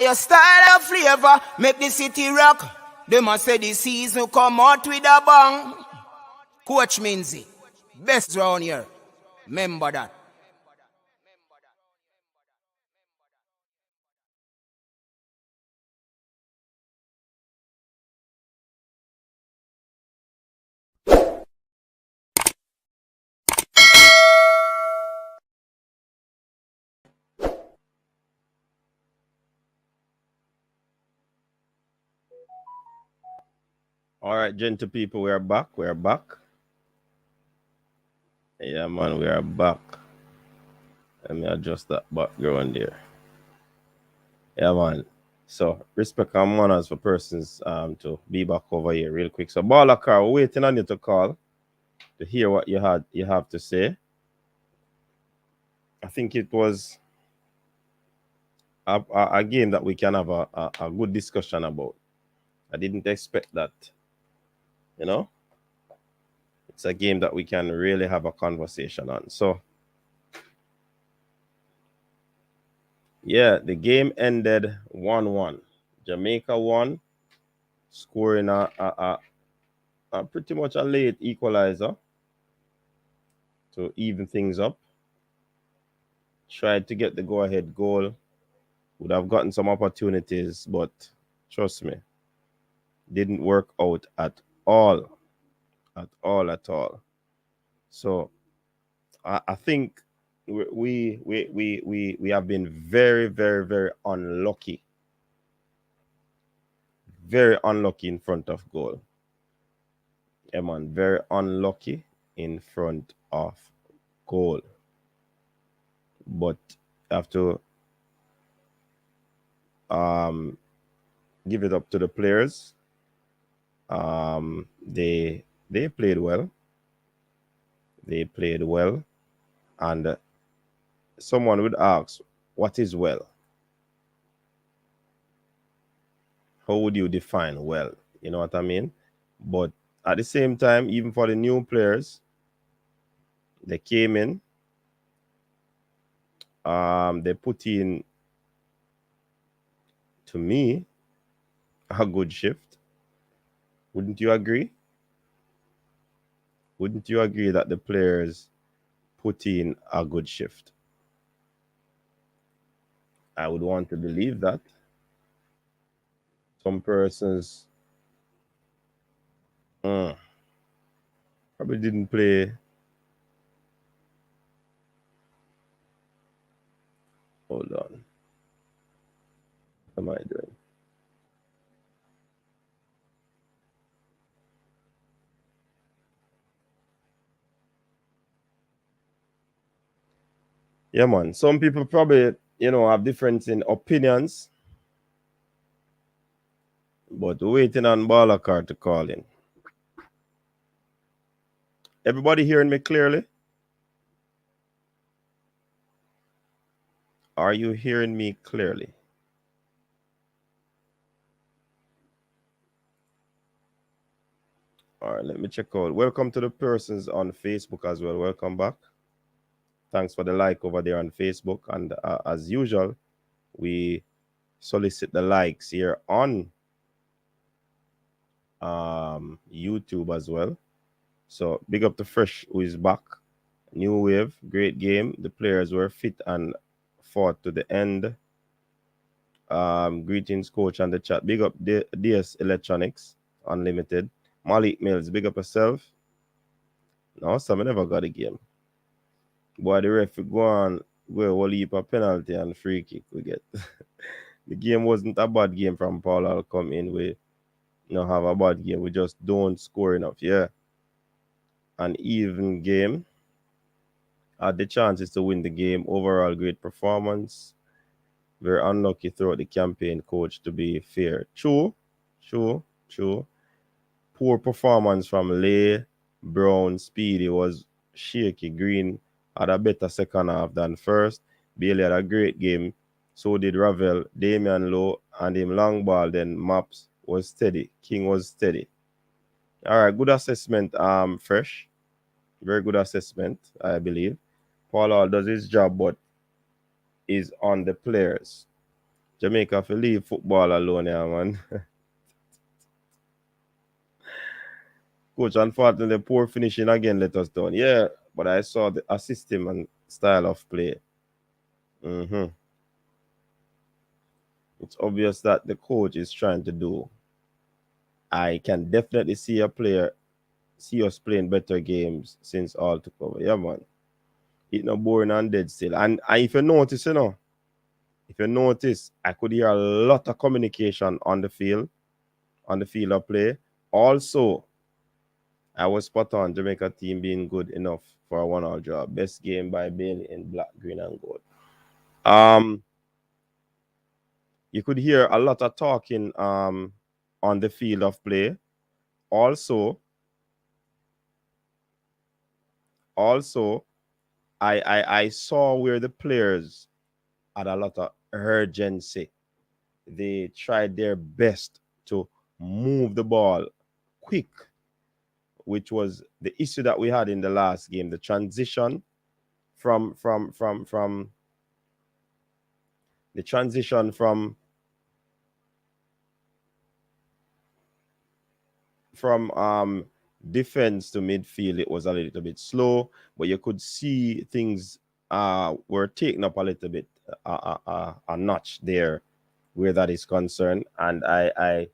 Your style of flavor make the city rock. They must say the season come out with a bang. Coach Minzy, best round here. Remember that. All right, gentle people, we are back. We are back. Yeah, man, we are back. Let me adjust that background there. Yeah, man. So, respect and manners for persons to be back over here real quick. So, Balakar, we're waiting on you to call to hear what you have to say. I think it was a game that we can have a good discussion about. I didn't expect that. You know, it's a game that we can really have a conversation on. So, yeah, the game ended 1-1. Jamaica won, scoring a pretty much a late equalizer to even things up. Tried to get the go-ahead goal. Would have gotten some opportunities, but trust me, didn't work out at all. At all, at all. So I think we have been very, very, very unlucky. Very unlucky in front of goal. Yeah, man, very unlucky in front of goal. But have to give it up to the players. They played well. They played well, and someone would ask, "What is well? How would you define well?" You know what I mean? But at the same time, even for the new players, they came in. They put in, to me, a good shift. Wouldn't you agree? Wouldn't you agree that the players put in a good shift? I would want to believe that. Some persons probably didn't play. Hold on. What am I doing? Yeah, man. Some people probably, have difference in opinions, but waiting on Balakar to call in. Everybody hearing me clearly? Are you hearing me clearly? All right, let me check out. Welcome to the persons on Facebook as well. Welcome back. Thanks for the like over there on Facebook. And as usual, we solicit the likes here on YouTube as well. So big up to Fresh, who is back. New wave, great game. The players were fit and fought to the end. Greetings, coach, and the chat. Big up DS Electronics Unlimited. Malik Mills, big up yourself. No, Sam, I never got a game. Boy, the ref go on, go a heap of penalty and free kick we get. The game wasn't a bad game from Paul. I'll come in with have a bad game. We just don't score enough. Yeah. An even game. Had the chances to win the game. Overall, great performance. Very unlucky throughout the campaign, coach, to be fair. True. Poor performance from Lay, Brown, Speedy was shaky. Green had a better second half than first. Bailey had a great game. So did Ravel, Damian Lowe, and him long ball. Then Maps was steady. King was steady. All right, good assessment, Fresh. Very good assessment, I believe. Paul Hall does his job, but is on the players. Jamaica for leave football alone, yeah, man. Coach, unfortunately, poor finishing again let us down. Yeah, but I saw a system and style of play. It's obvious that the coach is trying to do. I can definitely see us playing better games since all took over. Yeah, man. It's not boring and dead still. And if you notice, I could hear a lot of communication on the field of play. Also, I was spot on. Jamaica team being good enough for a 1-1 draw. Best game by Bailey in black, green, and gold. You could hear a lot of talking on the field of play. Also, I saw where the players had a lot of urgency. They tried their best to move the ball quick, which was the issue that we had in the last game. The transition from defense to midfield, it was a little bit slow, but you could see things were taken up a little bit a notch there where that is concerned. And I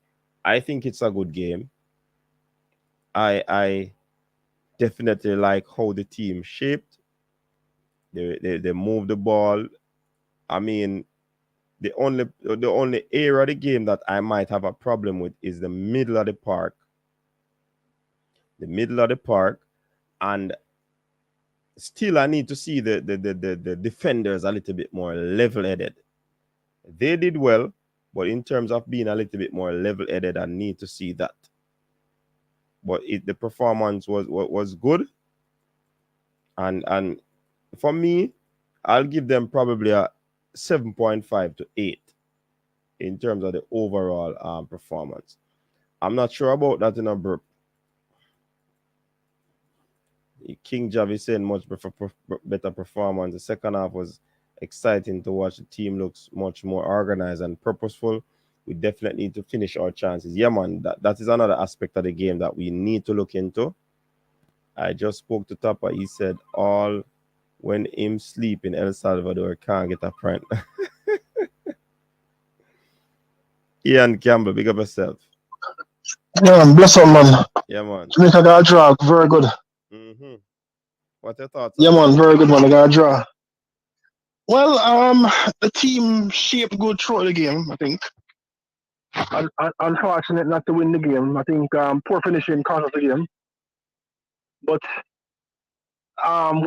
think it's a good game. I definitely like how the team shaped. They moved the ball. I mean, the only area of the game that I might have a problem with is the middle of the park. And still I need to see the defenders a little bit more level-headed. They did well, but in terms of being a little bit more level-headed, I need to see that. But the performance was good, and for me, I'll give them probably a 7.5 to 8 in terms of the overall performance. I'm not sure about that in a burp. King Javi saying much better performance. The second half was exciting to watch. The team looks much more organized and purposeful. We definitely need to finish our chances. Yeah, man, that is another aspect of the game that we need to look into. I just spoke to Tapa. He said all when him sleep in El Salvador can't get a print. Ian Campbell, big up yourself. Yeah, man, bless up, man. Yeah, man. Jamaica got a draw, very good. What your thoughts Yeah, on man, that? very good, man. They got a draw. Well, the team shaped good throughout the game, I think. Unfortunate not to win the game. I think poor finishing cost us the game. But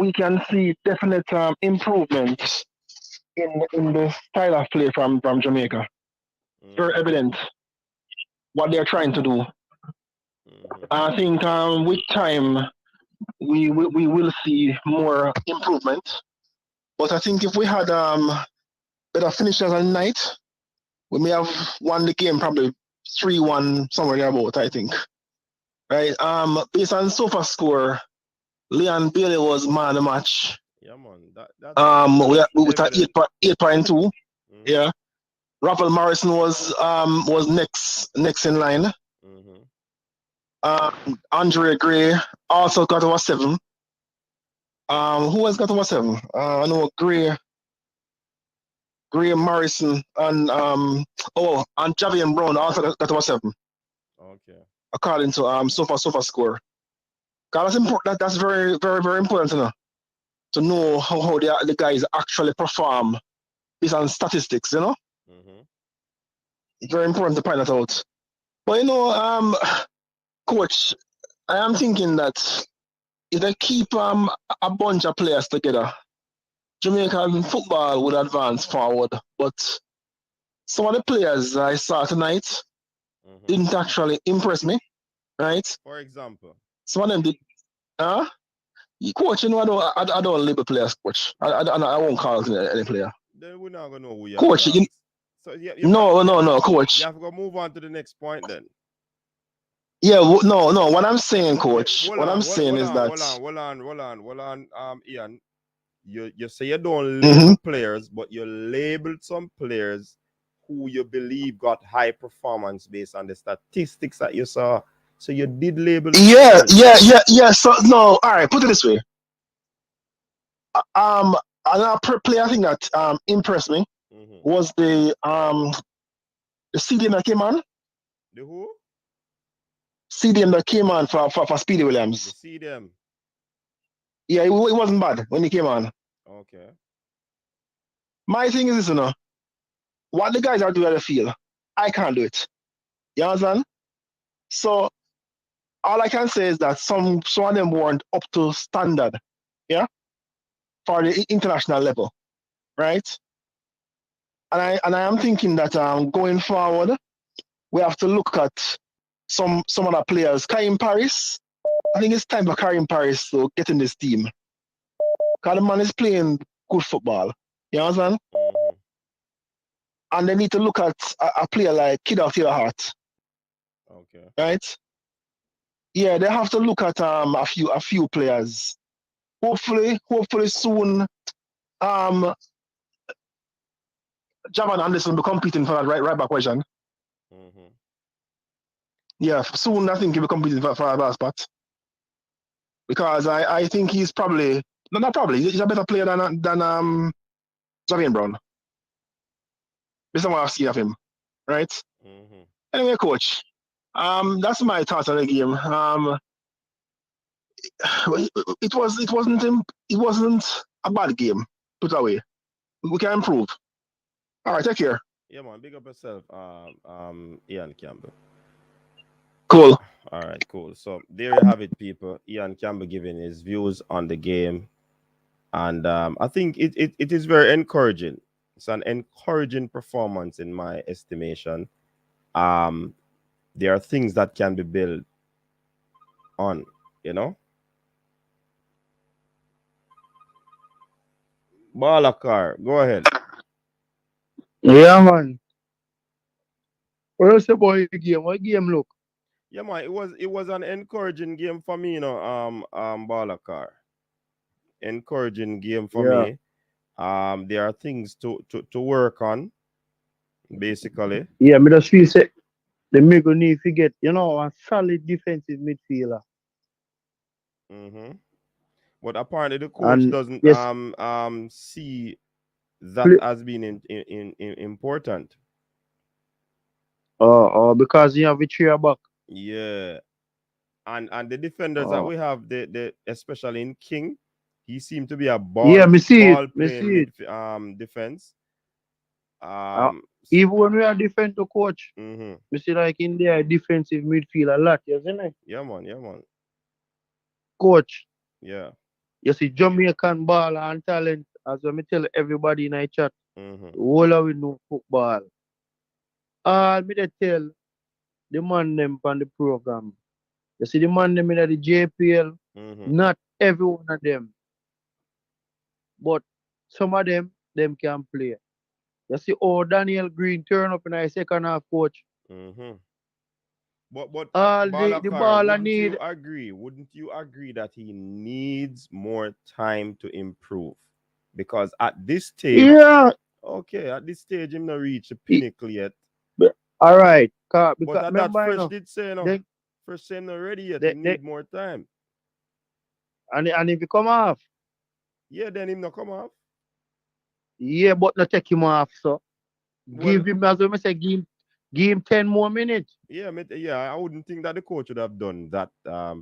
we can see definite improvements in the style of play from Jamaica. Very evident what they're trying to do. I think with time we will see more improvement. But I think if we had better finishers at night, we may have won the game probably 3-1 somewhere thereabout, I think. Right? Based on sofa score, Leon Bailey was man of the match. Yeah, man. We with 8.2. Yeah. Rafael Morrison was next in line. Andre Gray also got over 7. Who else got over 7? I know Gray, Morrison, and Javian Brown also got over 7. Okay. According to sofa score. That's important. That's very, very, very important to know how the guys actually perform based on statistics, It's very important to find that out. But coach, I am thinking that if they keep a bunch of players together, Jamaican football would advance forward. But some of the players I saw tonight didn't actually impress me, right? For example, some of them did. Coach, I don't label players, coach. I won't call any player. Then we're not gonna know who you Coach, so no, coach. You have to go move on to the next point then. Yeah, no. What I'm saying, coach. What I'm saying is that. Hold on. Ian, you say you don't label players, but you labeled some players who you believe got high performance based on the statistics that you saw. So you did label the Yeah. So no, all right. Put it this way. Another player I think that impressed me was the CDM that came on. The who? CDM that came on for Speedy The Williams. CDM. Yeah, it wasn't bad when he came on. Okay. My thing is this, what the guys are doing at the field, I can't do it. You understand? So all I can say is that some of them weren't up to standard, yeah, for the international level, right? And I am thinking that going forward, we have to look at some other players. Karim Paris, I think it's time for Karim Paris to get in this team. Because the man is playing good football. You understand? And they need to look at a player like Kid of Your Heart. Okay. Right? Yeah, they have to look at a few players. Hopefully soon Javan Anderson will be competing for that right back position. Yeah, soon I think he'll be competing for that spot. Because I think he's probably not probably he's a better player than Javian Brown. Based on what I've seen of him. Right? Anyway, coach. That's my thoughts on the game. It wasn't a bad game. Put it away. We can improve. All right, take care. Yeah, man. Big up yourself, Ian Campbell. Cool. All right, cool. So there you have it, people. Ian Campbell giving his views on the game, and I think it is very encouraging. It's an encouraging performance in my estimation. There are things that can be built on, Balakar, go ahead. Yeah, man. What's the boy game? What game look? Yeah, man, it was an encouraging game for me, Balakar. Encouraging game for Yeah. me. There are things to work on, basically. Yeah, me just feel say the Migo need to get, a solid defensive midfielder. But apparently the coach And doesn't yes, see that play, as being in important. because you have a three back. Yeah. And the defenders that Uh, we have, the especially in King, he seemed to be a yeah, me see it. ball Me playing see it. defense. Uh, Um s- Even when we are defense to coach, mhm. me see like in there defensive midfield a lot, isn't it? Yeah, man. Coach, Yeah. you see Jamaican ball and talent, as I me tell everybody in the chat, Mhm. all of we know football. All me they tell the man them on the program. You see the man them in the JPL, Mhm. not every one of them, but some of them can play. You see, Daniel Green turn up in the second half, coach. Mhm. But All the Balakar, ball I need. wouldn't you agree that he needs more time to improve? Because at this stage, Yeah. okay, at this stage him not reach the he- pinnacle yet. All right. But Because at that remember, fresh did say they, fresh say not ready yet. they, Him they, need more time. and if he come off, Yeah, then him not come off. yeah, but not take him off. So Well, give him, as I say, give him 10 more minutes. yeah, I wouldn't think that the coach would have done that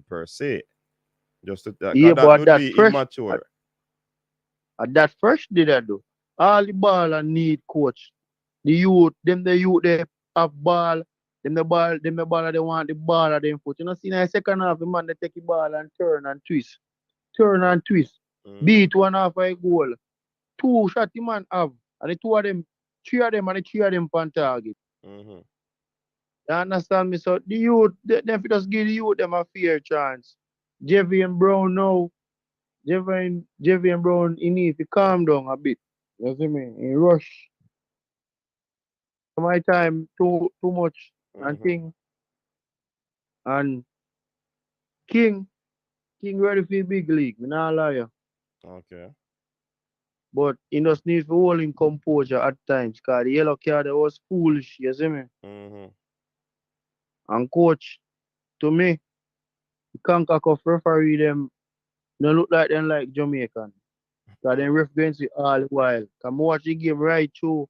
per se. Just to, Yeah, 'cause that but would be at, immature. at that fresh did I do. All the ball I need, coach. The youth, they have ball. Them the ball, they want the ball at them foot. You know, see in the second half, the man they take the ball and turn and twist. Turn and twist. Beat one half a goal. Two shot the man have. And the two of them, three of them and the three of them on target. Mm-hmm. You understand me? So the youth, them just give the youth them a fair chance. Jeffy and Brown now. Jeffy and Brown, he need to calm down a bit. You see me? He rush. My time too much and Mm-hmm. thing. And King ready for the big league. Me not lie you. Okay. But he just need to hold in composure at times because the yellow card was foolish, you see me? Mm-hmm. And coach, to me, the Concacoff referee them don't look like them like Jamaican. Because them ref going to all the while. Come watch the game right through.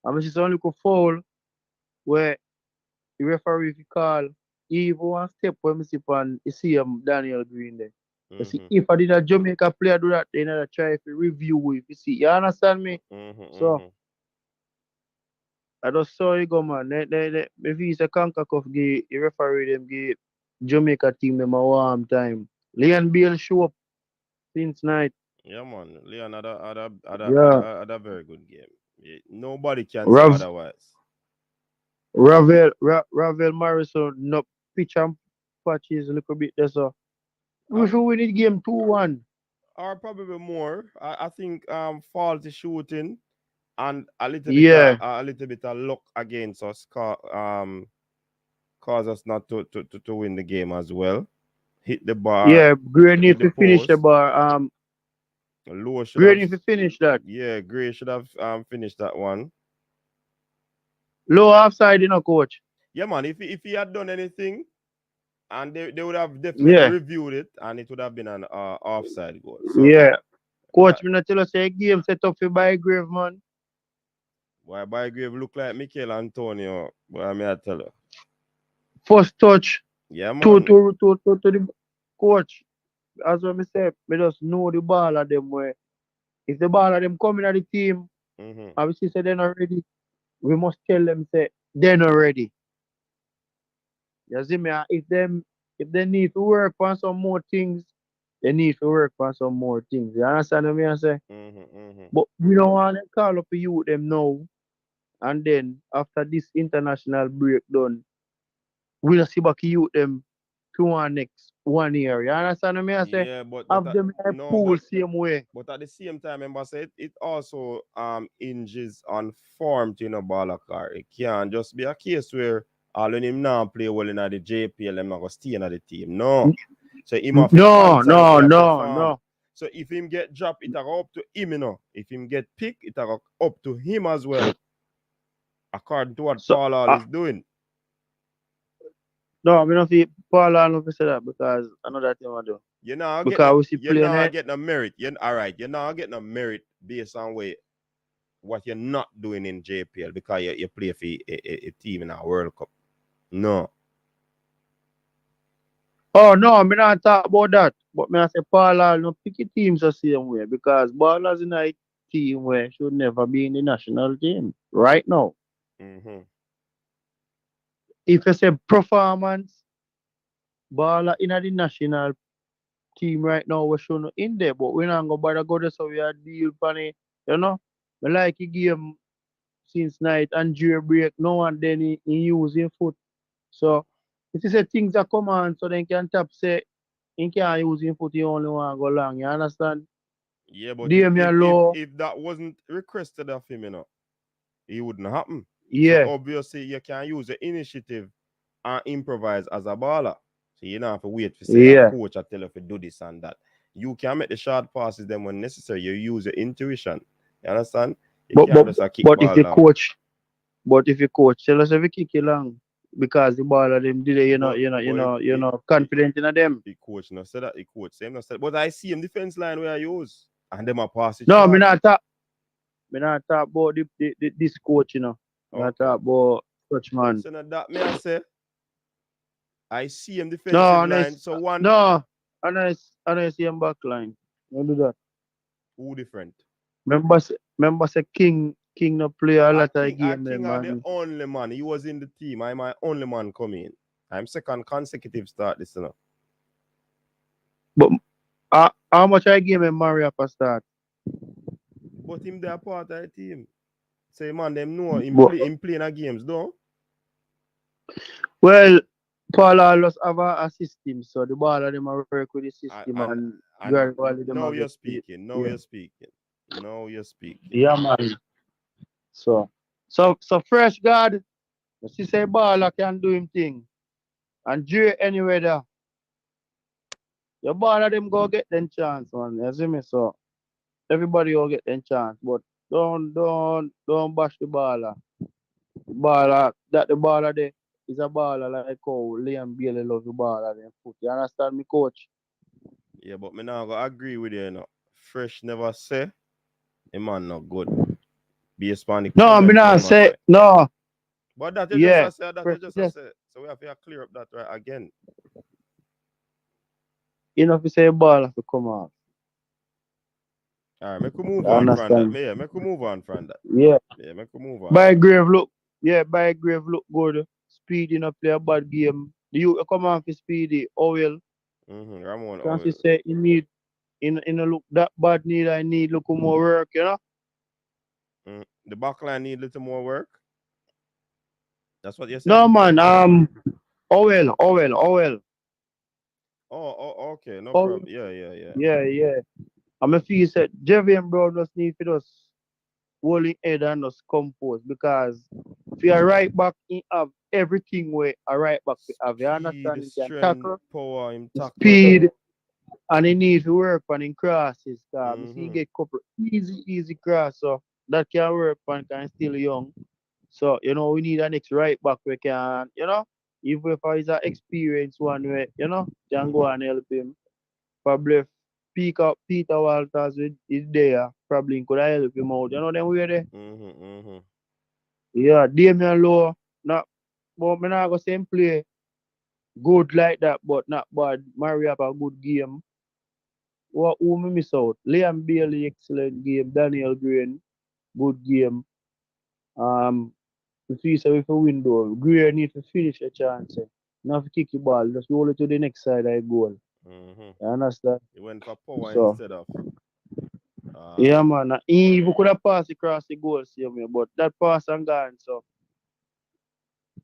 And I see some little foul where the referee fi call, he even one step when I see pan, you see Daniel Green there. You see, Mm-hmm. if I did a Jamaica player do that, then I try to review if you see. You understand me? Mm-hmm. So Mm-hmm. I just saw you go man. If it's a CONCACAF give the referee them give Jamaica team them a warm time. Leon Bale show up since night. Yeah, man. Leon Yeah. had a very good game. Yeah, nobody can say Rav otherwise. Ravel Morrison no pitch and patches a little bit there so. We Um, should win it game 2-1. or probably more. I think faulty shooting and Yeah. a little bit of luck against us cause us not to win the game as well. Hit the bar, Yeah, Gray need hit the to finish the post. bar. Low should Gray have, need to finish that. yeah, Gray should have finished that one. Low offside, coach. Yeah, man. If he had done anything, and they would have definitely Yeah, reviewed it, and it would have been an offside goal. So yeah. that Coach, me not tell us a game set up for Bygrave, man. why Bygrave look like Mikel Antonio. Well, I mean I tell you. First touch Yeah, to man. to to to, to the coach. As what me say, me just know the ball of them where if the ball of them coming at the team, Mm-hmm. obviously say they're not ready. We must tell them say they're not ready. You see me? If they need to work on some more things, they need to work on some more things. You understand what I say? Mm-hmm. Mm-hmm. But we don't want to call up you them now and then after this international break done, we'll see back you them to one next 1 year. You understand what I say? Yeah, Have them in a no, pool same way. but at the same time, remember say it also hinges on form to ball car. It can't just be a case where all when him now play well in the JPL, him not gonna stay in the team. No. So him have to No, constantly no, no, perform. no. So if him get dropped, it go up to him. If him get picked, it go up to him as well. According to what So Paul Hall is doing. no, we don't feel Paul I don't say that because I know that thing I do. Because we see You playing now it. get no merit. All right, you now get no merit based on what you're not doing in JPL because you play for a team in a World Cup. No. Oh no, I mean not talk about that. But me I say Paul I no pick the teams the same way because ballers in a team where should never be in the national team. Right now. Mm-hmm. If you say performance, baller in the national team right now we should not in there, but we not gonna bother go there so we are deal pan it, you know. I like he game since night and during break no and then he using foot. So if you say things are come on so then can tap say he can't use him foot he only want to go long, you understand? Yeah, but Damian Low, if that wasn't requested of him, it wouldn't happen. So yeah, obviously you can use the initiative and improvise as a baller. So you don't have to wait for say a yeah. coach or tell you to do this and that. You can make the short passes then when necessary. You use your intuition. You understand? You But can't but just kick but if ball the down. coach but if you coach tell us if you kick it long because the ball of them did it, confident in them. the coach no said that the coach same no said. But I see him defense line where I use and them a pass it No, short. me not talk about this coach, Me not Okay. talk about such man. So now that may I say I see him No, defensive line. honest, So one honest, him back line. Don't do that. who different. Remember say King no play a A lot of King, a game, King are the man. only man. He was in the team. I'm my only man coming. I'm second consecutive start this now. But how much I give him Mario for start? But him they are part of the team. Say man, them know But, him playing a games, don't? well, Paul always have a system, so the ball of them a work with the And system and, and and gradually them now a you're get it. speaking. Now Yeah. you're speaking. Now you're speaking. Yeah, man. So fresh God, she say baller can do him thing. And Dre anyway there. Your baller them go get them chance, man. You see me? So Everybody will get their chance, but don't bash the baller. Baller that the baller there is a baller like how Liam Bailey love the baller them foot. You understand me, coach? Yeah, but me now go agree with you, you know. Fresh never say the man not good. Based on the No, me comment where not him a say make. no. But that you just Yeah, a say, that you fresh just a just say. So we have to clear up that right again. enough to say baller to come out. All right, make we move You on from that. understand? Yeah, make we move on from that. Yeah. Yeah, make we move on. By Grave look, yeah, by Grave look good. Speedy not play a bad game. The you come on for Speedy. Oh well. Ramon Can't you Oil. say he need in a look that bad need I need look more work, you know? The back line need a little more work. That's what you No said. man, Owell. Okay, no Owell. problem. Yeah. Yeah, yeah. I'm a feel said Javian Brown just need to just holding head and just compose because if you're right back, he have everything where a right back we have. You Speed, understand? He can strength, tackle, power, him tackle. speed, and he needs to work on him crosses. You see, he Mm-hmm. get couple easy cross, so that can work on can still young. So we need a next right back we can, even if he's an experienced one way, can go and help him. Probably pick up Peter Walters with is there. Probably could help him out. You know them way there. Mm-hmm. Yeah, Damian Lowe, not but me not go same play good like that, but not bad. Mario have a good game. What who me miss out? Liam Bailey, excellent game. Daniel Green, good game. Um, if you say with a window, Gray need to finish a chance. Not to kick the ball, just roll it to the next side of the goal. Mm-hmm. You understand? He went for power So instead of yeah um man, he even could have passed across the goal same way, but that pass and gone. So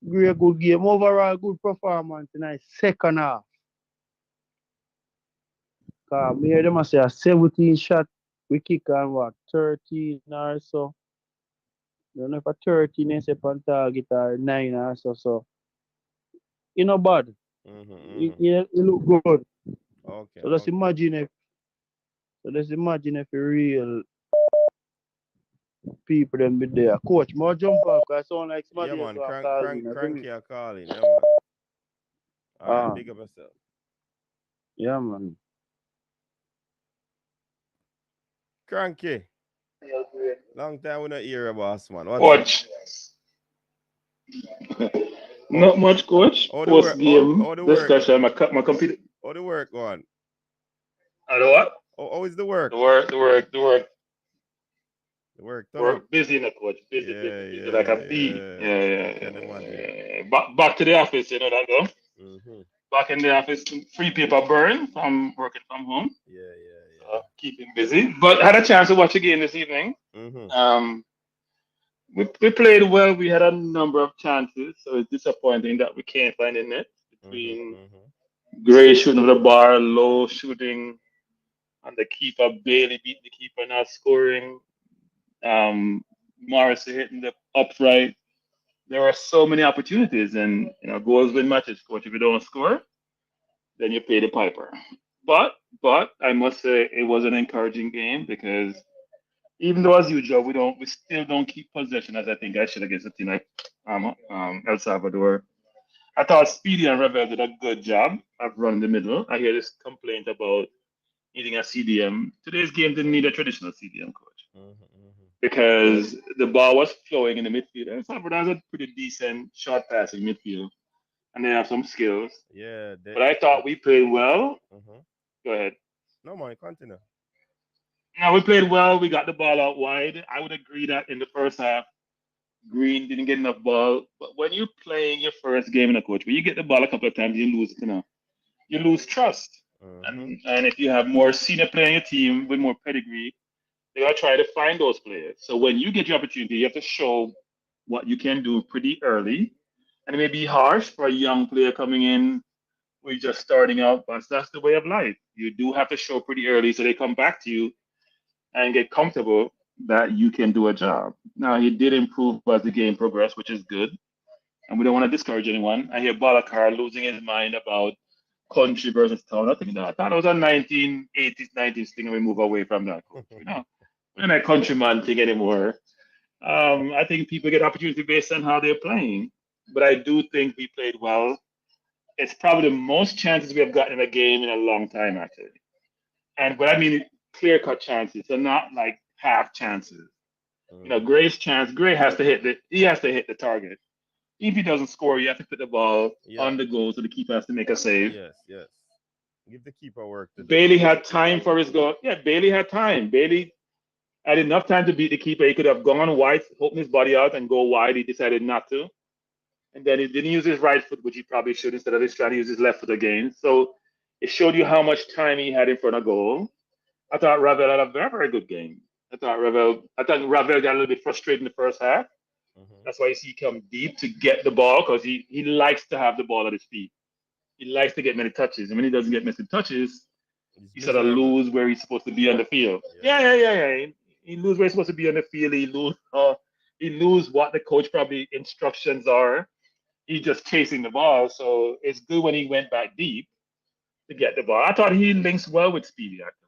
great good game. Overall good performance tonight. Second half. Me hear them a say a 17 shot. We kick on what 13 or so. Don't know if a 13 is up on target or 9 or so. So bad. mm-hmm. It look good. Okay, So just okay. imagine if real people them be there. Coach, more jump off because I sound like Yeah somebody else man, who are calling. You feel me? cranky are calling, yeah man. Alright, Ah, big up yourself. yeah man. Cranky. Long time we not hear about us, man. What's up? Coach, Oh, not much, coach. all the Post work, game all the work, discussion. My computer. all the work going. I know what? How is the work? The work turn up. Work busy, now, coach. Busy like a bee. Yeah. I Yeah. can imagine. Back to the office, that go. Mm-hmm. Back in the office, free paper burn. I'm working from home, Yeah. keeping busy. But I had a chance to watch the game this evening. Mm-hmm. Um, we played well. We had a number of chances, so it's disappointing that we can't find a net between Mm-hmm. Gray shooting the bar, Low shooting, and the keeper Bailey beat the keeper, not scoring. Um, Morris hitting the upright. There are so many opportunities, and goals win matches. Coach, if you don't score, then you pay the piper. But I must say it was an encouraging game because even though as usual we still don't keep possession as I think I should against a team like El Salvador. I thought Speedy and Revel did a good job of running the middle. I hear this complaint about needing a CDM. Today's game didn't need a traditional CDM, coach, Mm-hmm. because the ball was flowing in the midfield. And Salvador has a pretty decent short passing midfield, and they have some skills. Yeah, But I thought we played well. mm-hmm. Go ahead. No man, continue. Now we played well. We got the ball out wide. I would agree that in the first half, Green didn't get enough ball. But when you're playing your first game in a coach, when you get the ball a couple of times, you lose trust. Mm-hmm. And if you have more senior player on your team with more pedigree, they are trying to find those players. So when you get your opportunity, you have to show what you can do pretty early. And it may be harsh for a young player coming in who is just starting out, but that's the way of life. You do have to show pretty early so they come back to you and get comfortable that you can do a job. Now he did improve as the game progressed, which is good. And we don't want to discourage anyone. I hear Balakar losing his mind about country versus town. I thought it was a 1980s, 90s thing, and we move away from that, coach. and a countryman thing anymore. I think people get opportunity based on how they're playing, but I do think we played well. It's probably the most chances we have gotten in a game in a long time, actually. And what I mean, clear cut chances, so not like half chances. Gray's chance, Gray has to he has to hit the target. If he doesn't score, you have to put the ball Yeah. on the goal, so the keeper has to make a save. Yes. Yes. Give the keeper work to do. Bailey had time for his goal. Yeah, Bailey had time. Bailey had enough time to beat the keeper. He could have gone wide, opened his body out, and go wide. He decided not to. And then he didn't use his right foot, which he probably should, instead of trying to use his left foot again. So it showed you how much time he had in front of goal. I thought Ravel had a very, very good game. I thought Ravel got a little bit frustrated in the first half. That's why you see he come deep to get the ball, because he likes to have the ball at his feet. He likes to get many touches. And when he doesn't get many touches, he sort of lose where he's supposed to be on the field. Yeah. He lose where he's supposed to be on the field. He lose what the coach probably instructions are. He's just chasing the ball. So it's good when he went back deep to get the ball. I thought he links well with Speedy, actually.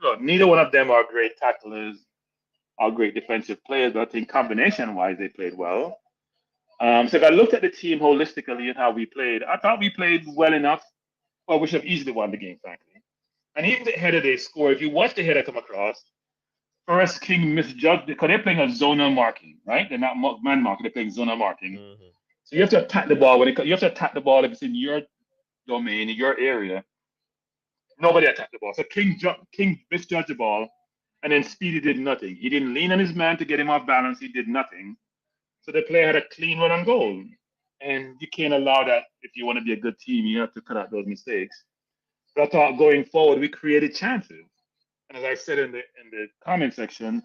Look, neither one of them are great tacklers, are great defensive players, but I think combination-wise they played well. So if I looked at the team holistically and how we played, I thought we played well enough. Well, we should have easily won the game, frankly. And even the header they score, if you watch the header come across, Forrest King misjudged because they're playing a zonal marking, right? They're not man marking; they're playing zonal marking. So you have to attack the ball you have to attack the ball if it's in your domain, in your area. Nobody attacked the ball. So King misjudged the ball, and then Speedy did nothing. He didn't lean on his man to get him off balance. He did nothing. So the player had a clean run on goal. And you can't allow that if you want to be a good team. You have to cut out those mistakes. But I thought going forward, we created chances. And as I said in the comment section,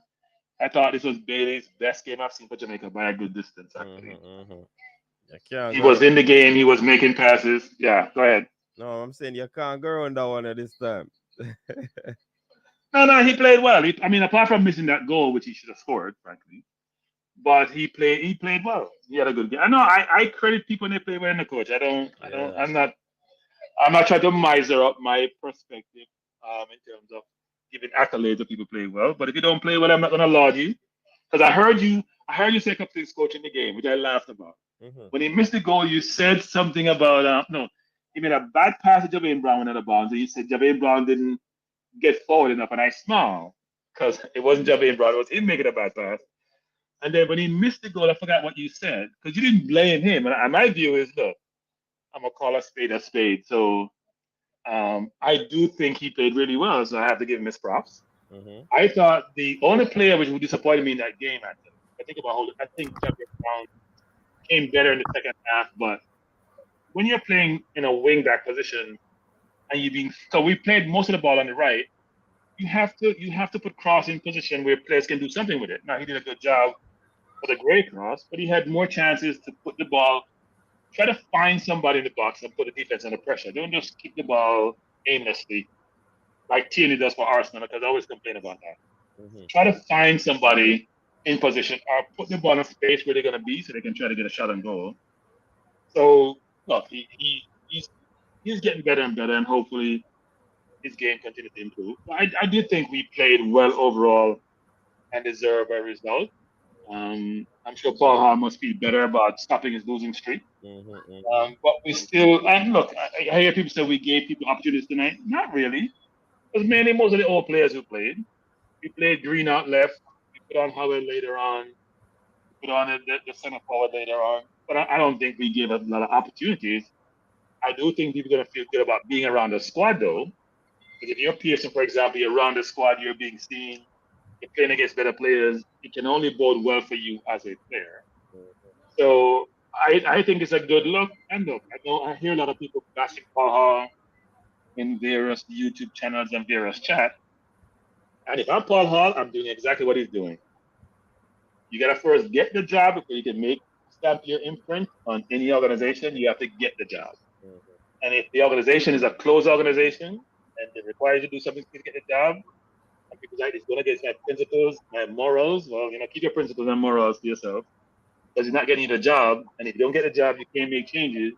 I thought this was Bailey's best game I've seen for Jamaica by a good distance, actually. He was in the game. He was making passes. Yeah, go ahead. No, I'm saying you can't go around that one at this time. No, he played well. Apart from missing that goal, which he should have scored, frankly. But he played well. He had a good game. I know I credit people when they play well in the coach. I'm not trying to miser up my perspective in terms of giving accolades to people play well. But if you don't play well, I'm not gonna laud you. Because I heard you say a couple things coaching the game, which I laughed about. When he missed the goal, you said something about he made a bad pass to Javane Brown at the bounds. And you said Javane Brown didn't get forward enough, and I smiled because it wasn't Javane Brown, it was him making a bad pass. And then when he missed the goal, I forgot what you said because you didn't blame him. And my view is, look, I'm gonna call a spade a spade. So I do think he played really well. So I have to give him his props. I thought the only player which disappointed me in that game, actually, I think Javon Brown came better in the second half. But when you're playing in a wing back position and so we played most of the ball on the right, you have to put Cross in position where players can do something with it. Now he did a good job for the Gray Cross, but he had more chances to put the ball, try to find somebody in the box and put the defense under pressure. Don't just kick the ball aimlessly like Tierney does for Arsenal, because I always complain about that. Try to find somebody in position or put the ball in a space where they're going to be so they can try to get a shot on goal. So, look, he's getting better and better, and hopefully his game continues to improve. But I did think we played well overall and deserve a result. I'm sure Paul Hall must feel better about stopping his losing streak. But we still, and look, I hear people say we gave people opportunities tonight. Not really. It was mainly most of the old players who played. We played Green out left. We put on Howard later on. We put on the center forward later on. But I don't think we gave a lot of opportunities. I do think people are going to feel good about being around the squad, though. Because if you're Pearson, for example, you're around the squad, you're being seen, you're playing against better players, it can only bode well for you as a player. So I think it's a good look. And look, I hear a lot of people bashing Paul Hall in various YouTube channels and various chat. And if I'm Paul Hall, I'm doing exactly what he's doing. You gotta first get the job before you can stamp your imprint on any organization. You have to get the job. And if the organization is a closed organization and it requires you to do something to get the job, and people say it's going against my principles, my morals, well, keep your principles and morals to yourself. Because you're not getting the job, and if you don't get the job, you can't make changes.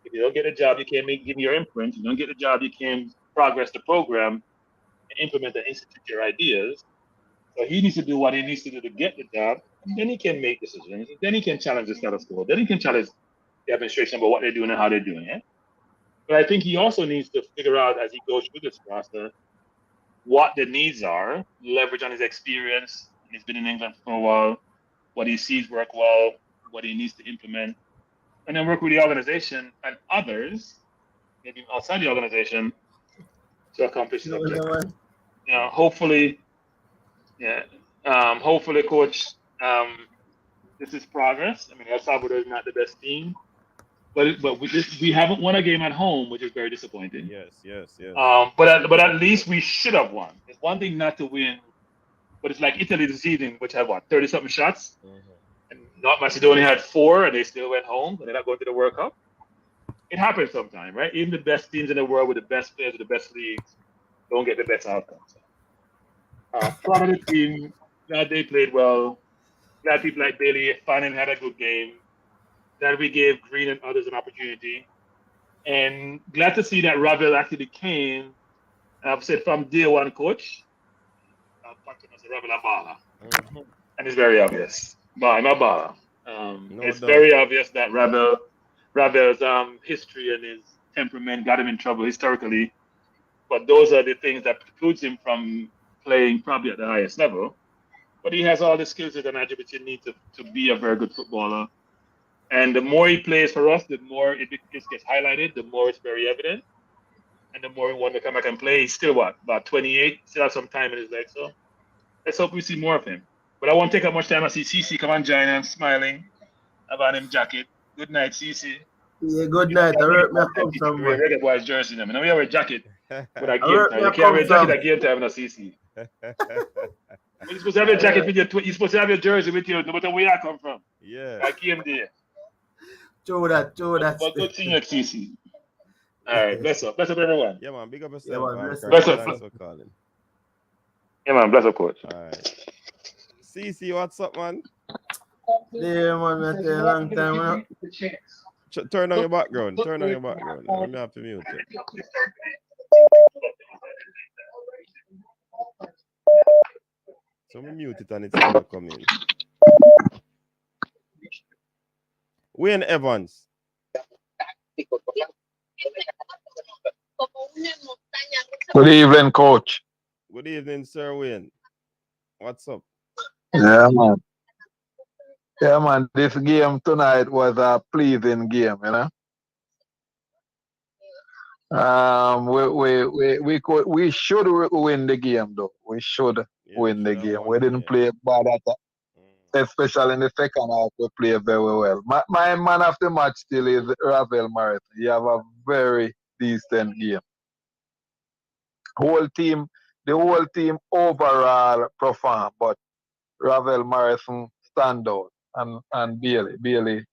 If you don't get a job, you can't give your imprint. If you don't get the job, you can't progress the program and implement and institute your ideas. So he needs to do what he needs to do to get the job. Then he can make decisions. Then he can challenge the status quo. Then he can challenge the administration about what they're doing and how they're doing it. But I think he also needs to figure out as he goes through this process what the needs are, leverage on his experience. He's been in England for a while, what he sees work well, what he needs to implement, and then work with the organization and others, maybe outside the organization, to accomplish his objective. Hopefully, hopefully, coach, this is progress. I mean, El Salvador is not the best team, but we haven't won a game at home, which is very disappointing. Yes. But at least we should have won. It's one thing not to win, but it's like Italy this evening, which had 30-something shots, and North Macedonia had 4, and they still went home, and they're not going to the World Cup. It happens sometimes, right? Even the best teams in the world with the best players, with the best leagues, don't get the best outcomes. Proud of the team. Glad they played well. Glad people like Bailey finally had a good game. That we gave Green and others an opportunity. And glad to see that Ravel actually came. I've said from day one, coach, Ravel a baller. And it's very obvious. I'm a baller. It's very obvious that Ravel's history and his temperament got him in trouble historically. But those are the things that precludes him from playing probably at the highest level. But he has all the skills and attributes you need to be a very good footballer. And the more he plays for us, the more it gets highlighted, the more it's very evident. And the more we want to come back and play. He's still about 28, still has some time in his legs. So let's hope we see more of him. But I won't take up much time. I see CC come on, join. I'm smiling about him jacket. Good night, CC. Yeah, good night. I work me come from wear Reggae Boyz jersey. I mean, we have a jacket. But I game time. You can't wear a jacket at game time, no CC. You're supposed to have your jacket with you're supposed to have your jersey with you, no matter where I come from. Yeah. I came there. True that. But good seeing you, CC. All right, bless up everyone. Yeah, man, big up yourself. Yeah, man, bless up. Thanks for calling. Yeah, man, bless up, coach. All right. CC, what's up, man? Yeah, man, I tell you a long time. Turn on your background. Turn on your background. I'm gonna have to mute it. So we mute it and it's gonna come in. Wayne Evans. Good evening, coach. Good evening, Sir Wayne. What's up? Yeah, man. Yeah, man. This game tonight was a pleasing game, you know. We should win the game though. We should win the game. We didn't play bad at all. Especially in the second half, we played very well. My man of the match still is Ravel Marathon. He have a very decent game. The whole team overall performed, but Ravel Marathon stand out and Bailey,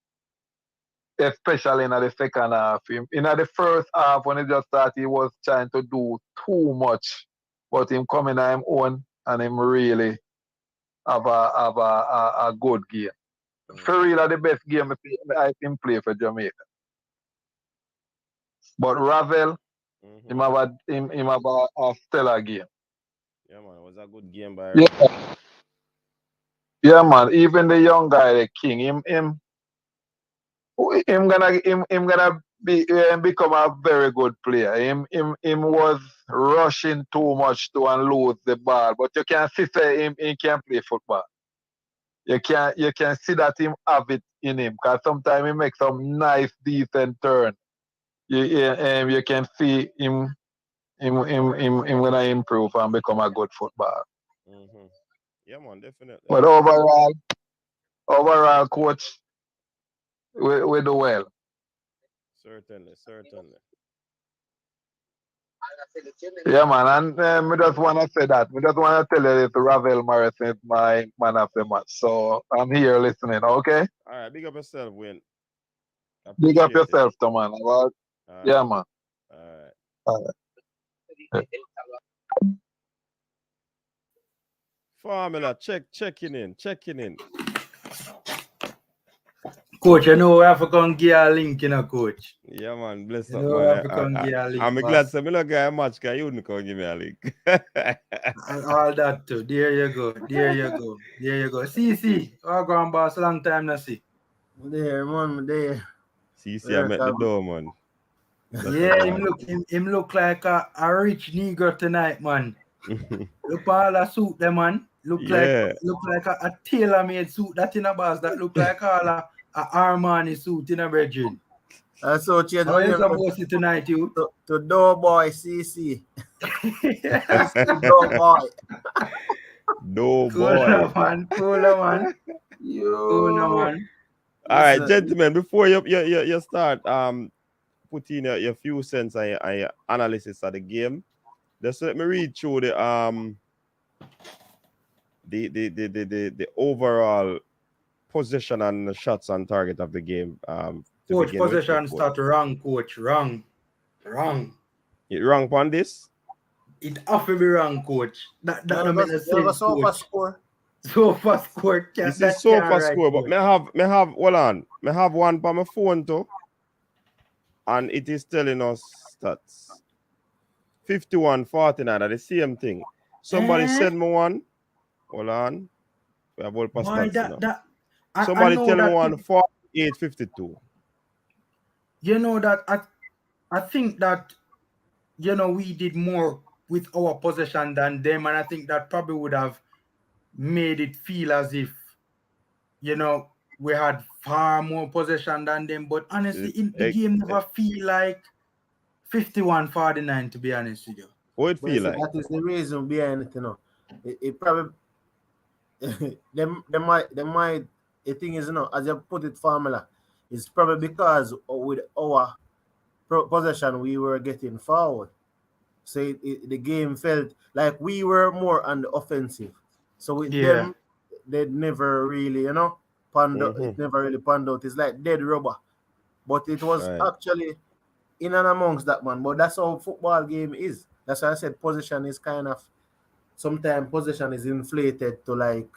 especially in the second half. In the first half, when he just started, he was trying to do too much, but him coming on him own and him really have a good game. For real, the best game I think play for Jamaica. But Ravel, him have a stellar game. Yeah, man, it was a good game by Yeah, man. Even the young guy, the King, him gonna become a very good player. Him was rushing too much to and lose the ball, but you can see him can play football. You can see that him have it in him, because sometimes he makes some nice decent turn. You can see him gonna improve and become a good footballer. Yeah, man, definitely. But overall, coach, we do well. Certainly. Yeah, man, and we just want to say that. We just want to tell you that Ravel Marathon is my man of the match. So I'm here listening, okay? All right, big up yourself, Wayne. Big up yourself, too, man. Yeah, man. All right. Formula, checking in. Coach, you know we have to come give a link, coach. Yeah, man. Bless You up, know we man. have to come give a link, I'm glad boss. some not get a match because you wouldn't come give me a link. And all that too. There you go. There you go. There you go. See. Oh, go on, boss. Long time no see. There, man, there. See, I met the door, man. Yeah, him look like a rich Negro tonight, man. Look all the suit them, man. Look Yeah. like a tailor-made suit that in a boss that look like all a Armani suit in a virgin. So change How you supposed to tonight, you? to Doughboy CC. Doughboy. No boy. Cooler, man. Yo. Man. All right, Listen. gentlemen, before you start put in your few cents and your analysis of the game, just let me read through the overall possession and shots on target of the game. Coach, possession start wrong, coach. Wrong. You wrong on this? It have to be wrong, coach. That don't make no sense, So coach. score. So fast score. This is so fast score, but coach. me have hold on. Me have one on my phone too. And it is telling us stats. 51-49 are the same thing. Somebody send me one. Hold on. We have all stats now. Somebody tell me one 48-52. You know that I think that we did more with our possession than them, and I think that probably would have made it feel as if we had far more possession than them. But honestly, the game never feel like 51-49, to be honest with you. What it feel like? That is the reason behind it, It probably they might the thing is, as you put it formula, it's probably because with our possession we were getting forward. So the game felt like we were more on the offensive. So with them, they never really, panned out. It never really panned out. It's like dead rubber. But it was actually in and amongst that, man. But that's how football game is. That's why I said possession is kind of, sometimes possession is inflated to like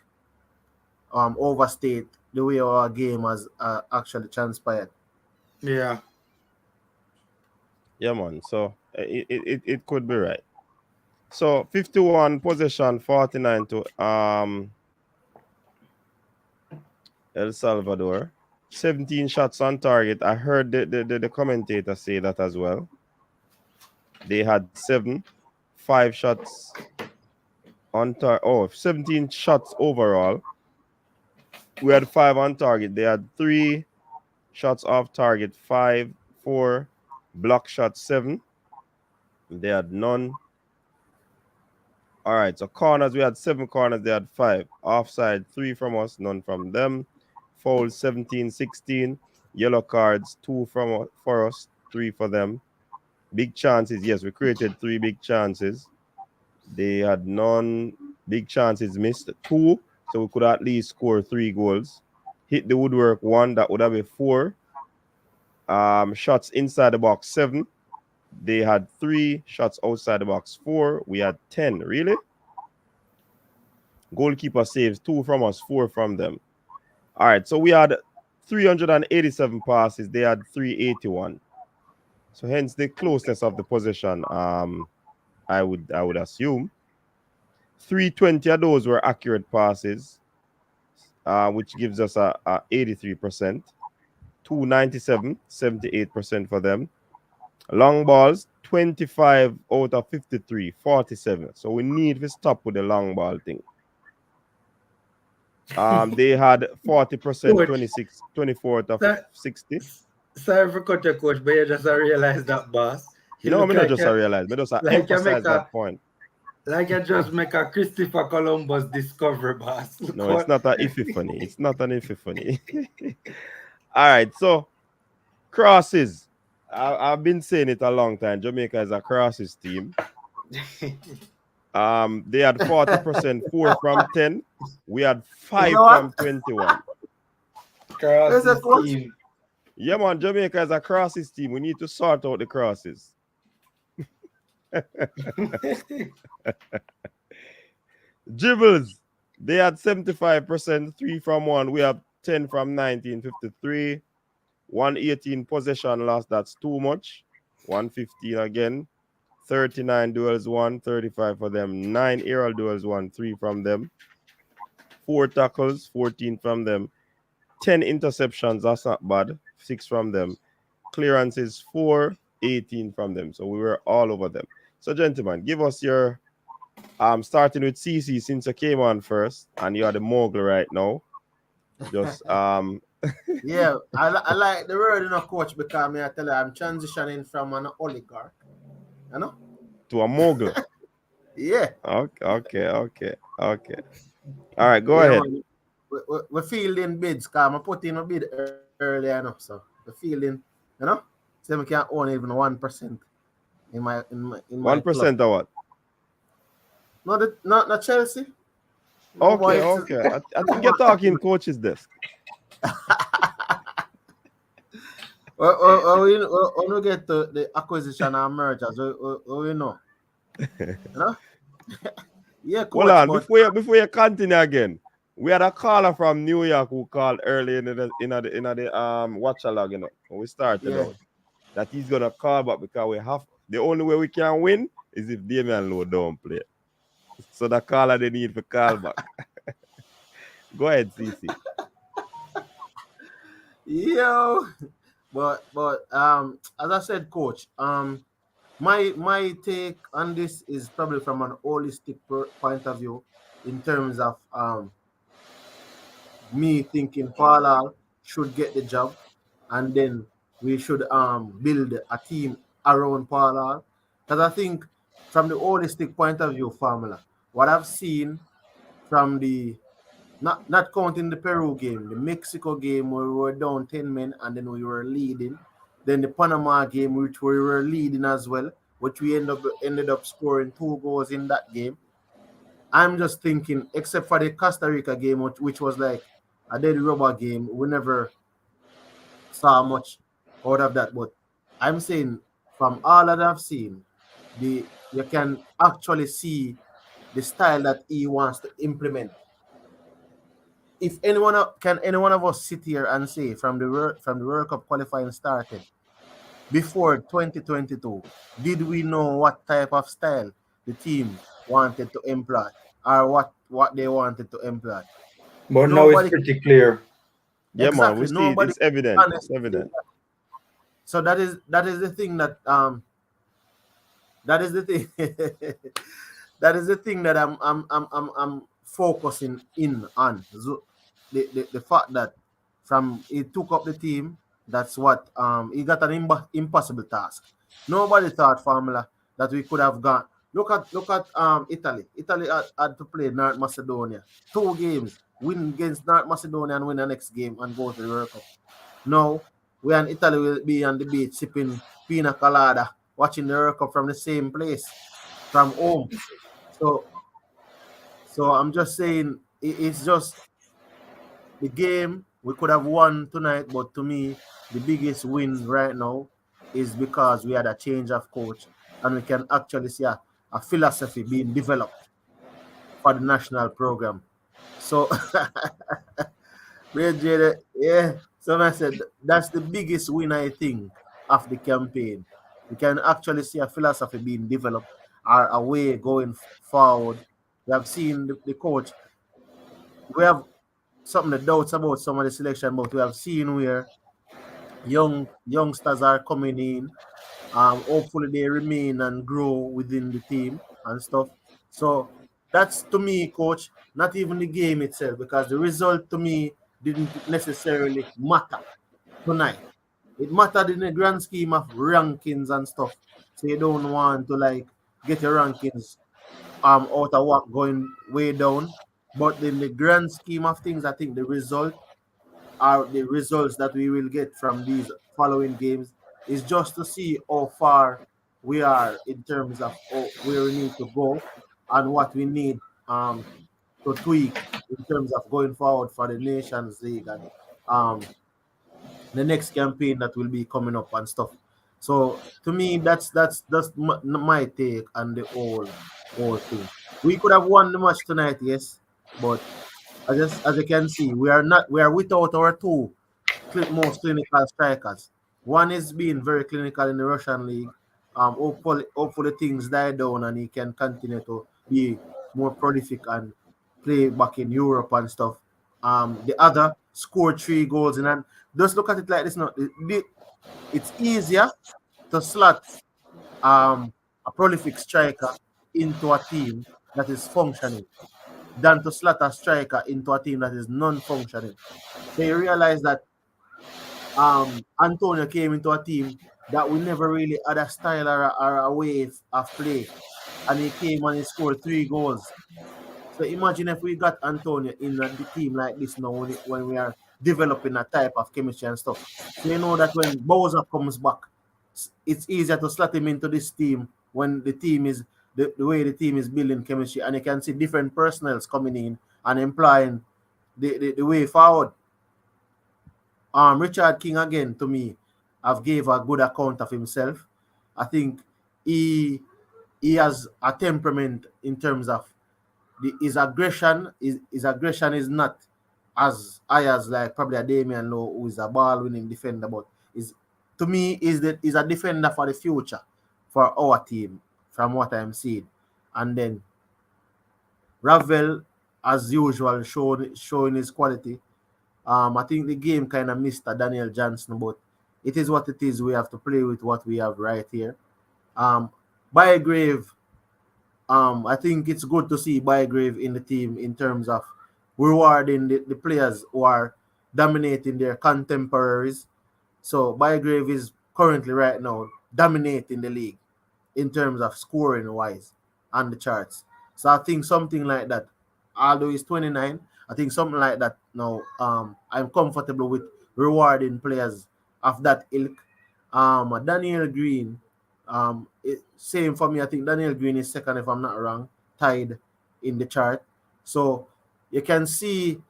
overstate the way our game has actually transpired. Yeah. Yeah, man. So it could be right. So 51 possession, 49 to El Salvador. 17 shots on target. I heard the commentator say that as well. They had 5 shots on target. 17 shots overall. We had 5 on target. They had 3 shots off target, 5, 4, block shots 7. They had none. All right, so corners, we had 7 corners. They had 5. Offside, 3 from us, none from them. Fouls 17, 16. Yellow cards, 2 for us, 3 for them. Big chances, yes, we created 3 big chances. They had none. Big chances missed, 2. So we could at least score 3 goals. Hit the woodwork 1, that would have been 4. Shots inside the box 7. They had 3 shots outside the box 4. We had 10. Really? Goalkeeper saves 2 from us, 4 from them. All right, so we had 387 passes. They had 381. So hence the closeness of the possession. I would assume 320 of those were accurate passes, which gives us a 83%. 297, 78% for them. Long balls, 25 out of 53, 47. So we need to stop with the long ball thing. They had 40%, 26, 24 out of 60. Sorry for cut your coach, but you just realized that, boss. No, I not just realized, but just emphasize that point. Like you just make a Christopher Columbus discovery, boss. No, it's not an epiphany. It's not an epiphany. All right, so crosses. I've been saying it a long time. Jamaica is a crosses team. They had 40%, 4 from 10. We had 5 from 21. Crosses team. Yeah, man, Jamaica is a crosses team. We need to sort out the crosses. Dribbles. They had 75%, 3 from 1. We have 10 from 1953. 118 possession loss, that's too much. 115 again. 39 duels won, 35 for them. 9 aerial duels won, 3 from them. 4 tackles, 14 from them. 10 interceptions, that's not bad. 6 from them. Clearances, 4, 18 from them. So we were all over them. So, gentlemen, give us your starting with CC since you came on first and you are the mogul right now. Just Yeah, I like the word, coach, because I tell you, I'm transitioning from an oligarch, to a mogul. Yeah. Okay. All right, go Yeah, ahead. man. We're fielding bids, because I put in a bid earlier enough, so we're fielding, so we can't own even 1% in my 1% club. or what? Not Chelsea. Okay. I think you're talking coach's desk. When we get to the acquisition and mergers, we know. Yeah, coach. Hold on, before you continue again, we had a caller from New York who called early in the watch along, when we started out, that he's gonna call back because the only way we can win is if Damian Lowe don't play. So the caller they need for call back. Go ahead, CC. Yo, but as I said, coach, my take on this is probably from an holistic point of view, in terms of me thinking Carlisle should get the job, and then we should build a team around Carlisle. Because I think from the holistic point of view, formula, what I've seen from the not counting the Peru game, the Mexico game where we were down 10 men and then we were leading, then the Panama game which we were leading as well, which we ended up scoring 2 goals in that game. I'm just thinking, except for the Costa Rica game, which was like a dead rubber game, we never saw much out of that. But I'm saying, from all that I've seen, you can actually see the style that he wants to implement. If any one of us sit here and say from the World Cup qualifying started before 2022, did we know what type of style the team wanted to employ, or what they wanted to employ? But now it's Nobody. pretty clear. Yeah, man, we Exactly. see it. Nobody. It's evident. Honestly. It's evident. So that is the thing that is the thing that is the thing that I'm focusing in on. So the fact that from he took up the team, that's what he got an impossible task. Nobody thought, formula, that we could have gone. Look at Italy. Italy had to play North Macedonia 2 games, win against North Macedonia and win the next game and go to the World Cup. No, we and Italy will be on the beach sipping pina colada, watching the World Cup from the same place, from home. So I'm just saying, it's just the game we could have won tonight, but to me, the biggest win right now is because we had a change of coach, and we can actually see a philosophy being developed for the national program. So, yeah. So I said that's the biggest win, I think, of the campaign. We can actually see a philosophy being developed, or a way going forward. We have seen the coach. We have something that doubts about some of the selection, but we have seen where youngsters are coming in. Hopefully they remain and grow within the team and stuff. So that's, to me, coach, not even the game itself, because the result to me didn't necessarily matter tonight. It mattered in the grand scheme of rankings and stuff. So you don't want to get your rankings out of work going way down. But in the grand scheme of things, I think the results that we will get from these following games is just to see how far we are in terms of where we need to go and what we need to tweak in terms of going forward for the Nations League and the next campaign that will be coming up and stuff. So to me, that's my take on the whole thing. We could have won the match tonight, yes, but as you can see, we are without our two most clinical strikers. One is being very clinical in the Russian league. Hopefully things die down and he can continue to be more prolific and play back in Europe and stuff. The other scored 3 goals and just look at it like this now. It's easier to slot a prolific striker into a team that is functioning than to slot a striker into a team that is non-functioning. So you realize that Antonio came into a team that we never really had a style or a way of play, and he came and he scored 3 goals. So imagine if we got Antonio in the team like this now when we are developing a type of chemistry and stuff. So you know that when Bowser comes back, it's easier to slot him into this team when the team is the way the team is building chemistry, and you can see different personnels coming in and implying the way forward. Richard King again to me have gave a good account of himself. I think he has a temperament in terms of his aggression. His aggression is not as high as like probably a Damian Lowe, who is a ball winning defender, but is to me is a defender for the future for our team from what I'm seeing. And then Ravel, as usual, showing his quality. I think the game kind of missed a Daniel Johnson, but it is what it is. We have to play with what we have right here. Bygrave, I think it's good to see Bygrave in the team in terms of rewarding the players who are dominating their contemporaries. So Bygrave is currently right now dominating the league in terms of scoring wise on the charts. So I think something like that, although he's 29, I think something like that now, I'm comfortable with rewarding players of that ilk. Daniel Green, same for me. I think Daniel Green is second, if I'm not wrong, tied in the chart. So you can see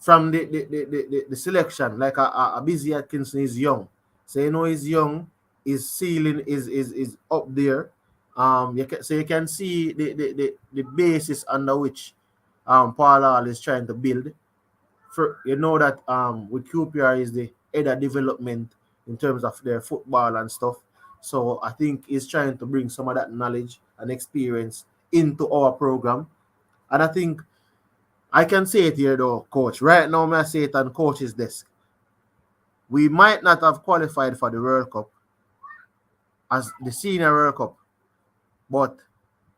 from the selection, like a Busy Atkinson is young. So you know he's young, his ceiling is up there. So you can see the basis under which Paul Hall is trying to build. You know that with QPR is the head of development in terms of their football and stuff. So I think he's trying to bring some of that knowledge and experience into our program. And I think I can say it here though, coach. Right now, I say it on coach's desk. We might not have qualified for the World Cup as the senior World Cup, but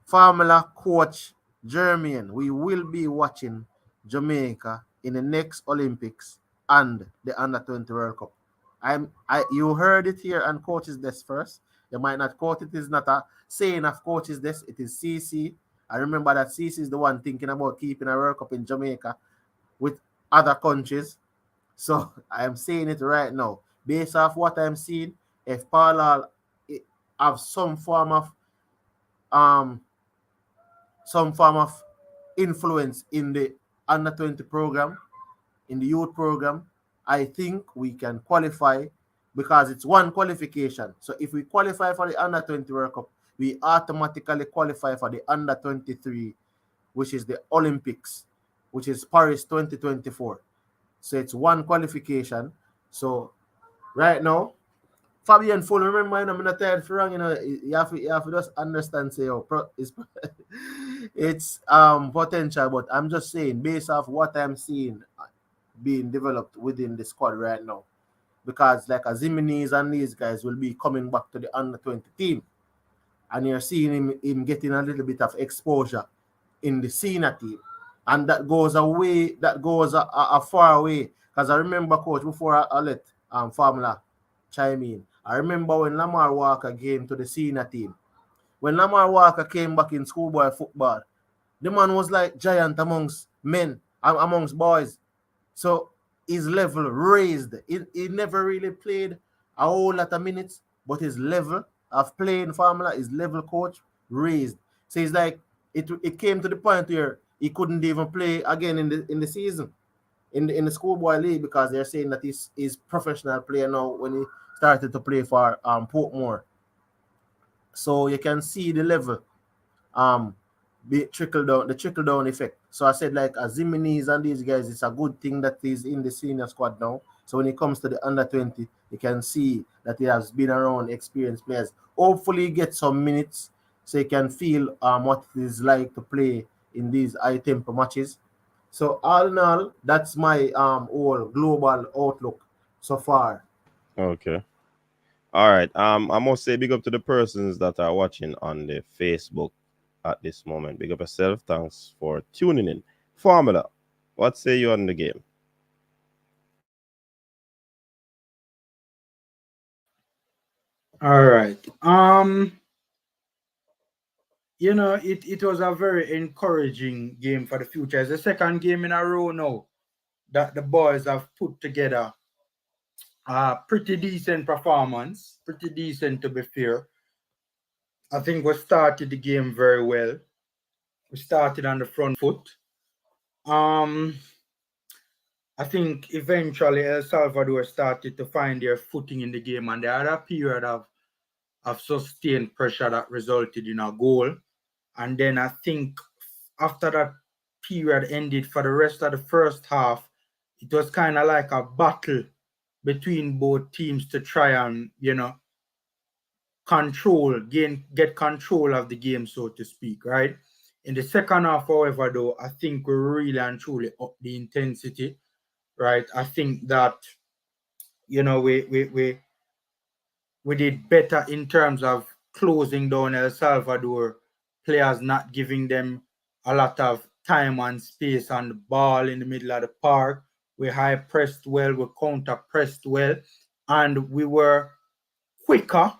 Formula coach Jermaine, we will be watching Jamaica in the next Olympics and the Under-20 World Cup. You heard it here on Coach's Desk first. You might not quote it. It's not a saying of Coach's Desk. It is CC. I remember that CC is the one thinking about keeping a World Cup in Jamaica with other countries. So I am saying it right now. Based off what I'm seeing, if Paul have some form of influence in the under-20 program, in the youth program, I think we can qualify because it's one qualification. So if we qualify for the under-20 World Cup, we automatically qualify for the under-23, which is the Olympics, which is Paris 2024. So it's one qualification. So right now, Fabian Full, remember, I'm not tired for wrong, you have to just understand, say, it's potential, but I'm just saying, based off what I'm seeing being developed within the squad right now, because like Aziminis and these guys will be coming back to the under-20 team, and you're seeing him getting a little bit of exposure in the senior team, and that goes a far way, because I remember, coach, before I let Formula chime in, I remember when Lamar Walker came to the senior team. When Lamar Walker came back in schoolboy football, the man was like giant amongst men, amongst boys. So his level raised. He never really played a whole lot of minutes, but his level of playing Formula, his level coach raised. So it's like it came to the point where he couldn't even play again in the season in the schoolboy league, because they're saying that he's professional player now when he started to play for Portmore. So you can see the level be the trickle down effect. So I said like Jimenez and these guys, it's a good thing that he's in the senior squad now. So when it comes to the under 20, you can see that he has been around experienced players. Hopefully, he gets some minutes so he can feel what it is like to play in these high tempo matches. So all in all, that's my whole global outlook so far. Okay. All right. I must say big up to the persons that are watching on the Facebook at this moment. Big up yourself. Thanks for tuning in. Formula, what say you on the game? All right. It was a very encouraging game for the future. It's the second game in a row now that the boys have put together a pretty decent performance, pretty decent to be fair. I think we started the game very well. We started on the front foot. I think eventually El Salvador started to find their footing in the game, and they had a period of sustained pressure that resulted in a goal. And then I think after that period ended for the rest of the first half, it was kind of like a battle between both teams to try and, get control of the game, so to speak, right? In the second half, however, though, I think we really and truly up the intensity, right? I think that, we did better in terms of closing down El Salvador players, not giving them a lot of time and space on the ball in the middle of the park. We high pressed well, we counter pressed well, and we were quicker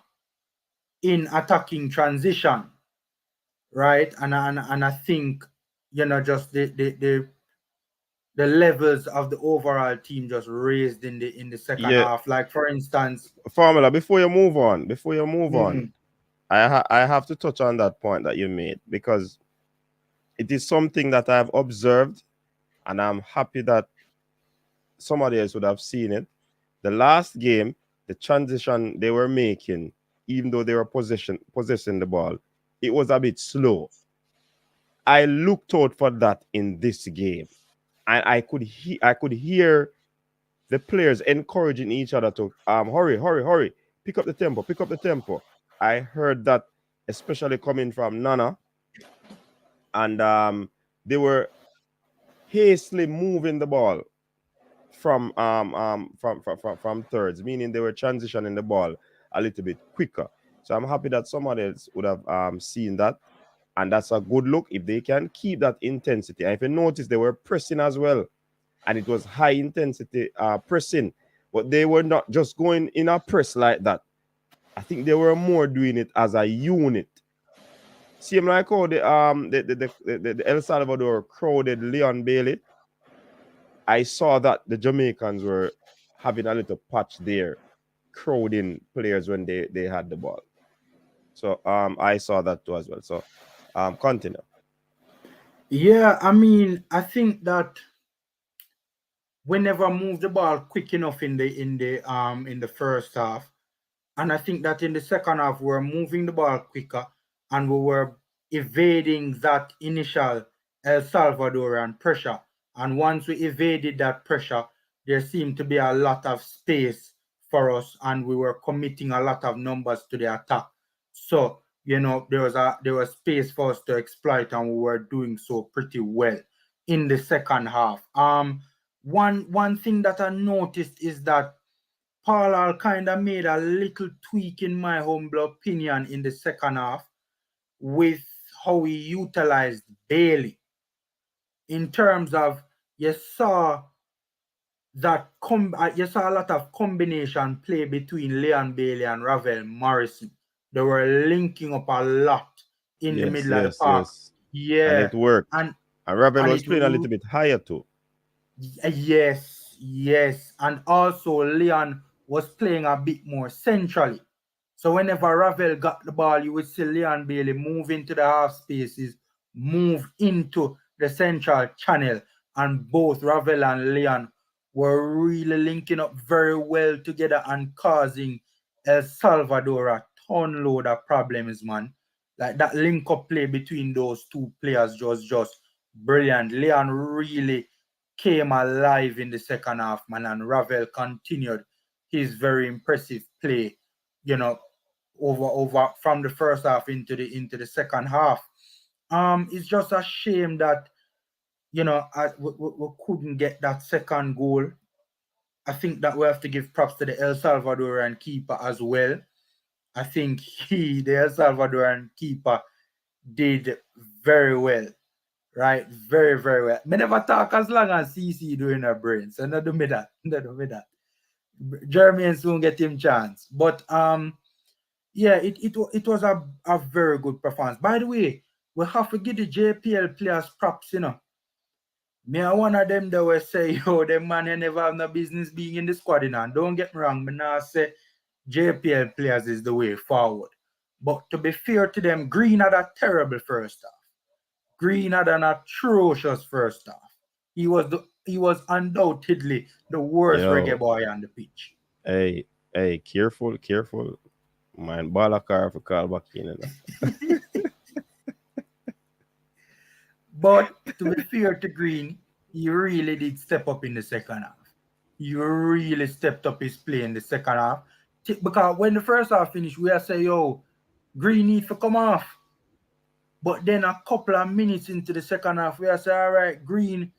in attacking transition, right? And I think just the levels of the overall team just raised in the second Yeah, half. Like for instance, Formula, before you move on, mhm. I have to touch on that point that you made because it is something that I've observed, and I'm happy that somebody else would have seen it. The last game, the transition they were making, even though they were possessing the ball, it was a bit slow. I looked out for that in this game, and I could hear the players encouraging each other to hurry, pick up the tempo. I heard that especially coming from Nana, and they were hastily moving the ball from thirds, meaning they were transitioning the ball a little bit quicker. So I'm happy that somebody else would have seen that, and that's a good look if they can keep that intensity. And if you notice, they were pressing as well, and it was high intensity pressing, but they were not just going in a press like that. I think they were more doing it as a unit. Same like how the El Salvador crowded Leon Bailey. I saw that the Jamaicans were having a little patch there, crowding players when they had the ball. So I saw that too as well. So continue. Yeah, I mean, I think that we never moved the ball quick enough in the first half. And I think that in the second half we were moving the ball quicker and we were evading that initial El Salvadorian pressure. And once we evaded that pressure, there seemed to be a lot of space for us and we were committing a lot of numbers to the attack. So, there was space for us to exploit and we were doing so pretty well in the second half. One thing that I noticed is that Paul kind of made a little tweak, in my humble opinion, in the second half with how he utilized Bailey. In terms of you saw you saw a lot of combination play between Leon Bailey and Ravel Morrison. They were linking up a lot in the middle of the park. Yes. And Yeah, it worked. and And Ravel and was playing a little bit higher too. Yes. And also Leon was playing a bit more centrally. So whenever Ravel got the ball, you would see Leon Bailey move into the half spaces, move into the central channel. And both Ravel and Leon were really linking up very well together and causing El Salvador a ton load of problems, man. Like that link up play between those two players was just brilliant. Leon really came alive in the second half, man, and Ravel continued his very impressive play, you know, over from the first half into the second half. It's just a shame that we couldn't get that second goal. I think that we have to give props to the El Salvadorian keeper as well. I think the El Salvadorian keeper, did very well, right? Very, very well. Me never talk as long as CC doing her brain, so not do me that. Not do me that. Jeremy soon get him chance, but yeah, it was a very good performance. By the way, we have to give the JPL players props, Me are one of them that will say, yo, them man you never have no business being in the squad, And don't get me wrong, me now say JPL players is the way forward. But to be fair to them, Green had a terrible first half. Green had an atrocious first half. He was undoubtedly the worst reggae Yo, boy on the pitch. hey, careful. Man, ball a car for call back in. But to be fair to Green, he really did step up in the second half. He really stepped up his play in the second half. Because when the first half finished, we are say, yo, Green need to come off. But then a couple of minutes into the second half, we are say, all right, Green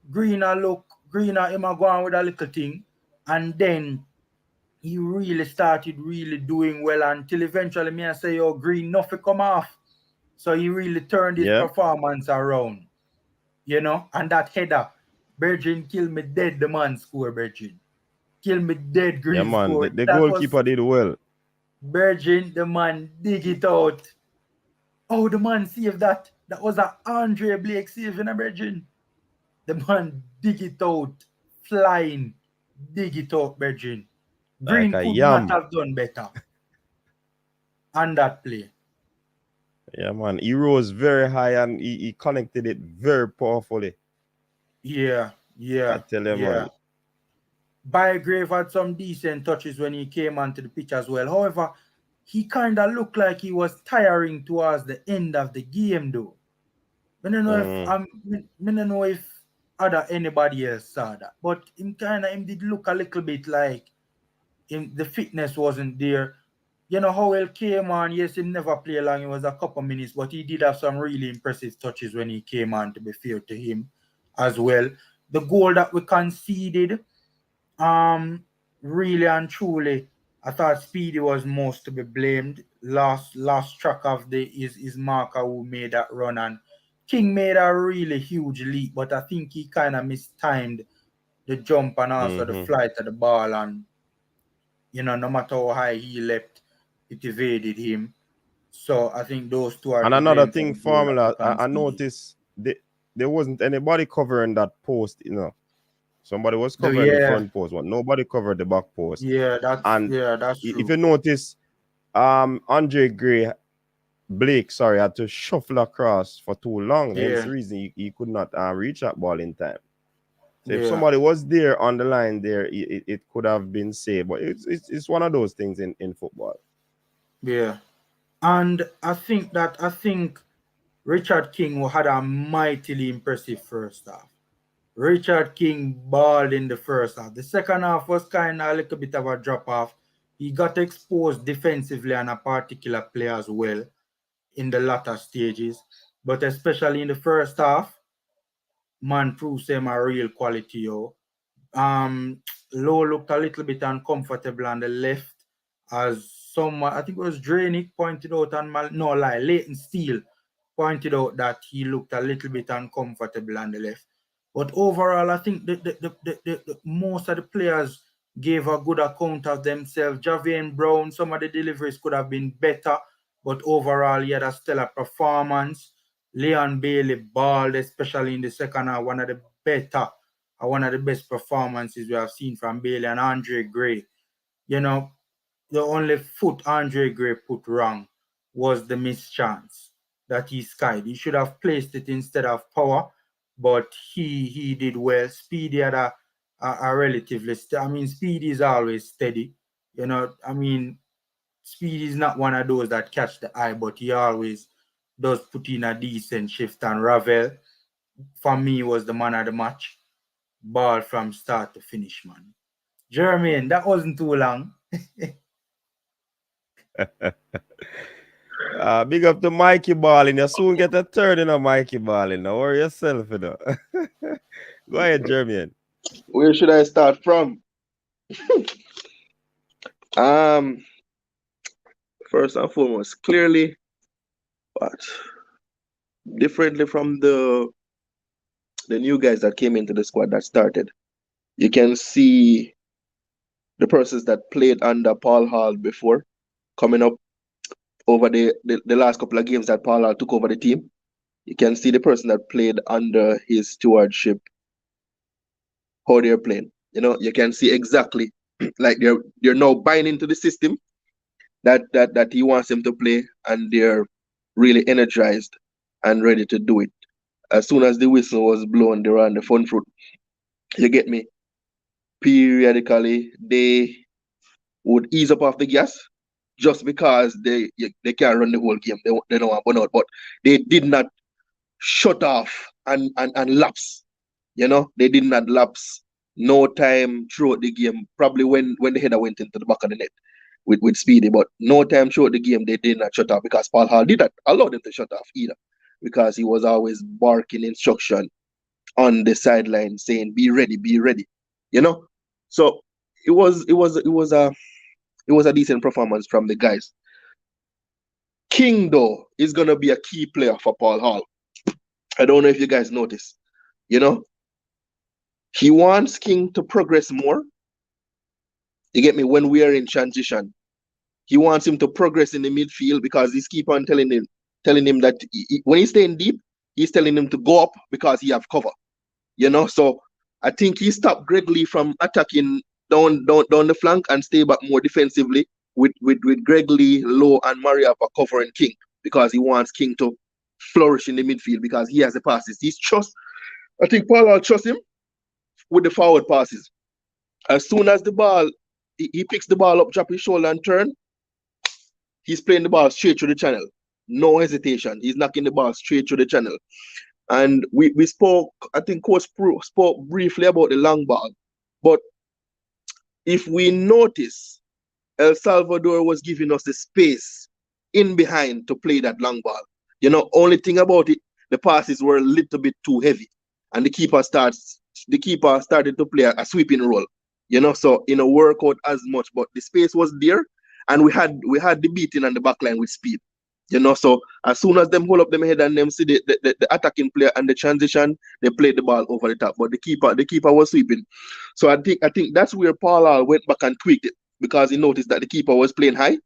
Green him a go on with a little thing. And then he really started really doing well until eventually me I say, yo, Green nothing come off. So he really turned his Yeah, performance around. And that header, Virgin kill me dead, the man score, Virgin. Kill me dead, yeah, Green man. score. The That was goalkeeper did well. Virgin, the man dig it out. Oh, the man saved that. That was a Andre Blake saving a Virgin. The man dig it out, flying, dig it out, Virgin. Like Green a could not yam. have done better on that play. Yeah, man. He rose very high and he connected it very powerfully. Yeah, I yeah, tell you, yeah. man. Bygrave had some decent touches when he came onto the pitch as well. However, he kind of looked like he was tiring towards the end of the game, though. I don't know if Mm, I don't know if other anybody else saw that, but him did look a little bit like the fitness wasn't there. Howell came on. Yes, he never played long. It was a couple minutes, but he did have some really impressive touches when he came on, to be fair to him as well. The goal that we conceded, really and truly, I thought Speedy was most to be blamed. Lost track of his marker who made that run, and King made a really huge leap, but I think he kind of mistimed the jump and also the mm-hmm. flight of the ball, and no matter how high he leapt, it evaded him. So I think those two are And to another blame for thing, the goal that we Formula, I conceded. noticed there wasn't anybody covering that post. Somebody was So covering the front post, but nobody covered the back post. And that's if true. you notice, Andre Blake, sorry, had to shuffle across for too long. Hence Yeah, the reason he could not reach that ball in time. So if yeah, somebody was there on the line there, it could have been saved. But it's one of those things in football. yeah. And I think Richard King had a mightily impressive first half. Richard King balled in the first half. The second half was kind of a little bit of a drop off. He got exposed defensively on a particular play as well in the latter stages. But especially in the first half, man proves him a real quality, yo. Um, Low looked a little bit uncomfortable on the left, as someone, I think it was Drainic, pointed out, Leighton Steele pointed out that he looked a little bit uncomfortable on the left. But overall, I think the most of the players gave a good account of themselves. Javian Brown, some of the deliveries could have been better, but overall, he had a stellar performance. Leon Bailey balled, especially in the second half, one of the best performances we have seen from Bailey. And Andre Gray. The only foot Andre Gray put wrong was the missed chance that he skied. He should have placed it instead of Power, but he did well. Speedy had a relatively Speedy is always steady. Speed is not one of those that catch the eye, but he always does put in a decent shift. And Ravel, for me, was the man of the match. Ball from start to finish, man. Jermaine, that wasn't too long. Big up to Mikey Ballin. You soon get a third in a Mikey Ballin. Now worry yourself, you know. Go ahead, Jermaine. Where should I start from? Um, First and foremost, clearly, but differently from the new guys that came into the squad that started, you can see the persons that played under Paul Hall before coming up over the last couple of games that Paul Hall took over the team. You can see the person that played under his stewardship, how they're playing. You know, you can see exactly like they're now buying into the system that he wants them to play, and they're really energized and ready to do it. As soon as the whistle was blown, they were on the front foot. You get me? Periodically, they would ease up off the gas just because they can't run the whole game. They don't want burn out, but they did not shut off and lapse. You know, they did not lapse no time throughout the game. Probably when the header went into the back of the net with Speedy, but no time throughout the game they did not shut off because Paul Hall did not allow them to shut off either, because he was always barking instruction on the sideline saying, "Be ready, be ready." You know, so it was a decent performance from the guys. King though is gonna be a key player for Paul Hall. I don't know if you guys notice. You know, he wants King to progress more. You get me? When we are in transition, he wants him to progress in the midfield because he's keep on telling him that when he's staying deep, he's telling him to go up because he have cover. You know, so I think he stopped Greg Lee from attacking down the flank and stay back more defensively with Greg Lee, Low, and Mariappa covering King, because he wants King to flourish in the midfield because he has the passes. I think Paul will trust him with the forward passes. As soon as the ball, he picks the ball up, drop his shoulder and turn, he's playing the ball straight through the channel. No hesitation. He's knocking the ball straight through the channel. And we spoke, I think Coach spoke briefly about the long ball. But if we notice, El Salvador was giving us the space in behind to play that long ball. You know, only thing about it, the passes were a little bit too heavy. And the keeper started to play a sweeping role. You know, so in a workout as much, but the space was there, and we had the beating on the back line with speed. You know, so as soon as them hold up them head and them see the attacking player and the transition, they played the ball over the top. But the keeper was sweeping. So I think that's where Paul went back and tweaked it, because he noticed that the keeper was playing high.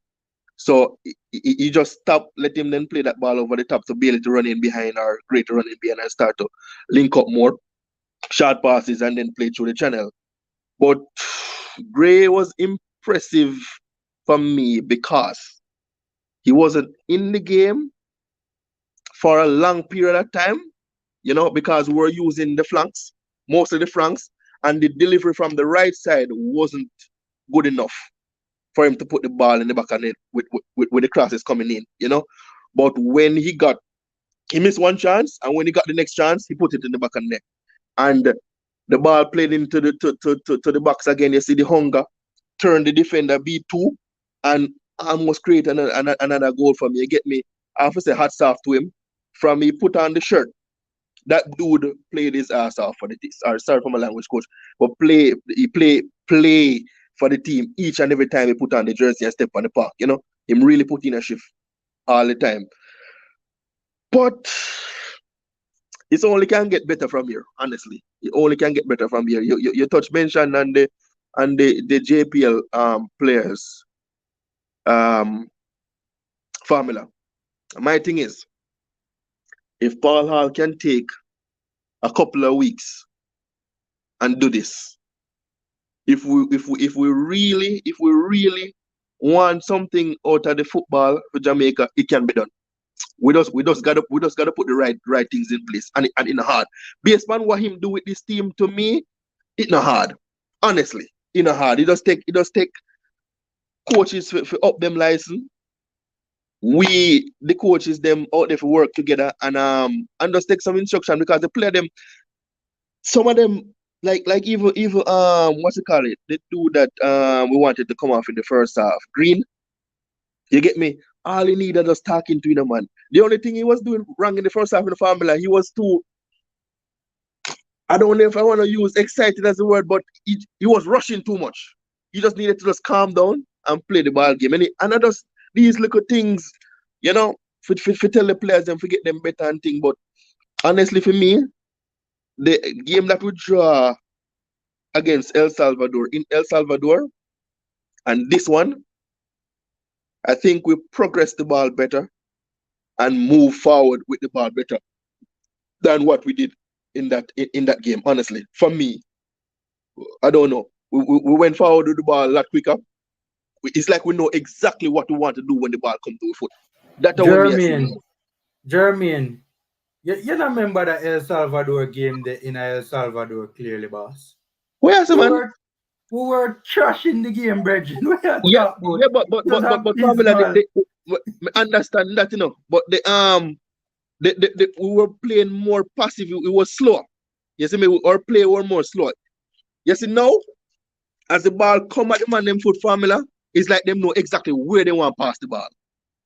So he just stopped, let him then play that ball over the top to be able to run in behind, or great to run in behind and start to link up more, short passes, and then play through the channel. But Gray was impressive for me because he wasn't in the game for a long period of time, you know, because we're using the flanks, most of the flanks, and the delivery from the right side wasn't good enough for him to put the ball in the back of net with the crosses coming in, you know. But when he missed one chance, and when he got the next chance, he put it in the back of the net. And the ball played into to the box again. You see the hunger, turn the defender B2, and almost create another goal for me. You get me? I have to say hats off to him. From he put on the shirt, that dude played his ass off for the team. Sorry for my language, coach, but he play for the team each and every time he put on the jersey and step on the park. You know, him really put in a shift all the time. But it only can get better from here, honestly. It only can get better from here. You touch mention on the JPL players formula. My thing is, if Paul Hall can take a couple of weeks and do this, if we really want something out of the football for Jamaica, it can be done. We just gotta put the right things in place, and in hard. Based on what him do with this team, to me, it not hard. Honestly, it not hard. It does take coaches for up them license. We the coaches them out there for work together and just take some instruction because the player them some of them like even what's it called it? The dude that we wanted to come off in the first half. Green, you get me? All he needed was talking to him, man. The only thing he was doing wrong in the first half in the formula, he was too I don't know if I want to use excited as a word, but he was rushing too much. He just needed to just calm down and play the ball game. And I just these little things, you know, for tell the players and forget them better and thing. But honestly, for me, the game that we draw against El Salvador in El Salvador and this one, I think we progress the ball better and move forward with the ball better than what we did in that game. Honestly, for me, I don't know. We went forward with the ball a lot quicker. It's like we know exactly what we want to do when the ball comes to our foot. That's what me I see. Jermaine, you don't remember the El Salvador game in El Salvador clearly, boss? Where is it, man? We were trashing the game, Bridget. We are Yeah, talking yeah, but Pamela, we understand that, you know. But we were playing more passive. It was slower. You see me? Our play were more slow. You see now, as the ball come at the man them foot formula, it's like them know exactly where they want to pass the ball.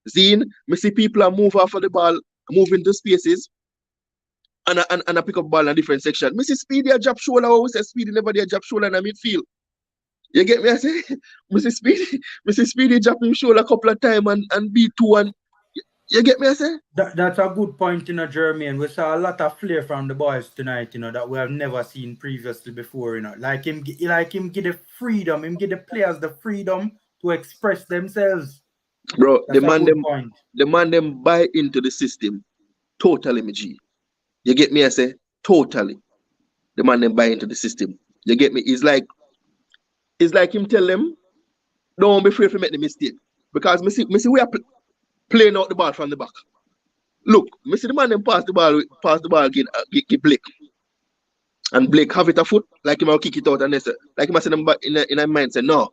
Zine, me see people are move off of the ball, move into spaces, and I pick up ball in a different section. Me see Speedy a drop shoulder. I always say Speedy never did a drop shoulder in the midfield. You get me? I say, Mr. Speedy drop him shoulder a couple of times and B2 and you get me? I say? That's a good point, you know, Jermaine. We saw a lot of flair from the boys tonight, you know, that we have never seen previously before, you know. Like him give the freedom, him give the players the freedom to express themselves. Bro, That's the man them buy into the system totally, me G. You get me? I say totally. The man them buy into the system. You get me? It's like him tell them, don't be afraid to make the mistake. Because me see we are playing out the ball from the back. Look, me see the man them pass the ball again, get Blake. And Blake have it a foot, like him will kick it out and they say, like him I say them back in a mind say, no.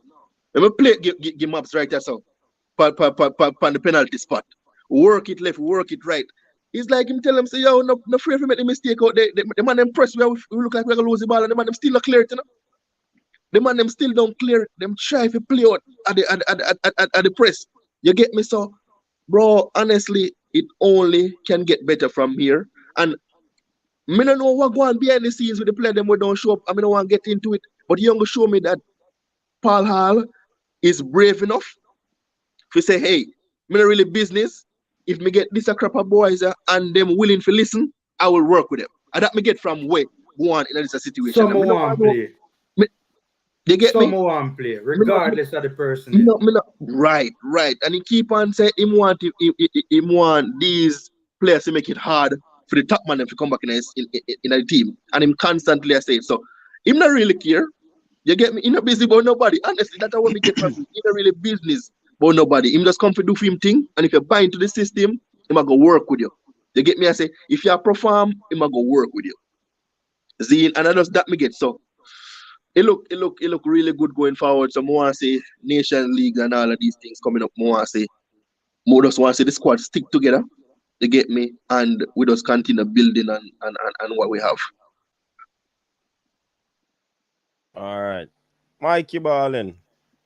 Let me play give maps right there so. On the penalty spot. Work it left, work it right. It's like him tell them say, yo, no afraid to make the mistake out there. The man them press where we look like we're gonna lose the ball and the man them still not clear it, you know. The man them still don't clear it. Them try to play out at the press. You get me? So, bro, honestly, it only can get better from here. And me don't know what going behind the scenes with the player them we don't show up. I mean, I don't want to get into it. But you gonna show me that Paul Hall is brave enough to say, hey, me not really business. If me get this a crap of boys and them willing to listen, I will work with them. And that me get from where go on in this situation. Someone play. You get me? Someone play, regardless of the person. Right. And he keep on saying him want these players to make it hard for the top man to come back in a team. And him constantly I say it. So him not really care. You get me? He not busy about nobody. Honestly, that's what we get from him. He not really business about nobody. Him just come to do for him thing. And if you buy into the system, he might go work with you. You get me? I say, if you perform, he might go work with you. See, and I just that me get so. It look really good going forward. So more I say Nation League and all of these things coming up. More I say more just want to see the squad stick together. You get me? And we just continue building and what we have. All right. Mikey Ballin.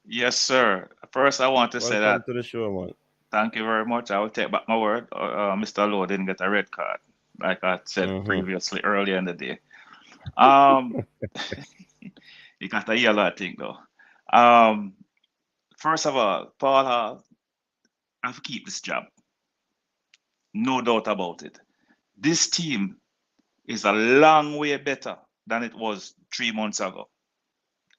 Yes, sir. First, I want to say that. Welcome to the show, man. Thank you very much. I will take back my word. Mr. Lowe didn't get a red card, like I said previously earlier in the day. He got a yellow, I think, though. First of all, Paul Hall, I have to keep this job. No doubt about it. This team is a long way better than it was 3 months ago.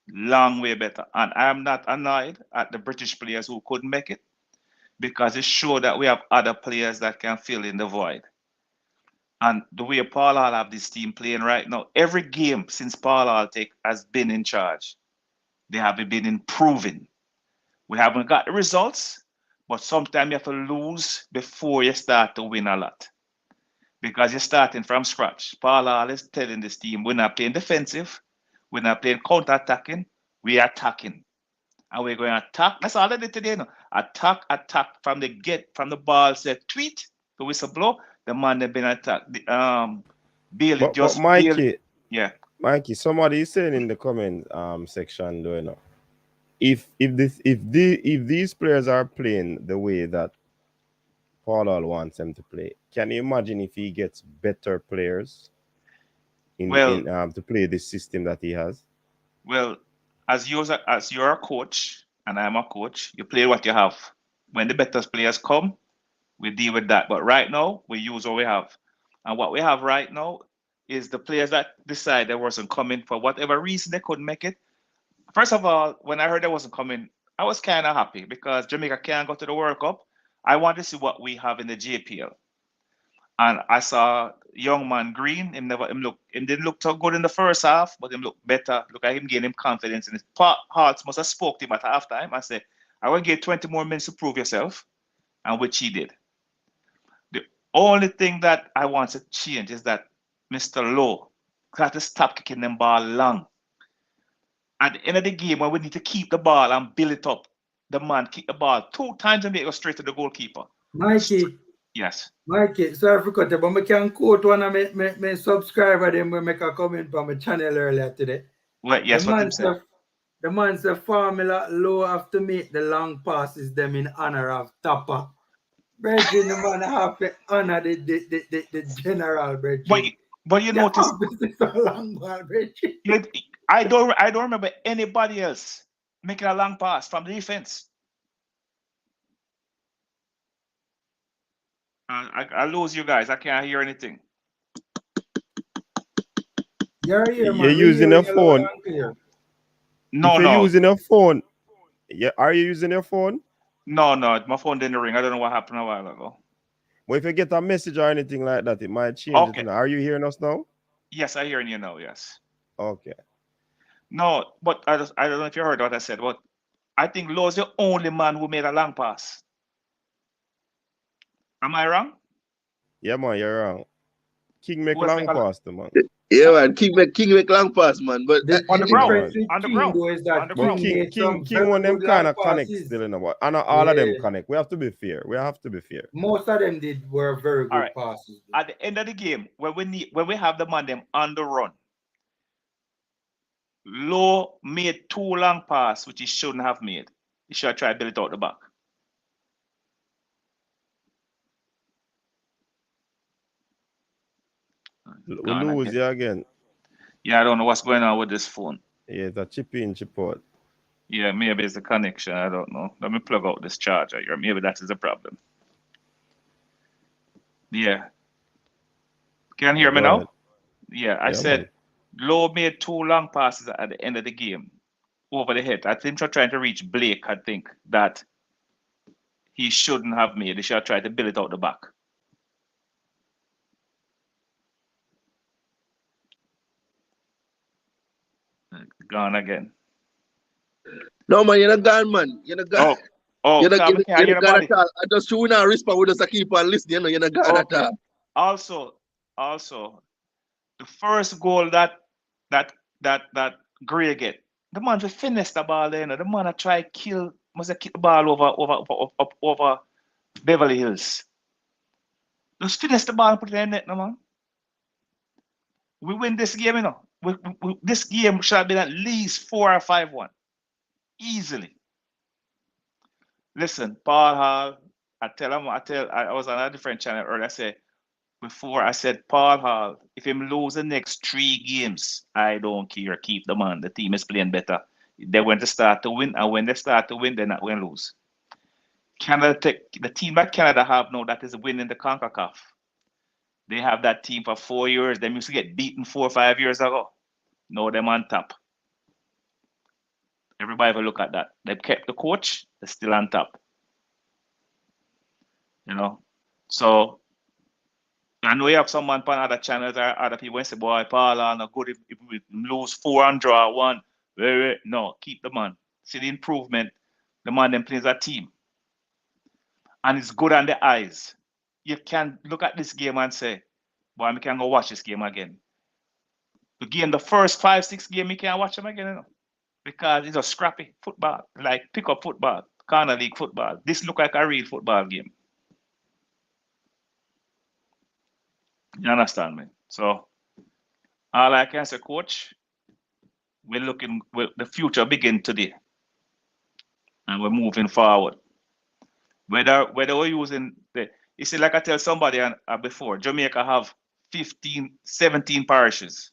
Long way better. And I am not annoyed at the British players who couldn't make it because it showed that we have other players that can fill in the void. And the way Paul Hall have this team playing right now, every game since Paul Hall has been in charge, they have been improving. We haven't got the results, but sometimes you have to lose before you start to win a lot. Because you're starting from scratch. Paul Hall is telling this team, we're not playing defensive, we're not playing counter-attacking, we're attacking. and we're going to attack. That's all I did today. No? Attack from the ball, say tweet, the whistle blow. The man that been attacked. Bailey But Mikey, yeah. Mikey, somebody is saying in the comment section, though, you know, if these players are playing the way that Paul Hall wants them to play, can you imagine if he gets better players to play this system that he has? Well, as you're a coach and I'm a coach, you play what you have. When the better players come, we deal with that. But right now, we use what we have. And what we have right now is the players that decide they wasn't coming for whatever reason they couldn't make it. First of all, when I heard they wasn't coming, I was kind of happy because Jamaica can't go to the World Cup. I want to see what we have in the JPL. And I saw young man Green. Him didn't look so good in the first half, but him look better. Look at him gaining confidence. And his hearts must have spoke to him at halftime. I said, I want to give 20 more minutes to prove yourself, and which he did. The only thing that I want to change is that Mr. Lowe got to stop kicking them ball long. At the end of the game, when we need to keep the ball and build it up, the man kick the ball 2 times and make it go straight to the goalkeeper. Mikey. Yes. Mikey, sorry for cutting, but I can quote one of my subscriber them will make a comment from my channel earlier today. Well, yes, what he said. The man said Formula Low have to make the long passes them in honor of Tapa. Brethren, the man have to honor the general, brethren. But you notice long ball, brethren. I don't remember anybody else making a long pass from the defense. I lose you guys. I can't hear anything. You're using a phone. No, you're using a phone. Yeah, are you using your phone? No, my phone didn't ring. I don't know what happened a while ago. Well, if you get a message or anything like that, it might change. Okay. It. Are you hearing us now? Yes, I'm hearing you now. Yes. Okay. No, but I don't know if you heard what I said, but I think Lowe's the only man who made a long pass. Am I wrong? Yeah, man, you're wrong. King make long pass, man. Yeah, man. King make long pass, man. But on the ground, on the ground. King one them kind of connect still in the what? And all of them connect. We have to be fair. Most of them were very good passes. At the end of the game, when we have the man them on the run, Lowe made 2 long passes, which he shouldn't have made. He should have tried to build it out the back. We lose you again. Yeah, I don't know what's going on with this phone. Yeah, it's a chip in, chip out. Yeah, maybe it's the connection. I don't know. Let me plug out this charger here. Maybe that is the problem. Yeah. Can you hear me now? Ahead. Yeah, I said Lowe made 2 long passes at the end of the game over the head. I think they're trying to reach Blake, I think, that he shouldn't have made. He should have tried to build it out the back. Gone again. No, man, you're not gone, man. You're not gone. You're not gone at all. I just should not respond with us to keep on listening. You're not gone at all. Also, the first goal that Gray get, the man will finish the ball there. The man must have kick the ball over Beverly Hills. Just finish the ball and put it in the net, no man. We win this game, you know. This game should have been at least 4 or 5-1. Easily. Listen, Paul Hall, I was on a different channel earlier. I said, Paul Hall, if him lose the next 3 games, I don't care. Keep the man. The team is playing better. They're going to start to win, and when they start to win, they're not going to lose. The team that Canada have now that is winning the CONCACAF. They have that team for 4 years. They used to get beaten 4 or 5 years ago. Now them on top. Everybody will look at that. They've kept the coach. They're still on top. You know? So, I know you have someone on other channels or other people say, boy, Paul, not good if we lose 4 and draw 1. No, keep the man. See the improvement. The man then plays a team. And it's good on the eyes. You can look at this game and say, boy, I can go watch this game again. The first 5-6 games, you can't watch them again. You know? because it's a scrappy football, like pick-up football, corner league football. This look like a real football game. You understand me? So all I can say, coach, we're looking. The future begin today, and we're moving forward. Whether we're using the, you see, like I tell somebody before, Jamaica have 15, 17 parishes.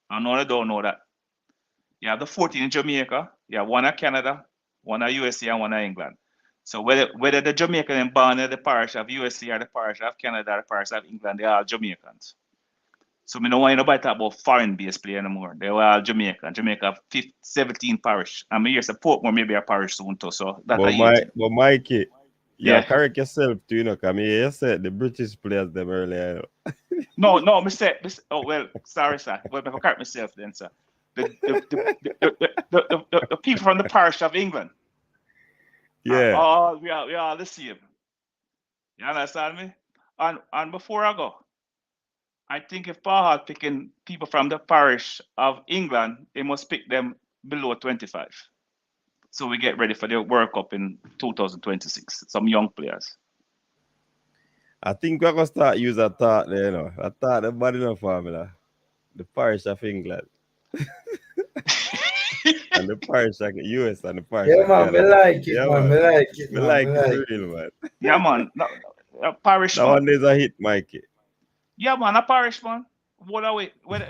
I know they don't know that. You have the 14 in Jamaica, you have one in Canada, one in USA, and one in England. So whether the Jamaican born in the parish of USA or the parish of Canada or the parish of England, they're all Jamaicans. So we don't want nobody talk about foreign based play anymore. They were all Jamaican. Jamaica have 17 parish. I mean, here's a Portmore maybe a parish soon too. So that's but Mikey, yeah. correct yourself too, you know, because you said the British players them earlier. No, oh well, sorry, sir. Well, I correct myself then, sir. The people from the parish of England. Yeah. We are the same. You understand me? And before I go, I think if Paul had picking people from the parish of England, they must pick them below 25. So we get ready for the World Cup in 2026. Some young players. I think we're gonna start use a thought there, you know. A thought the body no formula. The parish of England. And the parish of US and the parish of man, Canada. me like it, man. Me like it, Me man. like Me it like real, man. Yeah, man. Parish, That man. one is a hit, Mikey. Yeah, man, a parish, man. What are we? We're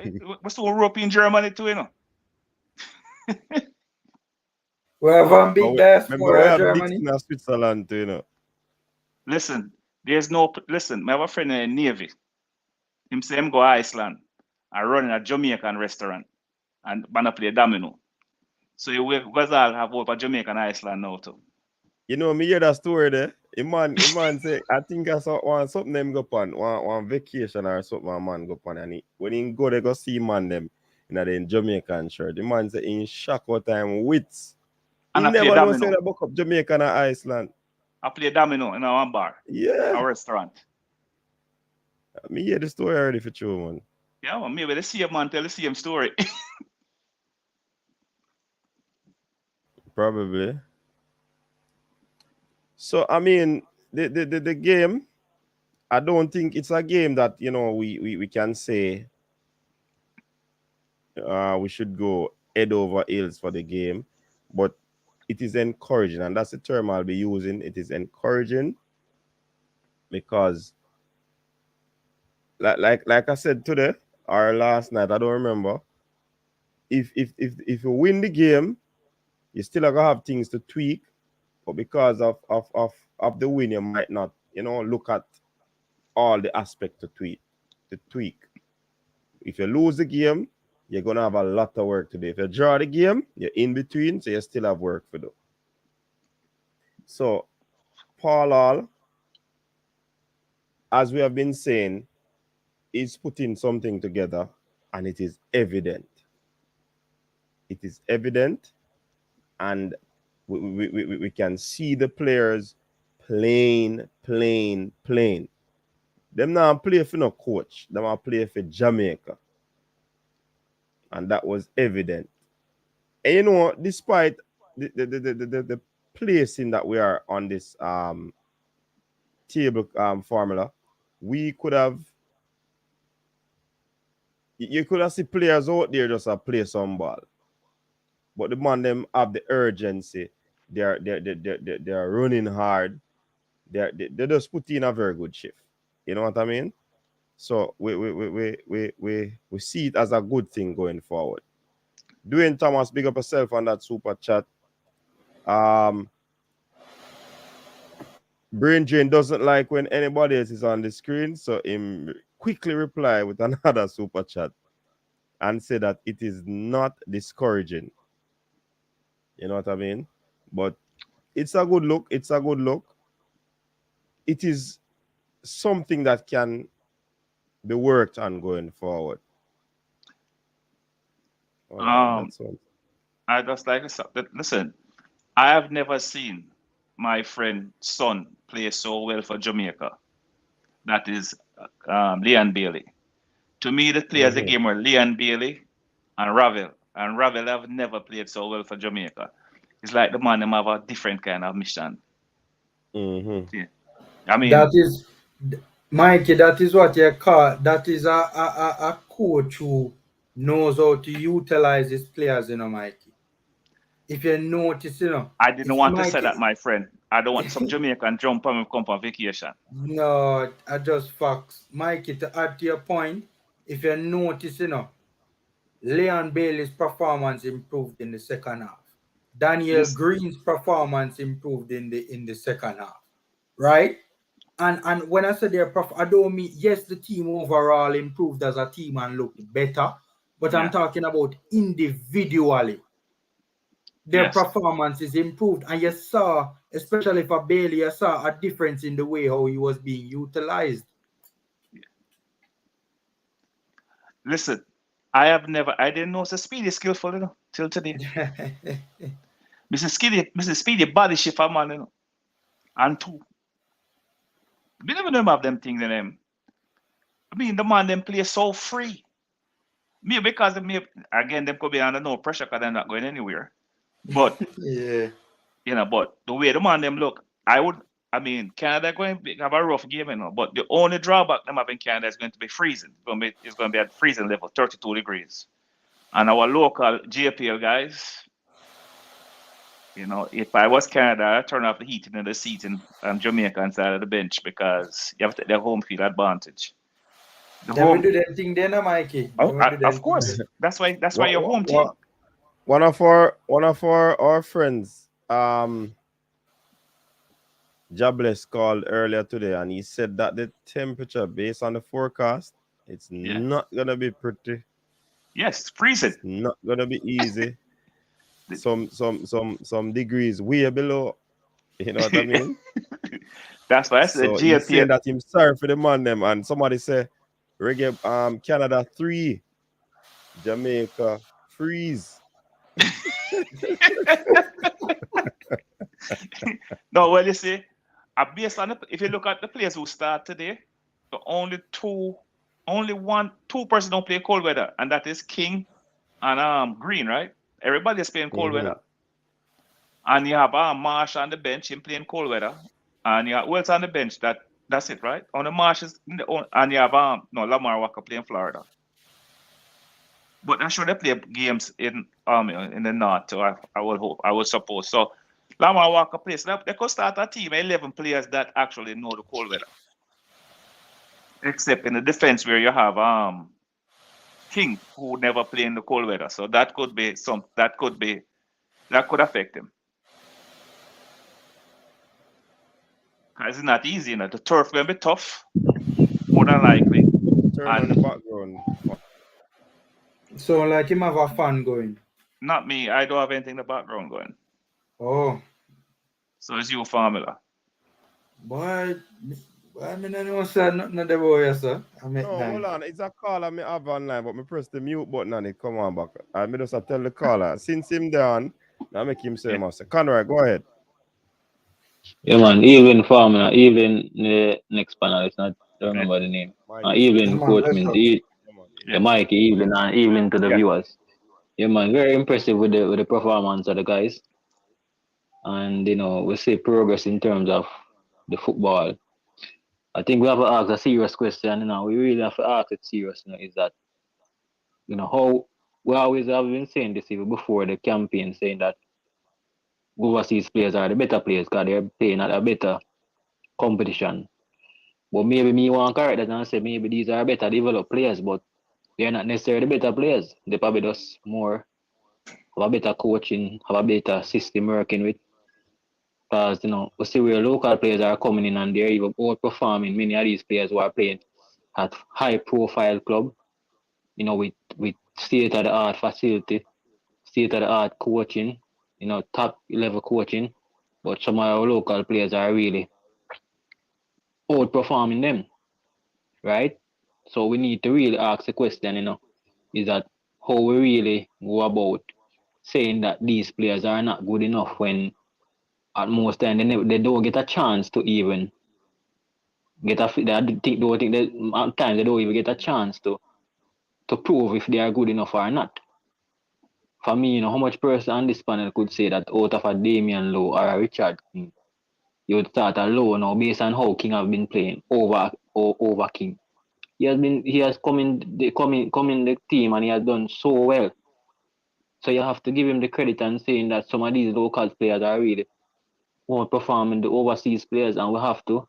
still European Germany too, you know. We have one big Remember we diaspora in have Germany. Dixon and Switzerland too, you know. Listen, I have a friend in the Navy. Him say him go to Iceland and run in a Jamaican restaurant and man play domino. So you guys all have over Jamaica and Iceland now too. You know, me hear that story there. A man say, I think I saw something them go on, one vacation or something, a man go on. And when he go, they go see man them in Jamaican shirt. The man say, in shock what time wits. He And I never play know domino. say that book up Jamaica and Iceland. I play domino in one bar. Yeah. A restaurant. Me hear the story already for true, man. Yeah, well, maybe the same man tell the same story. Probably. So I mean, the game, I don't think it's a game that, you know, we can say we should go head over heels for the game, but it is encouraging, and that's the term I'll be using. It is encouraging because like I said today or last night, I don't remember. If you win the game, you still gonna have things to tweak, but because of the win, you might not, you know, look at all the aspects to tweak. If you lose the game, you're gonna have a lot of work to do. If you draw the game, you're in between, so you still have work to do. So, Paul Hall, as we have been saying, is putting something together, and it is evident. It is evident, and we can see the players playing. Them now play for no coach. Them are play for Jamaica. And that was evident. And you know, despite the placing that we are on this table formula, we could have, you could have seen players out there just play some ball. But the man them have the urgency. They're running hard. They just put in a very good shift. You know what I mean? So we see it as a good thing going forward. Dwayne Thomas, big up yourself on that super chat. Brain Drain doesn't like when anybody else is on the screen, so him quickly reply with another super chat and say that it is not discouraging. You know what I mean? But it's a good look. It's a good look. It is something that can be worked on going forward. I just like to listen. I have never seen my friend son play so well for Jamaica. That is Leon Bailey. To me, the players of the game were Leon Bailey and Ravel. and Ravel have never played so well for Jamaica. It's like the man them have a different kind of mission. Mm-hmm. Yeah. I mean, That is, Mikey, that is what you call, that is a coach who knows how to utilize his players, Mikey. If you notice, I didn't if want to say Mikey, that, my friend. I don't want some Jamaican jump and come for vacation. no, I just facts. Mikey, to add to your point, if you notice, Leon Bailey's performance improved in the second half. Daniel Listen, Green's performance improved in the second half, right? And when I say their I don't mean, yes, the team overall improved as a team and looked better, but I'm yeah, talking about individually. Their yes. performance is improved, and you saw, especially for Bailey, you saw a difference in the way how he was being utilized. Listen, I didn't know so Speedy skillful, till today. Mr. Speedy body shift a man, and two. We never know about them things in them. I mean, the man them play so free. Me because me again them could be under no pressure because they're not going anywhere. But Yeah. but the way the man them look, I mean, Canada going to have a rough game, but the only drawback them have in Canada is going to be freezing. It's going to be at freezing level, 32 degrees. And our local JPL guys, if I was Canada, I'd turn off the heating in the seat in Jamaica inside of the bench because you have to take their home field advantage. The They will home, do their thing then, Mikey. They will do their of thing course, then. that's why your home team. One of our friends, Jobless called earlier today, and he said that the temperature based on the forecast, it's not gonna be pretty. Yes, freezing. It's not gonna be easy. some degrees way below. You know what I mean? That's why I said So he's saying GLP. that him sorry for the man them, and somebody say Reggae Canada 3, Jamaica freeze. No, well, you see, based on if you look at the players who start today, the two person don't play cold weather, and that is King and Green, right? Everybody is playing cold weather, and you have Marsh on the bench him playing cold weather, and you have Wells on the bench. That's it, right? On the Marshes, and you have Lamar Walker playing Florida. But I'm sure they play games in the north, so I would suppose. So Lamar Walker plays. They could start a team, 11 players that actually know the cold weather. Except in the defense where you have King, who never play in the cold weather. So that could affect him. Because it's not easy, The turf will be tough, more than likely. Turn on the background. So like him have a fan going. Not me. I don't have anything in the background going. Oh. So it's your formula. Boy, I mean, I don't say nothing of the boy, sir. Hold on. It's a caller me have online, but me press the mute button and it come on back. I me just tell the caller. Since him down, now make him say master. Conroy, go ahead. Yeah, man. Evelyn Farmer, Evelyn the next panelist. I don't remember the name. Evelyn Coach means Mikey, Evelyn, and Evelyn to the viewers. Yeah, man. Very impressive with the performance of the guys. And we see progress in terms of the football. I think we have to ask a serious question. We really have to ask it serious. Is that how we always have been saying this even before the campaign, saying that overseas players are the better players because they're playing at a better competition. But maybe me want to correct that and say maybe these are better developed players, but they're not necessarily better players. They probably just more have a better coaching, have a better system working with. Because we see where local players are coming in and they're even outperforming many of these players who are playing at high profile club, with state of the art facility, state of the art coaching, top level coaching. But some of our local players are really outperforming them, right? So we need to really ask the question, is that how we really go about saying that these players are not good enough when at most time they don't get a chance to even get at times they don't even get a chance to prove if they are good enough or not. for me, how much person on this panel could say that out of a Damian Lowe or a Richard King, you would start a Lowe now based on how King have been playing over King. He has come in the team and he has done so well. So you have to give him the credit and saying that some of these local players are really won't perform in the overseas players, and we have to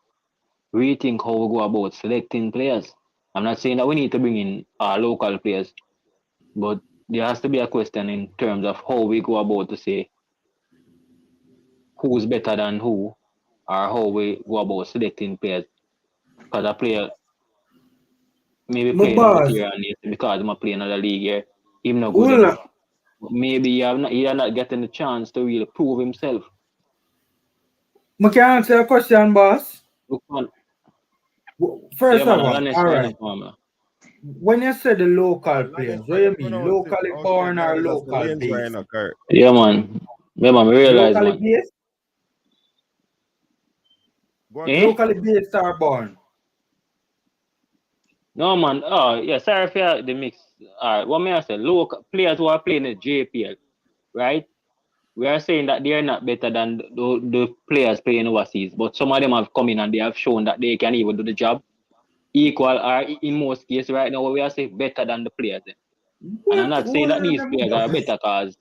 rethink how we go about selecting players. I'm not saying that we need to bring in our local players, but there has to be a question in terms of how we go about to say who's better than who, or how we go about selecting players. Because a player maybe playing out here and because I'm playing another league here, him not good enough. Maybe he are not getting the chance to really prove himself. I can answer a question, boss. First of all, all right. When you say the local players, what do you mean? Locally born or local based? Yeah, man. Yeah, man, I realize, locally man. Based? Locally based or born? No, man. Oh, yeah, sorry for the mix. All right, what may I say? Local players who are playing the JPL, right? We are saying that they are not better than the players playing overseas, but some of them have come in and they have shown that they can even do the job equal or in most cases right now we are saying better than the players. And I'm not saying that these players are better because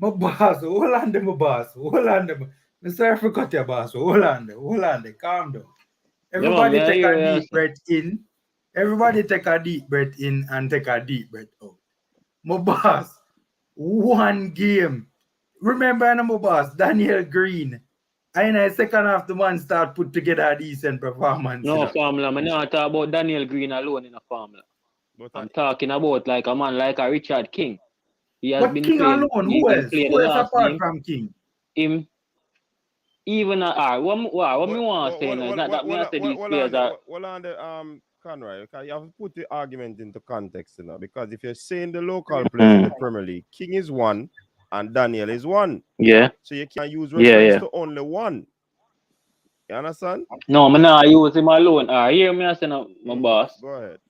my boss, hold on them, my boss. Hold on them. I'm sorry for cut your boss. Hold on them. Calm down. Everybody take a deep breath in. Everybody take a deep breath in and take a deep breath out. My boss, one game. Remember, my boss, Daniel Green. In the second half, the man start put together a decent performance. No, formula. I'm not talking about Daniel Green alone in a formula. I'm talking about like a man like a Richard King. He has been King playing. Alone, who else? Who else apart game. From King? Him. Even what me want to say is not that me say these players are. Well, on the Conroy, because you have to put the argument into context, because if you're saying the local players in the Premier League, King is one and Daniel is one. Yeah. So you can't use reference to only one. You understand? No, I'm not use him alone. Hear me say my boss. Go ahead.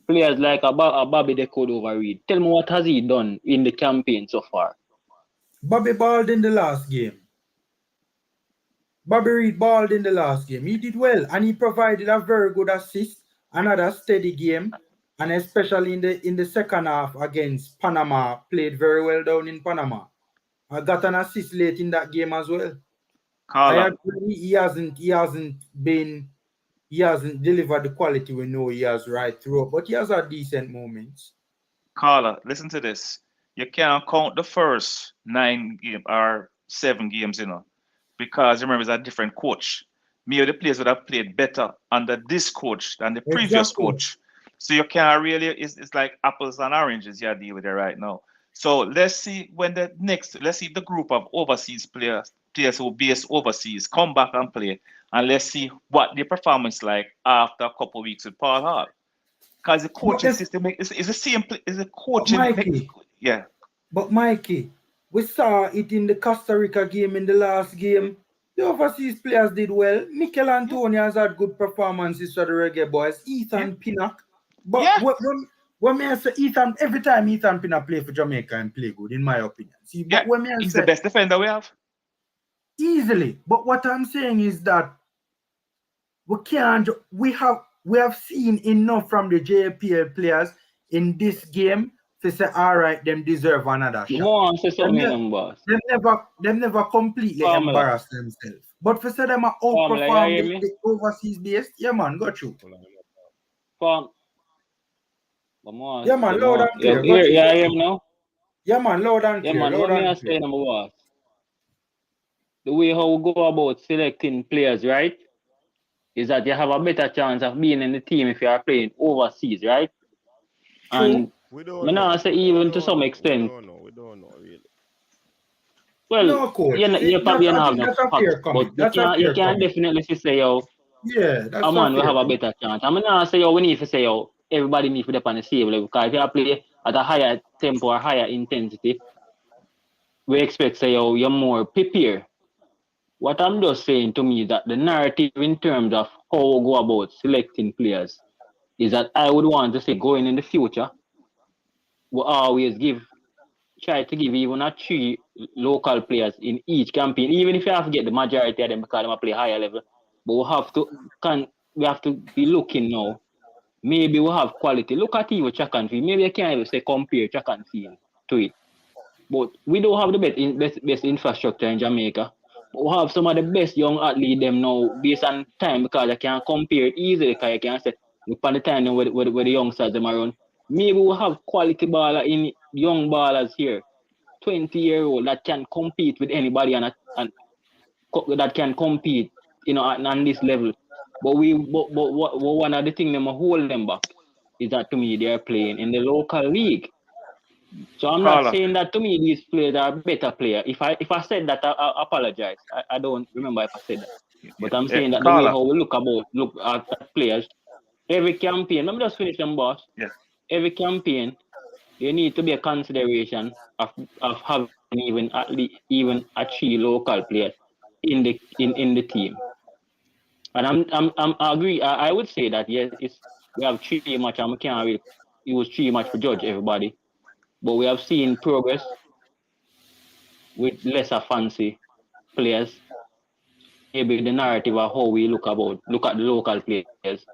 Players like a Bobby they could overread. Tell me what has he done in the campaign so far? Bobby balled in the last game. Bobby Reed balled in the last game. He did well and he provided a very good assist, another steady game, and especially in the second half against Panama, played very well down in Panama. I got an assist late in that game as well. I agree he hasn't delivered the quality we know he has right through, but he has had decent moments. Carla, listen to this. You can't count the first 9 games or 7 games, because remember it's a different coach. Maybe the players would have played better under this coach than the previous coach. So you can't really, it's like apples and oranges you're dealing with it right now. So let's see let's see the group of overseas players who based overseas come back and play, and let's see what their performance like after a couple of weeks with Paul Hall. Because the coaching system is the same, is the coaching. Yeah. But Mikey, we saw it in the Costa Rica game in the last game. The overseas players did well. Mikel Antonio has had good performances for the Reggae Boyz. Ethan Pinnock. But when I say Ethan, every time Ethan Pinnock play for Jamaica and play good, in my opinion. See, but when he's the best defender we have. Easily. But what I'm saying is that we have seen enough from the JPL players in this game to say, all right, them deserve another shot. Them never completely embarrass themselves. But for say them are outperform the overseas based, yeah man, got you. Yeah man, loud and clear. Yeah, I am now. Yeah man, loud and clear. Yeah man, what me I say number one? The way how we go about selecting players, right, is that you have a better chance of being in the team if you are playing overseas, right? True. And I say even to some extent. We don't know really. Well, no, coach. you probably don't have no facts, but you can definitely say, yeah, that's a man will have a better chance. I mean, I say, we need to say, everybody needs to be on the same level, because if you play at a higher tempo or higher intensity, we expect, say, you're more prepared. What I'm just saying to me is that the narrative in terms of how we go about selecting players is that I would want to say going in the future, we always give try to give even a 3 local players in each campaign, even if you have to get the majority of them because they play higher level. But we have to be looking now. Maybe we have quality. Look at even track and field. Maybe I can't even say compare track and field to it. But we don't have the best infrastructure in Jamaica. But we have some of the best young athletes them now based on time because I can compare it easily because I can say look at the time where the youngsters them around. Maybe we have quality baller in young ballers here, 20-year-old that can compete with anybody and that can compete, on this level. But one of the things that hold them back is that to me they are playing in the local league. So I'm not saying that to me these players are better players. If I said that, I apologize. I don't remember if I said that. But I'm saying that the way how we look at players, every campaign, let me just finish them, boss. Yeah. Every campaign, there need to be a consideration of having even a 3 local players in the team. And I agree. I would say that yes, we have 3 match and we can't really use 3 match to judge everybody. But we have seen progress with lesser fancy players. Maybe the narrative of how we look at the local players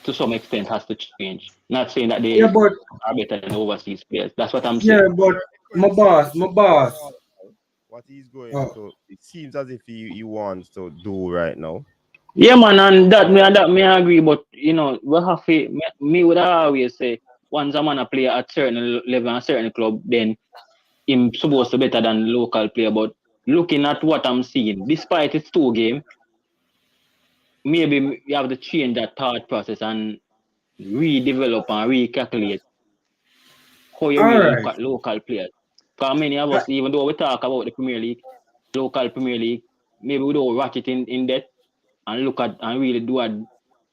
to some extent has to change. Not saying that they are better than overseas players. That's what I'm saying. Yeah, but my boss. What he's going to, it seems as if he wants to do right now. Yeah, man, and that me agree. But we have to. Me would always say once a man a player at certain level, a certain club, then him supposed to be better than local player. But looking at what I'm seeing, despite it's 2 games, maybe we have to change that thought process and redevelop and recalculate how you really look at local players. For many of us, even though we talk about the Premier League, local Premier League, maybe we don't watch it in depth and look at and really do an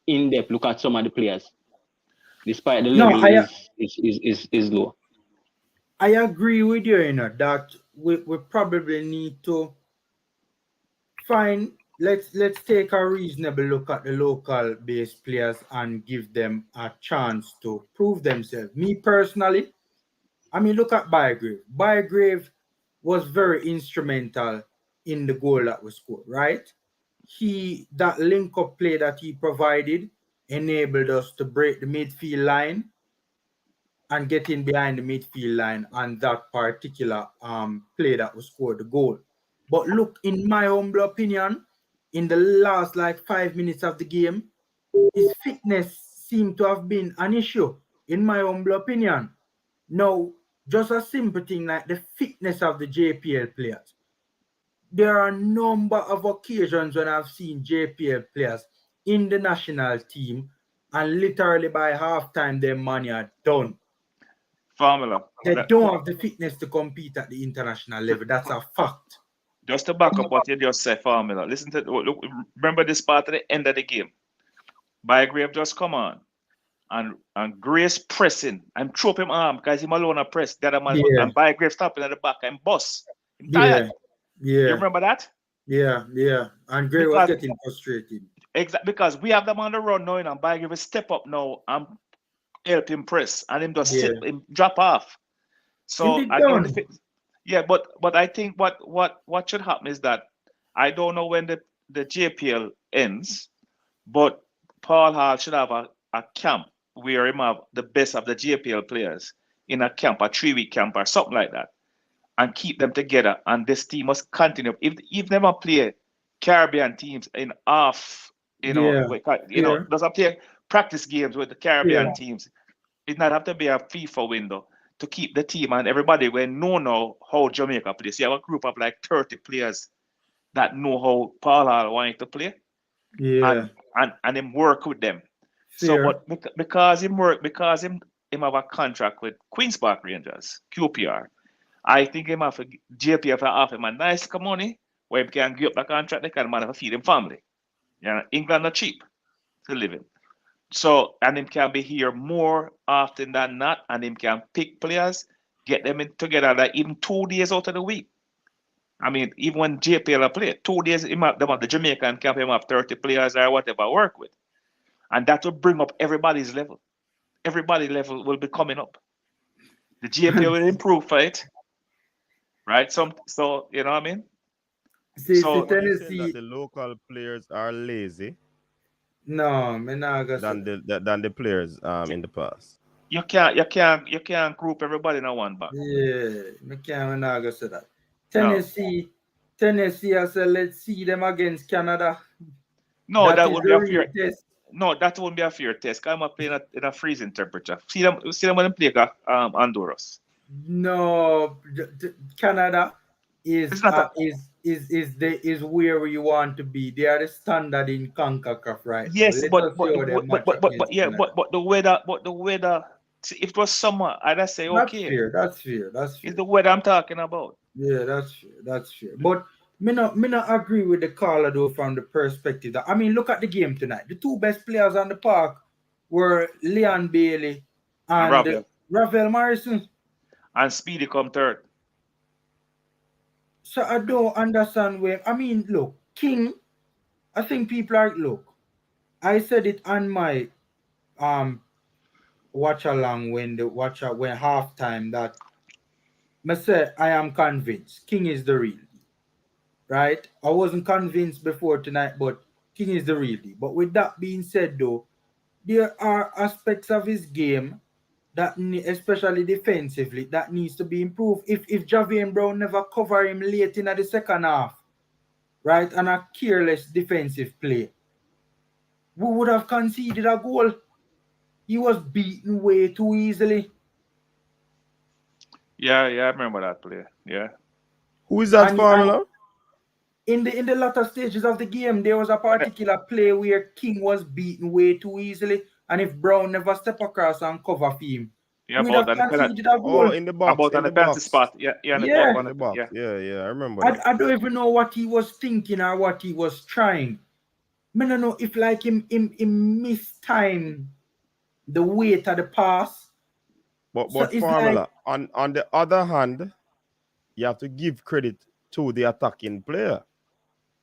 in-depth look at some of the players, despite the level is low. I agree with you, that we probably need to find. Let's take a reasonable look at the local based players and give them a chance to prove themselves. Me personally, look at Bygrave. Bygrave was very instrumental in the goal that was scored, right? That link-up play that he provided enabled us to break the midfield line and get in behind the midfield line on that particular play that was scored the goal. But look, in my humble opinion, in the last 5 minutes of the game, his fitness seemed to have been an issue, in my humble opinion. Now, just a simple thing like the fitness of the JPL players. There are a number of occasions when I've seen JPL players in the national team and literally by halftime their money are done. Formula. They don't have the fitness to compete at the international level. That's a fact. Just to back up what you just said, Formula. Listen to look. Remember this part at the end of the game. Bygrave just come on. And Grace pressing and throw him arm because him alone a press. The other man and Bygrave stopping at the back and boss. Him tired. Yeah. You remember that? Yeah. And Gray was getting frustrated. Exactly, because we have them on the run now, and Bygrave will step up now and help him press, and him just sit, him drop off. So I don't think, but I think what should happen is that I don't know when the JPL ends, but Paul Hall should have a camp where him have the best of the JPL players in a camp, a 3-week camp or something like that, and keep them together. And this team must continue. If they not play Caribbean teams in off, doesn't play practice games with the Caribbean teams. It not have to be a FIFA window to keep the team and everybody when know how Jamaica plays. You have a group of 30 players that know how Paul Hall wanted to play. Yeah. And him work with them. Fair. So but because him have a contract with Queen's Park Rangers, QPR, I think him have JPF offer him a nice money where he can give up the contract, they can man feed him family. England not cheap to live in. So, and him can be here more often than not, and him can pick players, get them in together even 2 days out of the week. Even when JPL play, 2 days, them have the Jamaican camp, him have 30 players or whatever work with. And that will bring up everybody's level. Everybody's level will be coming up. The JPL will improve for it, right? So you know what I mean. See, So What you saying that Tennessee. the local players are lazy No, me not gonna say that. than the players in the past? you can't group everybody in one bag. Yeah, me not gonna say that. No, Tennessee, I said, let's see them against Canada. no, That that is would be the a real fair. test. No, that won't be a fair test. 'Cause I'm playing in a freezing temperature. See them when they play Honduras. No, Canada It's not a is where you want to be. They are the standard in CONCACAF right now. yes, Let but us see but how they match but against yeah, Canada. but the weather. See, if it was summer, I'd say That's okay. fair. That's fair. That's It's fair. the weather I'm talking about. Yeah, that's fair. That's fair. But me not agree with the caller though from the perspective that I mean, look at the game tonight. The two best players on the park were Leon Bailey And and Ravel Ravel Morrison. and Speedy come third. So I don't understand where I mean, look, King, I think people are look. I said it on my watch along when when halftime that I said I am convinced King is the real deal, right? I wasn't convinced before tonight, but King is the real deal. But with that being said, though, there are aspects of his game that, especially defensively, that needs to be improved. If Javier Brown never cover him late in the second half, right, and a careless defensive play, we would have conceded a goal. He was beaten way too easily. Yeah, I remember that play. Yeah. Who is that And formula? in the latter stages of the game, there was a When it- particular play where King was beaten way too easily, and if Brown never step across and cover for him, yeah, we'd about have on the penalty, conceded a Oh, goal. in the box, about in on the the penalty box, spot. Yeah, on the Yeah, up in on the the box. yeah. Yeah, I remember that. I don't even know what he was thinking or what he was trying. I don't know if like him mistimed the weight of the pass. So But it's like, formula. On the other hand, you have to give credit to the attacking player.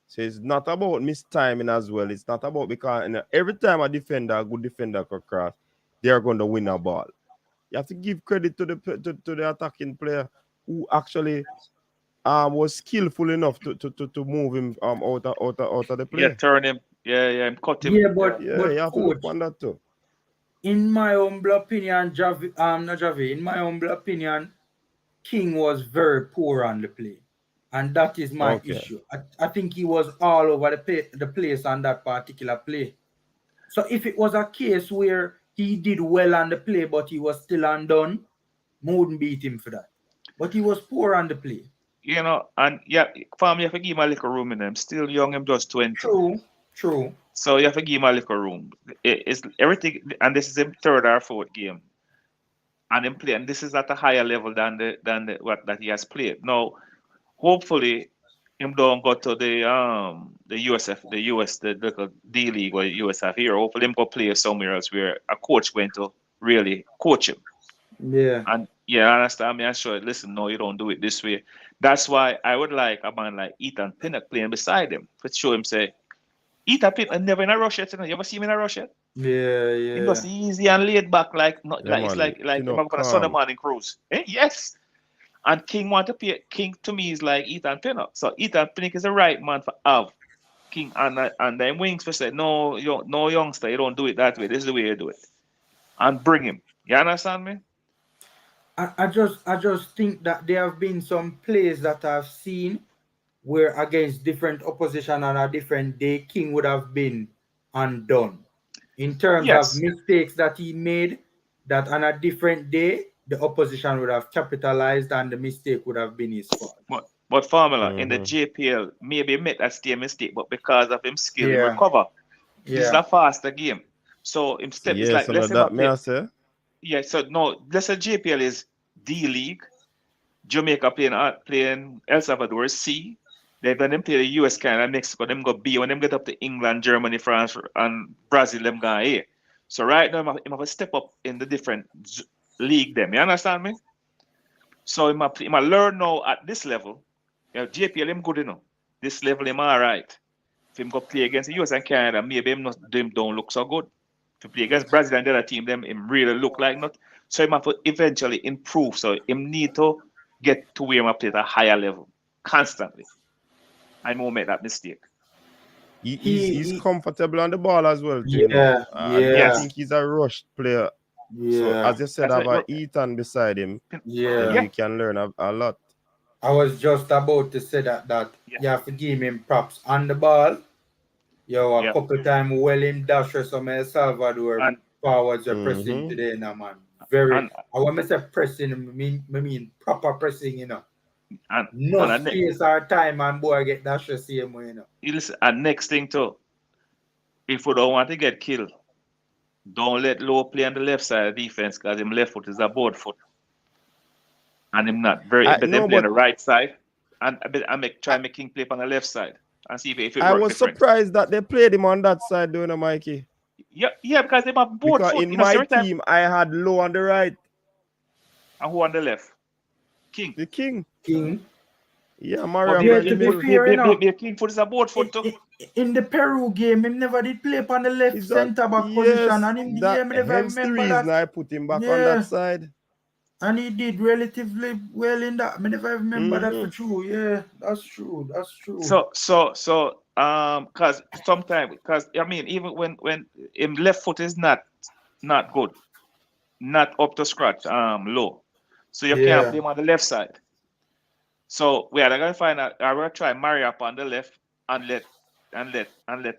So it's not about mistiming as well. It's not about because every time a good defender could cross, they are going to win a ball. You have to give credit to the attacking player who actually was skillful enough to move him out of the Yeah, play. turn him. Yeah, him cut him. yeah, Yeah. Yeah, you but have to look coach, on that too. in my humble opinion, not Javi, in my humble opinion, King was very poor on the play. And that is my Okay. issue. I think he was all over the place on that particular play. So if it was a case where he did well on the play, but he was still undone, I wouldn't beat him for that. But he was poor on the play. You know, and yeah, family, you have to give him a little room in him. Still young, him just 20. True. So you have to give him a little room. It's everything, and this is his third or fourth game, and him play, and this is at a higher level than what that he has played. Now, hopefully, him don't go to the USF, the D League or USF here. Hopefully, him go play somewhere else where a coach going to really coach him. Yeah. And yeah, I understand me. I sure listen, no, you don't do it this way. That's why I would like a man like Ethan Pinnock playing beside him to show him say, Ethan Pinnock never in a rush yet, you know. You ever see him in a rush yet? Him Yeah. just easy and laid back, like not Yeah, like it's man. like him Pinnock up on a Sunday calm. morning cruise. Eh? Yes. And King want to play King to me is like Ethan Pinnock. So Ethan Pinnock is the right man for have King and then Wings for say, no, no youngster, you don't do it that way. This is the way you do it. And bring him. You understand me? I just think that there have been some plays that I've seen where against different opposition on a different day, King would have been undone. In terms of Yes. mistakes that he made, that on a different day, the opposition would have capitalized and the mistake would have been his fault. But Formula in the Mm-hmm. JPL maybe made that same mistake, but because of him skill, him Yeah. recover. This is Yeah. a faster game. So him step is Yeah, like so let's say that him may play. I say? Yeah, so no, let's say JPL is D League, Jamaica playing El Salvador is C. Then when them play the US, Canada, Mexico, them go B. When them get up to England, Germany, France, and Brazil, them go A. So right now, him have to step up in the different league them. You understand me? So him have learn now at this level. Yeah, JPL him good enough. This level him alright. If him go play against the US and Canada, maybe him not them don't look so good. to play against Brazil and the other team, them him really look like not. So he have to eventually improve. So him need to get to where him play at a higher level constantly. I won't make that mistake. He's comfortable on the ball as well, too, you know. Yeah, I don't yeah, think he's a rushed player. So yeah, as you said, That's have a what, Ethan beside him, then yeah. you can learn a lot. I was just about to say that yeah, you have to give him props on the ball. Yo, a yeah. couple times well him dasher some El Salvador And forwards are pressing today now, man. Very. and I want to say pressing, I mean proper pressing, you know. and No well, and space or time, and boy get dasher same way, you know. listen, and next thing too, if you don't want to get killed, don't let Low play on the left side of defense because him left foot is a board foot. And him not very but No, then play on but the right side. And I try make King play on the left side and see if it I works was different. surprised that they played him on that side, doing a Mikey. Yeah, because they have board Because foot. in You know, so my every time. team, I had Low on the right. And who on the left? King. The King. King. Yeah, But Mario. Yeah, to be fair, you know, King foot is a board foot too. in the Peru game, him never did play on the left Is center back position, and him that me never hence the remember reason that. I put him back on Yeah. that side. And he did relatively well in that. I never remember that for true. Yeah, that's true. That's true. So because sometimes, because I mean, even when him left foot is not good, not up to scratch, Low. So you can't play him on the left side. So we are gonna find out. I will try Mario up on the left and let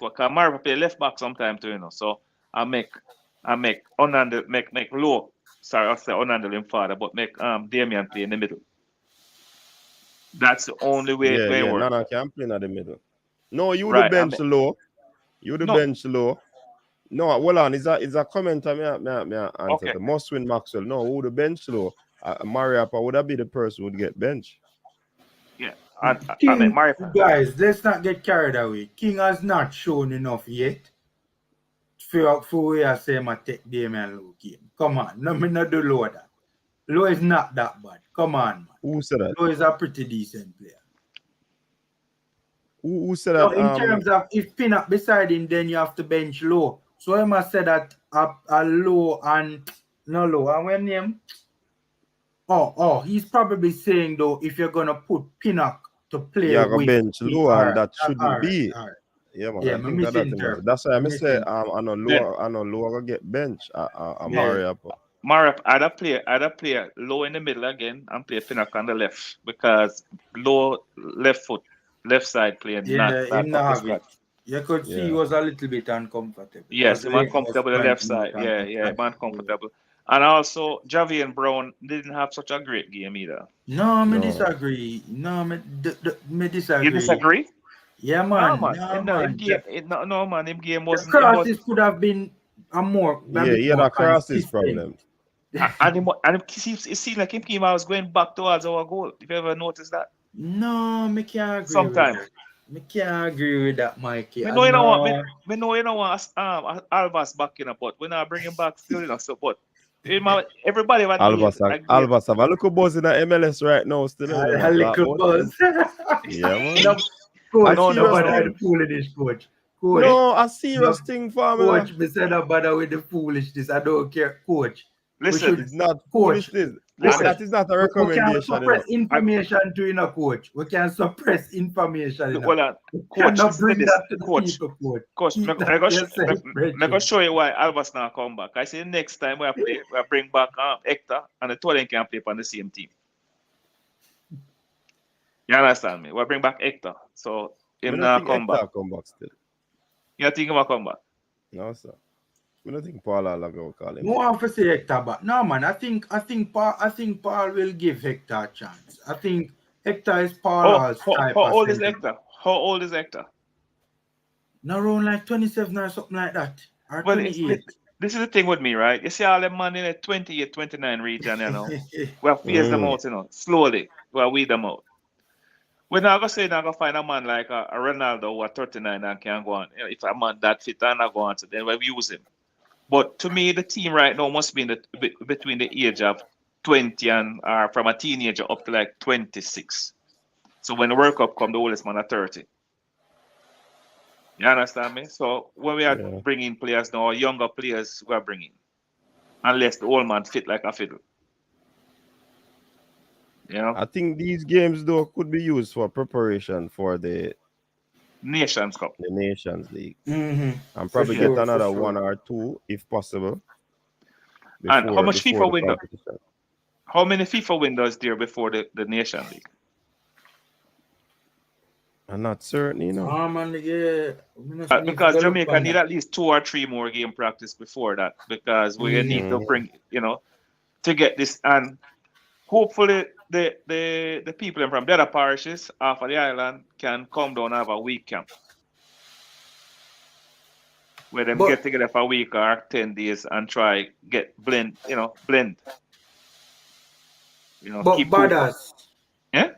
what? Cause Mario play left back sometime too, you know. So I make unhandle make Low. Sorry, I'll say unhandle him farther, but make Damian play in the middle. That's the only way it works. Nana can play in the middle. No, you Right, the bench Low. You the No. bench Low. No, hold on. Is a comment me answer. Okay. The must win Maxwell. No, who the bench Low? Mariapa would that be the person who would get bench? Yeah. King, guys, let's not get carried away. King has not shown enough yet for where I say I take Damian Low game. Come on, no, me not do Low that. Low is not that bad. Come on, man. Who said that? Low is a pretty decent player. Who said No, that? in terms of if Pinnock beside him, then you have to bench Low. So I must say that a Low and no Low. And when name? Oh, he's probably saying though if you're gonna put Pinnock to play with with bench Low, and that shouldn't be. All right. Yeah, man. Yeah, I think that's why I say I know Low gonna get bench. Mariapa. Mariapa, I'd play Low in the middle again and play Pinnock on the left because Low left foot, left side playing. Yeah, you could see he was a little bit uncomfortable. Yes, he was uncomfortable the left side. Yeah, uncomfortable. And also, Javian Brown didn't have such a great game either. No, I disagree. No, me disagree. You disagree? Yeah, man. No, man. Him game wasn't. The crosses could have been a more. He had a crosses problem. And it seemed like him came. I was going back towards our goal. If you ever noticed that. No, me can't agree. Sometimes. Me can't agree with that, Mikey. Me know you don't want Alvas back in a pot. We're not bringing back still in a support. Everybody want Alvas have a little buzz in the MLS right now. Still a little buzz. Yeah, man. Coach, nobody foolish, coach. No, a serious thing for me. Coach, me said no bother with the foolishness. I don't care, coach. Listen, it's not foolishness. That is not a recommendation. We can suppress information to you, coach. We can suppress information. Well, coach, bring that to the people, coach. I'm going to show you why Alvas now come back. I say next time we bring back Hector and the two of them can play on the same team. You understand me? We'll bring back Hector. So him now come back. Come back still. You think he will come back? No, sir. I don't think Paul will call him. No one for say Hector back. No, man. I think Paul will give Hector a chance. I think Hector is Paul's type. How old is Hector? How old is Hector? Now around like 27 or something like that. Or well, 28. This is the thing with me, right? You see all the man in the 28, 29 region, you know. We have phased them out, you know, slowly. We have weed them out. We're not going to say not going to find a man like a Ronaldo who are 39 and can go on. You know, if a man that fit and not go on, so then we'll use him. But to me, the team right now must be in between the age of 20 and from a teenager up to like 26. So when the World Cup comes, the oldest man are 30. You understand me? So when we are Yeah. bringing players now, or younger players we are bringing, unless the old man fit like a fiddle. You know, I think these games though could be used for preparation for the Nations Cup. Nations League. Mm-hmm. And For probably get sure, for another sure. one or two if possible And how much before FIFA the window? competition. How many FIFA windows there before the Nation League? I'm not certain, you know. Man, yeah. We need to Because go look Jamaica on need that. at least 2 or 3 more game practice before that, because we need to Mhm. bring, to get this. And hopefully the people from the other parishes off of the island can come down and have a week camp where them get But together for a week or 10 days and try get blend, blend, keep hoop. Badass. Yeah?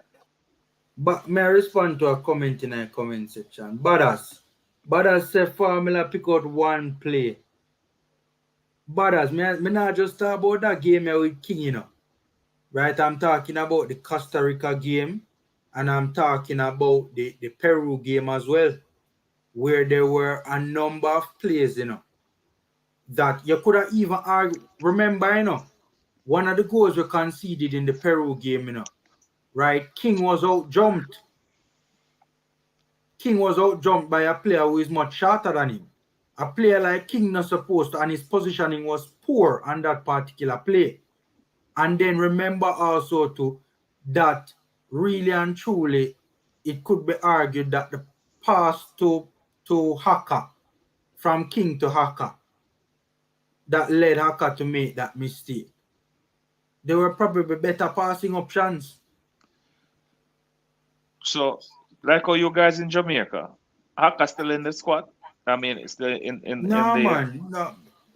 But may I respond to a comment in a comment section? Badass. Badass say Formula pick out one play. Badass, me not just talk about that game here with King, Right? I'm talking about the Costa Rica game, and I'm talking about the Peru game as well, where there were a number of plays, that you could have even remember, one of the goals we conceded in the Peru game, right? King was out jumped by a player who is much shorter than him. A player like King not supposed to, and his positioning was poor on that particular play. And then remember also too that really and truly it could be argued that the pass to Haka, from King to Haka, that led Haka to make that mistake. There were probably better passing options. So, like how you guys in Jamaica, Haka still in the squad? I mean, it's still in No, the. man. No.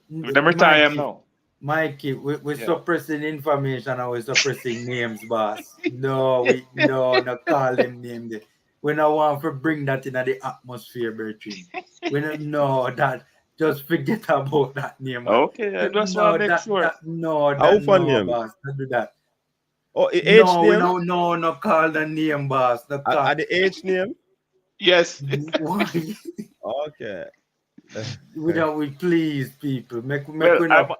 Them retire him now. Mikey, we're Yeah. suppressing information and we're suppressing names, boss. No, we not call them name there. We don't want to bring that in the atmosphere, Bertrand. We don't know that. Just forget about that name, man. Okay, I just want to make sure. How fun name? Boss. Don't do that. Oh, age No, name? no, call the name, boss. No call. At the age name? Yes. Why? Okay. We please people make Well, we not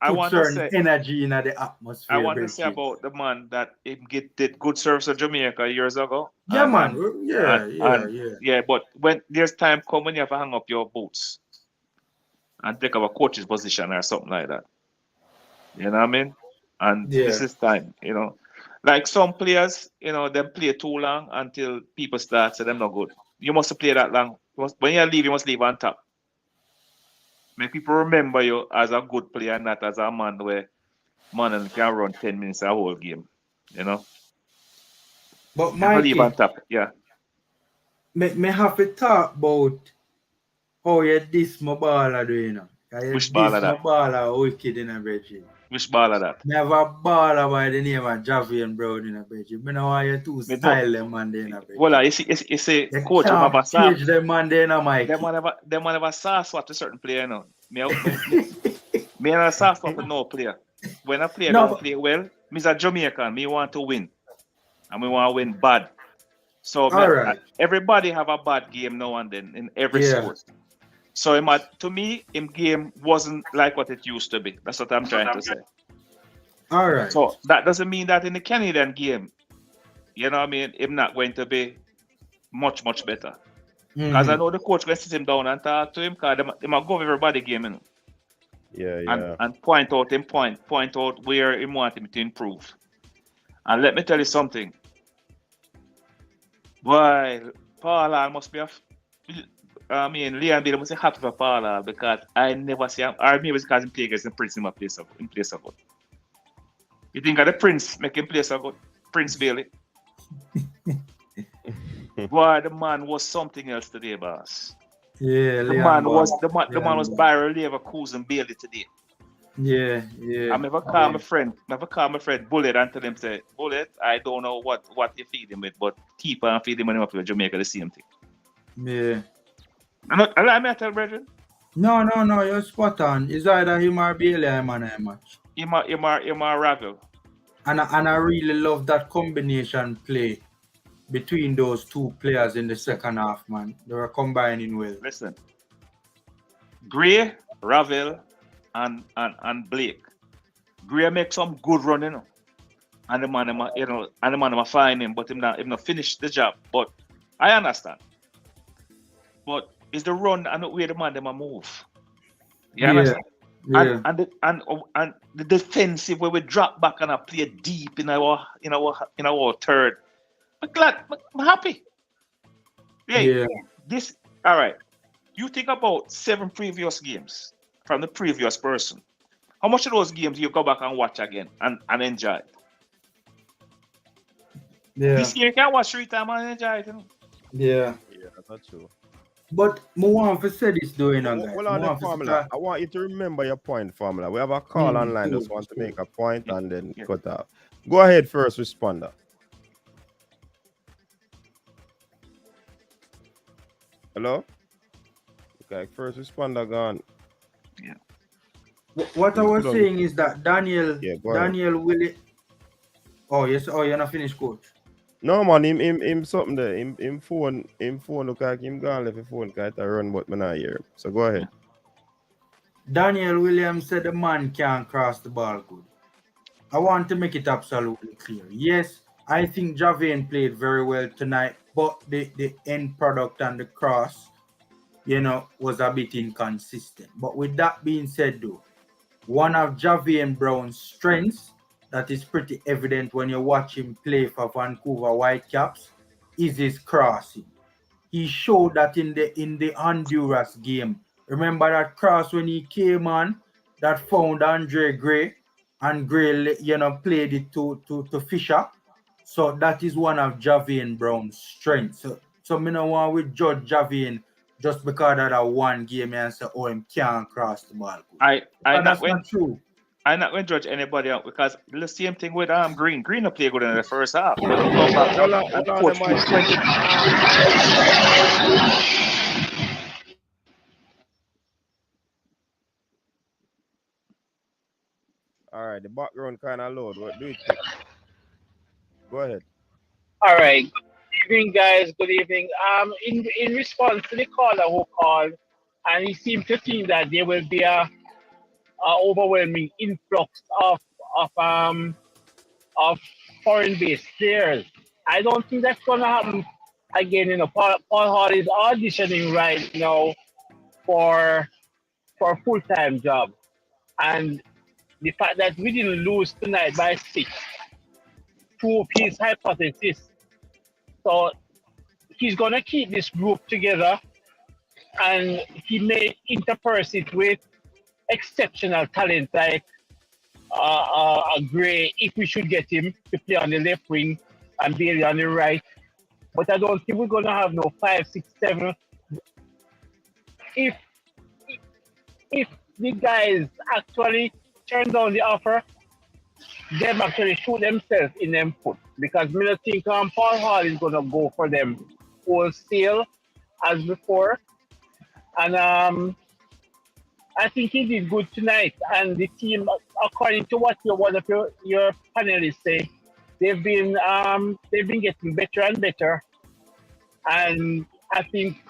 I put want to certain say, energy in the atmosphere. I want to say about the man that did good service in Jamaica years ago. Yeah, man. Yeah, but when there's time come when you have to hang up your boots and take up a coach's position or something like that. You know what I mean? And this is time, Like some players, them play too long until people start say them not good. You must play that long. When you leave, you must leave on top. Make people remember you as a good player, not as a man where man can run 10 minutes a whole game. But Mikey, leave on top, yeah. Me have to talk about how you this my baller do, Which baller that? My baller wicked in a Virgin. Which baller that? Me have a baller by the name of Javian Brown in a Virgin. Me know why you two style them man there in a Virgin. Well, you see, coach can't have a sauce. change them man there in a Mikey. Them man have a sauce what a certain player, Me and a sauce what with no player. When a player don't play well, me's a Jamaican, me want to win. And we want to win bad. So everybody have a bad game now and then in every sport. So to me, him game wasn't like what it used to be. That's what I'm trying to say. All right. So that doesn't mean that in the Canadian game, you know what I mean, him not going to be much better. Because I know the coach will sit him down and talk to him, because they might go over everybody game, Yeah. And point out where he want him to improve. And let me tell you something. Boy, Paula must be Leon Bill must be happy for Paula, because I never see him, or maybe it's because he play against the Prince in place of good. You think of the Prince make him play so good? Prince Bailey. Boy, the man was something else today, boss. Yeah, the man was Byron Leverkusen Bailey today. Yeah. I never call my friend Bullet and tell him, say, Bullet, I don't know what you feed him with, but keep on feeding him up with Jamaica, the same thing. Yeah. I may tell brethren. No, you're spot on. It's either him or Bailey I'm on a match. Him or Ravel. And I really love that combination play between those two players in the second half, man. They were combining well. Listen, Gray, Ravel, and Blake. Gray make some good run, you know. And the man, find him, but him not finish the job. But I understand. But it's the run and the way the man them a move. You understand? Yeah. And the defensive where we drop back and I play deep in our third. I'm glad, I'm happy. Yeah. This all right. You think about 7 previous games from the previous person. How much of those games you go back and watch again and enjoy it? Yeah. This year you can watch 3 times and enjoy it. You know? Yeah. Yeah, that's true. But I want to say this doing on Well, on the formula, I want you to remember your point, formula. We have a call online. Just want to make a point and then cut off. Go ahead, first responder. Hello? Okay, first responder gone. Yeah. What I was saying is that Daniel Willie. Oh yes. Oh, you're not finished, coach. No man, him something there. Him phone look like him gone left the phone because I run but me not hear him. So go ahead. Daniel Williams said the man can't cross the ball good. I want to make it absolutely clear. Yes, I think Javian played very well tonight, but the end product and the cross, was a bit inconsistent. But with that being said, though, one of Javian Brown's strengths that is pretty evident when you watch him play for Vancouver Whitecaps is his crossing. He showed that in the Honduras game. Remember that cross when he came on that found Andre Gray, and Gray, played it to Fisher. So that is one of Javian Brown's strengths. So me no want to judge Javian just because of that one game and say, oh, him can't cross the ball. That's not true. I'm not going to judge anybody out because the same thing with Green. Green will play good in the first half. But he come back and coach his 20. All right, the background kind of loud. What do you think? Go ahead. All right. Good evening, guys. Good evening. In response to the caller who called, and he seemed to think that there will be a overwhelming influx of foreign-based players. I don't think that's gonna happen again. Paul Hall is auditioning right now for a full-time job, and the fact that we didn't lose tonight by 6 prove his hypothesis. So he's gonna keep this group together, and he may intersperse it with exceptional talent like a Gray, if we should get him to play on the left wing and Bailey on the right. But I don't think we're gonna have no 5, 6, 7. If the guys actually turn down the offer, them actually shoot themselves in them foot, because me not think Paul Hall is gonna go for them wholesale as before. And I think he did good tonight, and the team, according to what one of your panelists say, they've been getting better and better. And I think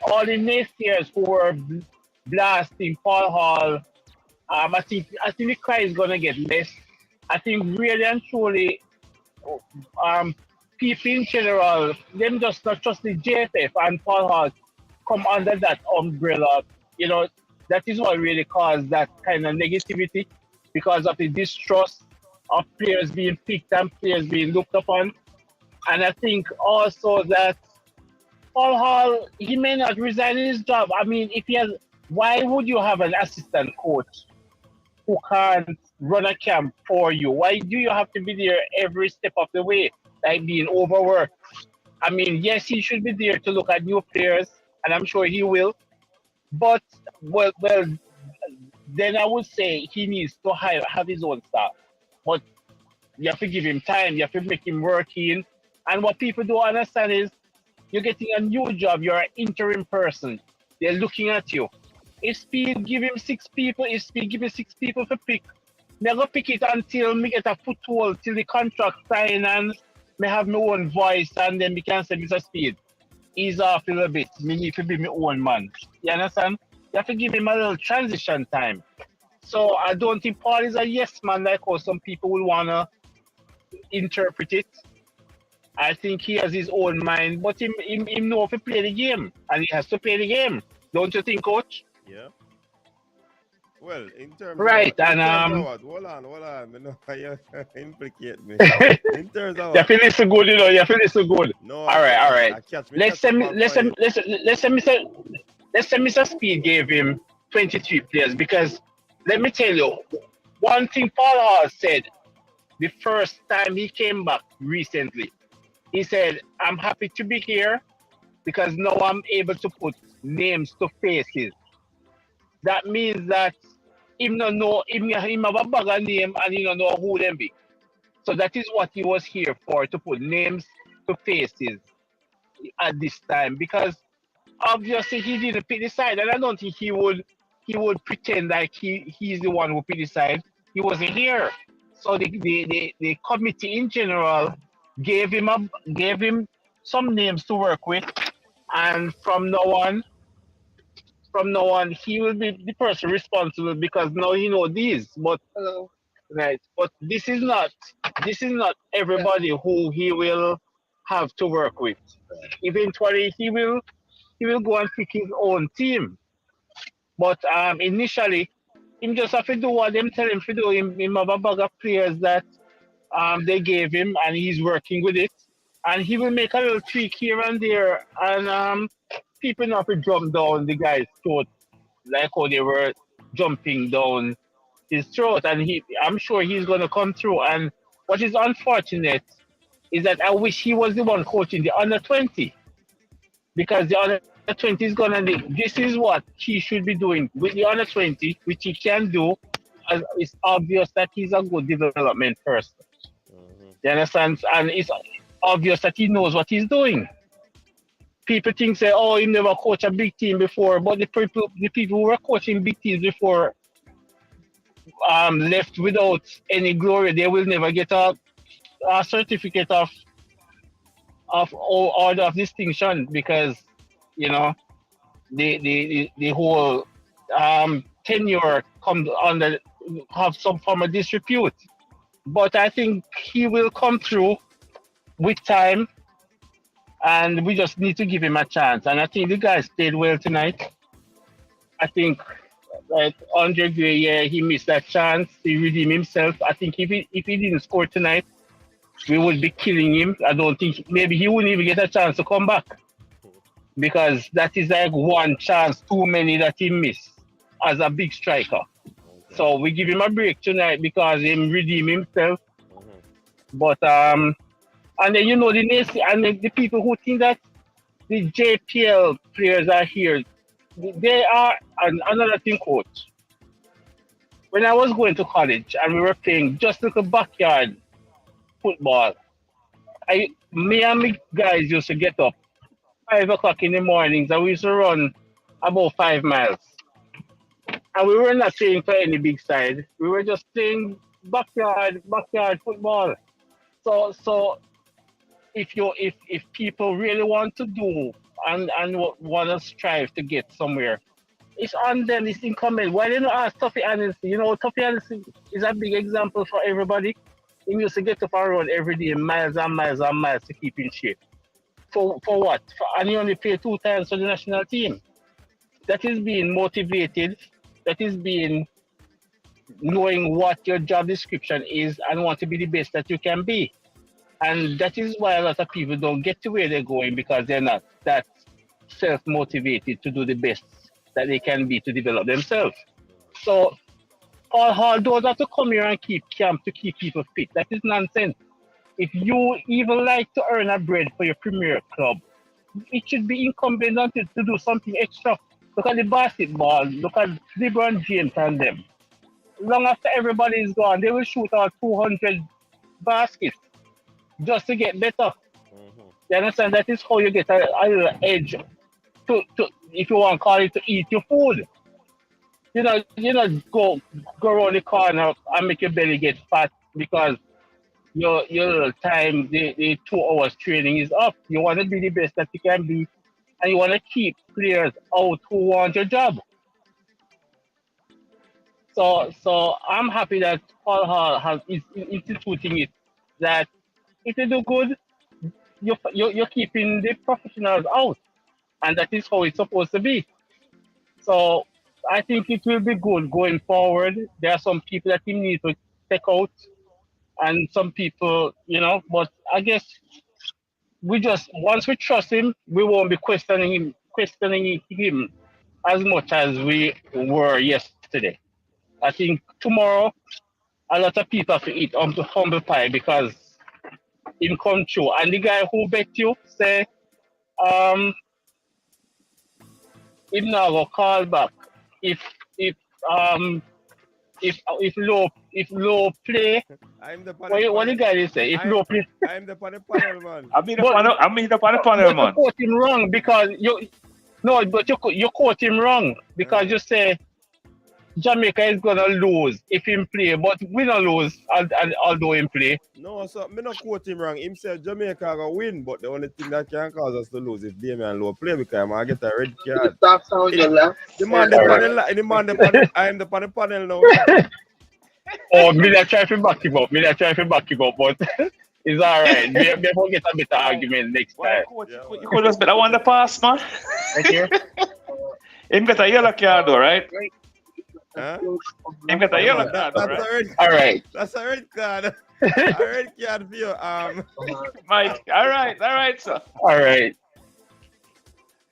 all the naysayers who were blasting Paul Hall, I think the cry is gonna get less. I think really and truly, people in general, them just not trust the JFF and Paul Hall come under that umbrella. That is what really caused that kind of negativity, because of the distrust of players being picked and players being looked upon. And I think also that Paul Hall, he may not resign his job. I mean, why would you have an assistant coach who can't run a camp for you? Why do you have to be there every step of the way, like being overworked? I mean, yes, he should be there to look at new players, and I'm sure he will. But, well, then I would say he needs to have his own staff. But you have to give him time. You have to make him work in. And what people don't understand is you're getting a new job. You're an interim person. They're looking at you. If Speed give him 6 people, to pick, never pick it until we get a foothold, till the contract sign and may have my own voice and then we can say Mr. Speed, ease off a little bit. Me need to be my own man. You understand? You have to give him a little transition time. So I don't think Paul is a yes man like how some people will wanna interpret it. I think he has his own mind, but him know if he play the game, and he has to play the game. Don't you think, Coach? Yeah. Well, in terms of Right, what? In and terms of what? Hold on. You know, you implicate me. In terms of you what? feel this so good, you know. You feel this so good. No, All right. I catch me Let's catch say, up on let's say, point. let's say, Mr. Speed gave him 23 players because let me tell you, one thing Paul Hall said the first time he came back recently. He said, "I'm happy to be here because now I'm able to put names to faces." That means that him no know him have a bag of name and he don't know who them be. So that is what he was here for, to put names to faces at this time because obviously he didn't pick the side and I don't think he would pretend like he's the one who picked the side. He wasn't here. So the committee in general gave him some names to work with and from now on, he will be the person responsible because now he know these. But right, but this is not everybody who he will have to work with. Eventually, he will go and pick his own team. But initially, him just have to do what them tell him to do. Him have a bag of players that they gave him, and he's working with it. And he will make a little tweak here and there, and people not to jump down the guy's throat like how they were jumping down his throat. And I'm sure he's gonna come through. And what is unfortunate is that I wish he was the one coaching the under 20 because the under 20 is gonna. This is what he should be doing with the under 20, which he can do. As it's obvious that he's a good development person. You understand? And it's obvious that he knows what he's doing. People think say, oh, he never coached a big team before, but the people who were coaching big teams before left without any glory. They will never get a certificate of order of distinction because you know the whole tenure comes under have some form of disrepute. But I think he will come through with time, and we just need to give him a chance. And I think the guys played well tonight. I think like Andre Gray, yeah, he missed that chance. He redeemed himself. I think if he didn't score tonight, we would be killing him. I don't think maybe he wouldn't even get a chance to come back because that is like one chance too many that he missed as a big striker. So we give him a break tonight because he redeemed himself. But and then the Nancy and the people who think that the JPL players are here, they are another thing, coach. When I was going to college and we were playing just little backyard football, me and my guys used to get up 5 o'clock in the mornings and we used to run about 5 miles. And we were not playing for any big side. We were just playing backyard football. So if people really want to do and want to strive to get somewhere, it's on them. It's incumbent. Why they not ask Tuffy Anderson? Tuffy Anderson is a big example for everybody. He used to get up and run every day, miles and miles and miles to keep in shape. For what? And he only played 2 times for the national team. That is being motivated. That is being knowing what your job description is and want to be the best that you can be. And that is why a lot of people don't get to where they're going because they're not that self-motivated to do the best that they can be to develop themselves. So all those have to come here and keep camp to keep people fit. That is nonsense. If you even like to earn a bread for your premier club, it should be incumbent on you to do something extra. Look at the basketball, look at LeBron James and them. Long after everybody is gone, they will shoot out 200 baskets just to get better. You understand? That is how you get a little edge to if you want to call it, to eat your food. You know, go around the corner and make your belly get fat because your time, the 2 hours training is up. You want to be the best that you can be, and you want to keep players out who want your job. So I'm happy that Paul Hall has is instituting it. That if you do good, you're keeping the professionals out, and that is how it's supposed to be. So I think it will be good going forward. There are some people that he needs to take out, and some people, But I guess we just once we trust him, we won't be questioning him as much as we were yesterday. I think tomorrow a lot of people have to eat humble pie because him come true. And the guy who bet you say um him now go call back if if um if low play. I'm the What the guy is say? If low play, I'm the panel man. I mean the but panel. I mean the panel, but you man. quote him wrong because you no, but you quote him wrong because you say Jamaica is gonna lose if him play, but we don't lose although him play. No, so me not quote him wrong. Him said Jamaica gonna win, but the only thing that can cause us to lose if Damian Lowe play because I get a red card. Stop sound your laugh. The man the panel, I'm the panel now. Oh, me not try to back him up. But it's all right. We will get a better argument next time. You could just better want the pass, man. Thank you. Him get a yellow card, though, right? Huh? Him get a yellow card, That's right? a red. All right. That's a red card. A red card for you. Mike. All right, sir. All right.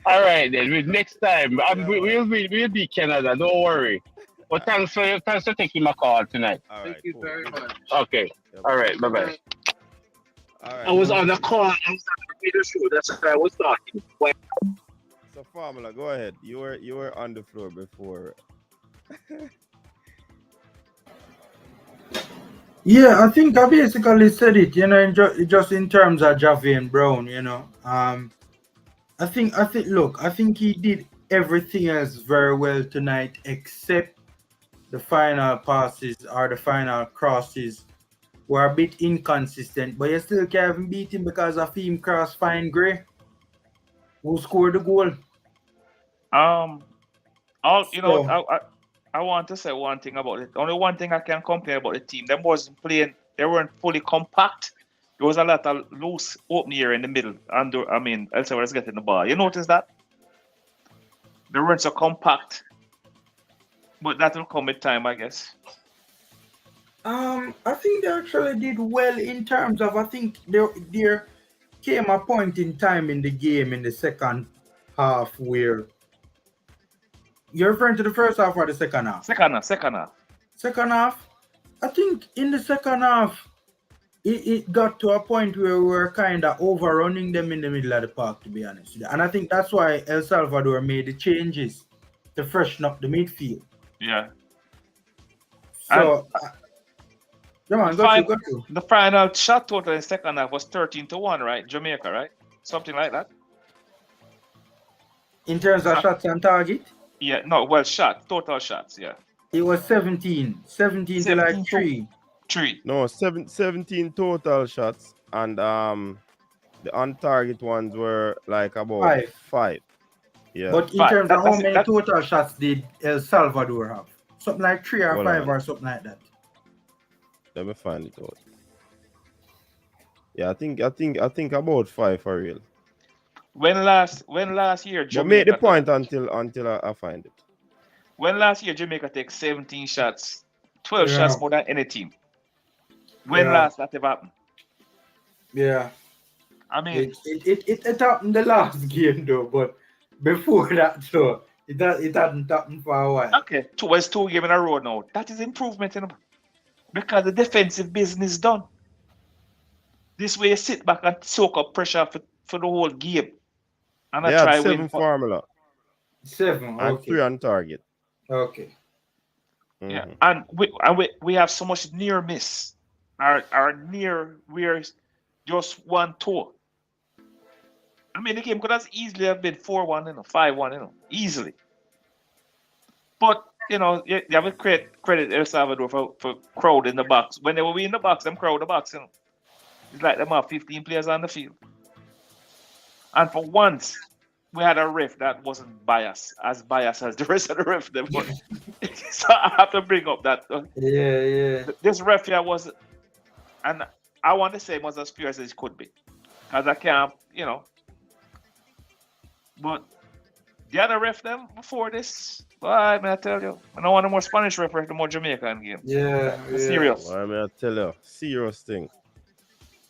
All right then. Next time, we'll be Canada. Don't worry. But thanks for taking my call tonight. All right, Thank you very much. Okay. All right. Bye bye. All right. I was on the call. I was on the radio show. That's why I was talking. So Formula, go ahead. You were on the floor before. Yeah, I think I basically said it, just in terms of Javian Brown, I think he did everything else very well tonight except the final passes or the final crosses were a bit inconsistent, but you still can't beat him because of him cross fine Gray, who scored the goal. I want to say one thing about it. Only one thing I can complain about the team. Them wasn't playing. They weren't fully compact. There was a lot of loose opening here in the middle. El Salvador's getting the ball. You notice that? They weren't so compact. But that will come with time, I guess. I think they actually did well in terms of, I think there came a point in time in the game in the second half where you're referring to the first half or the second half? Second half. Second half? I think in the second half, it got to a point where we were kind of overrunning them in the middle of the park, to be honest with you. And I think that's why El Salvador made the changes to freshen up the midfield. Yeah. So, go to. The final shot total in the second half was 13-1, right? Jamaica, right? Something like that. In terms of shots on target? Yeah, no, well, total shots, yeah. It was 17 to like 3. No, 17 total shots, and the on target ones were like about 5. Yeah. But in terms of how many total shots did El Salvador have? Something like 3 or 5 or something like that. Let me find it out. Yeah, I think about 5 for real. When last year Jamaica, but make the point until I find it. When last year Jamaica takes 17 shots, 12 shots more than any team. When last that ever happened? Yeah. I mean it happened the last game though, but before that so it hadn't happened for a while. Okay. 2 games in a row now. That is improvement, because the defensive business done. This way you sit back and soak up pressure for the whole game. And I try 7 formula. 7, and 3 on target. Okay. Mm-hmm. Yeah, and we have so much near miss. Our near we're just 1-2. I mean, the game could have easily have been 4-1, 5-1, easily. But you have to credit El Salvador for crowd in the box. When they were in the box, them crowd the box, It's like them have 15 players on the field. And for once, we had a ref that wasn't biased as the rest of the ref. Them. So I have to bring up that. Yeah. This ref here was, and I want to say it was as pure as it could be. Because I can't, But the other ref them before this, I tell you, I don't want the more Spanish ref, the more Jamaican game. Yeah. Serious. I tell you, serious thing.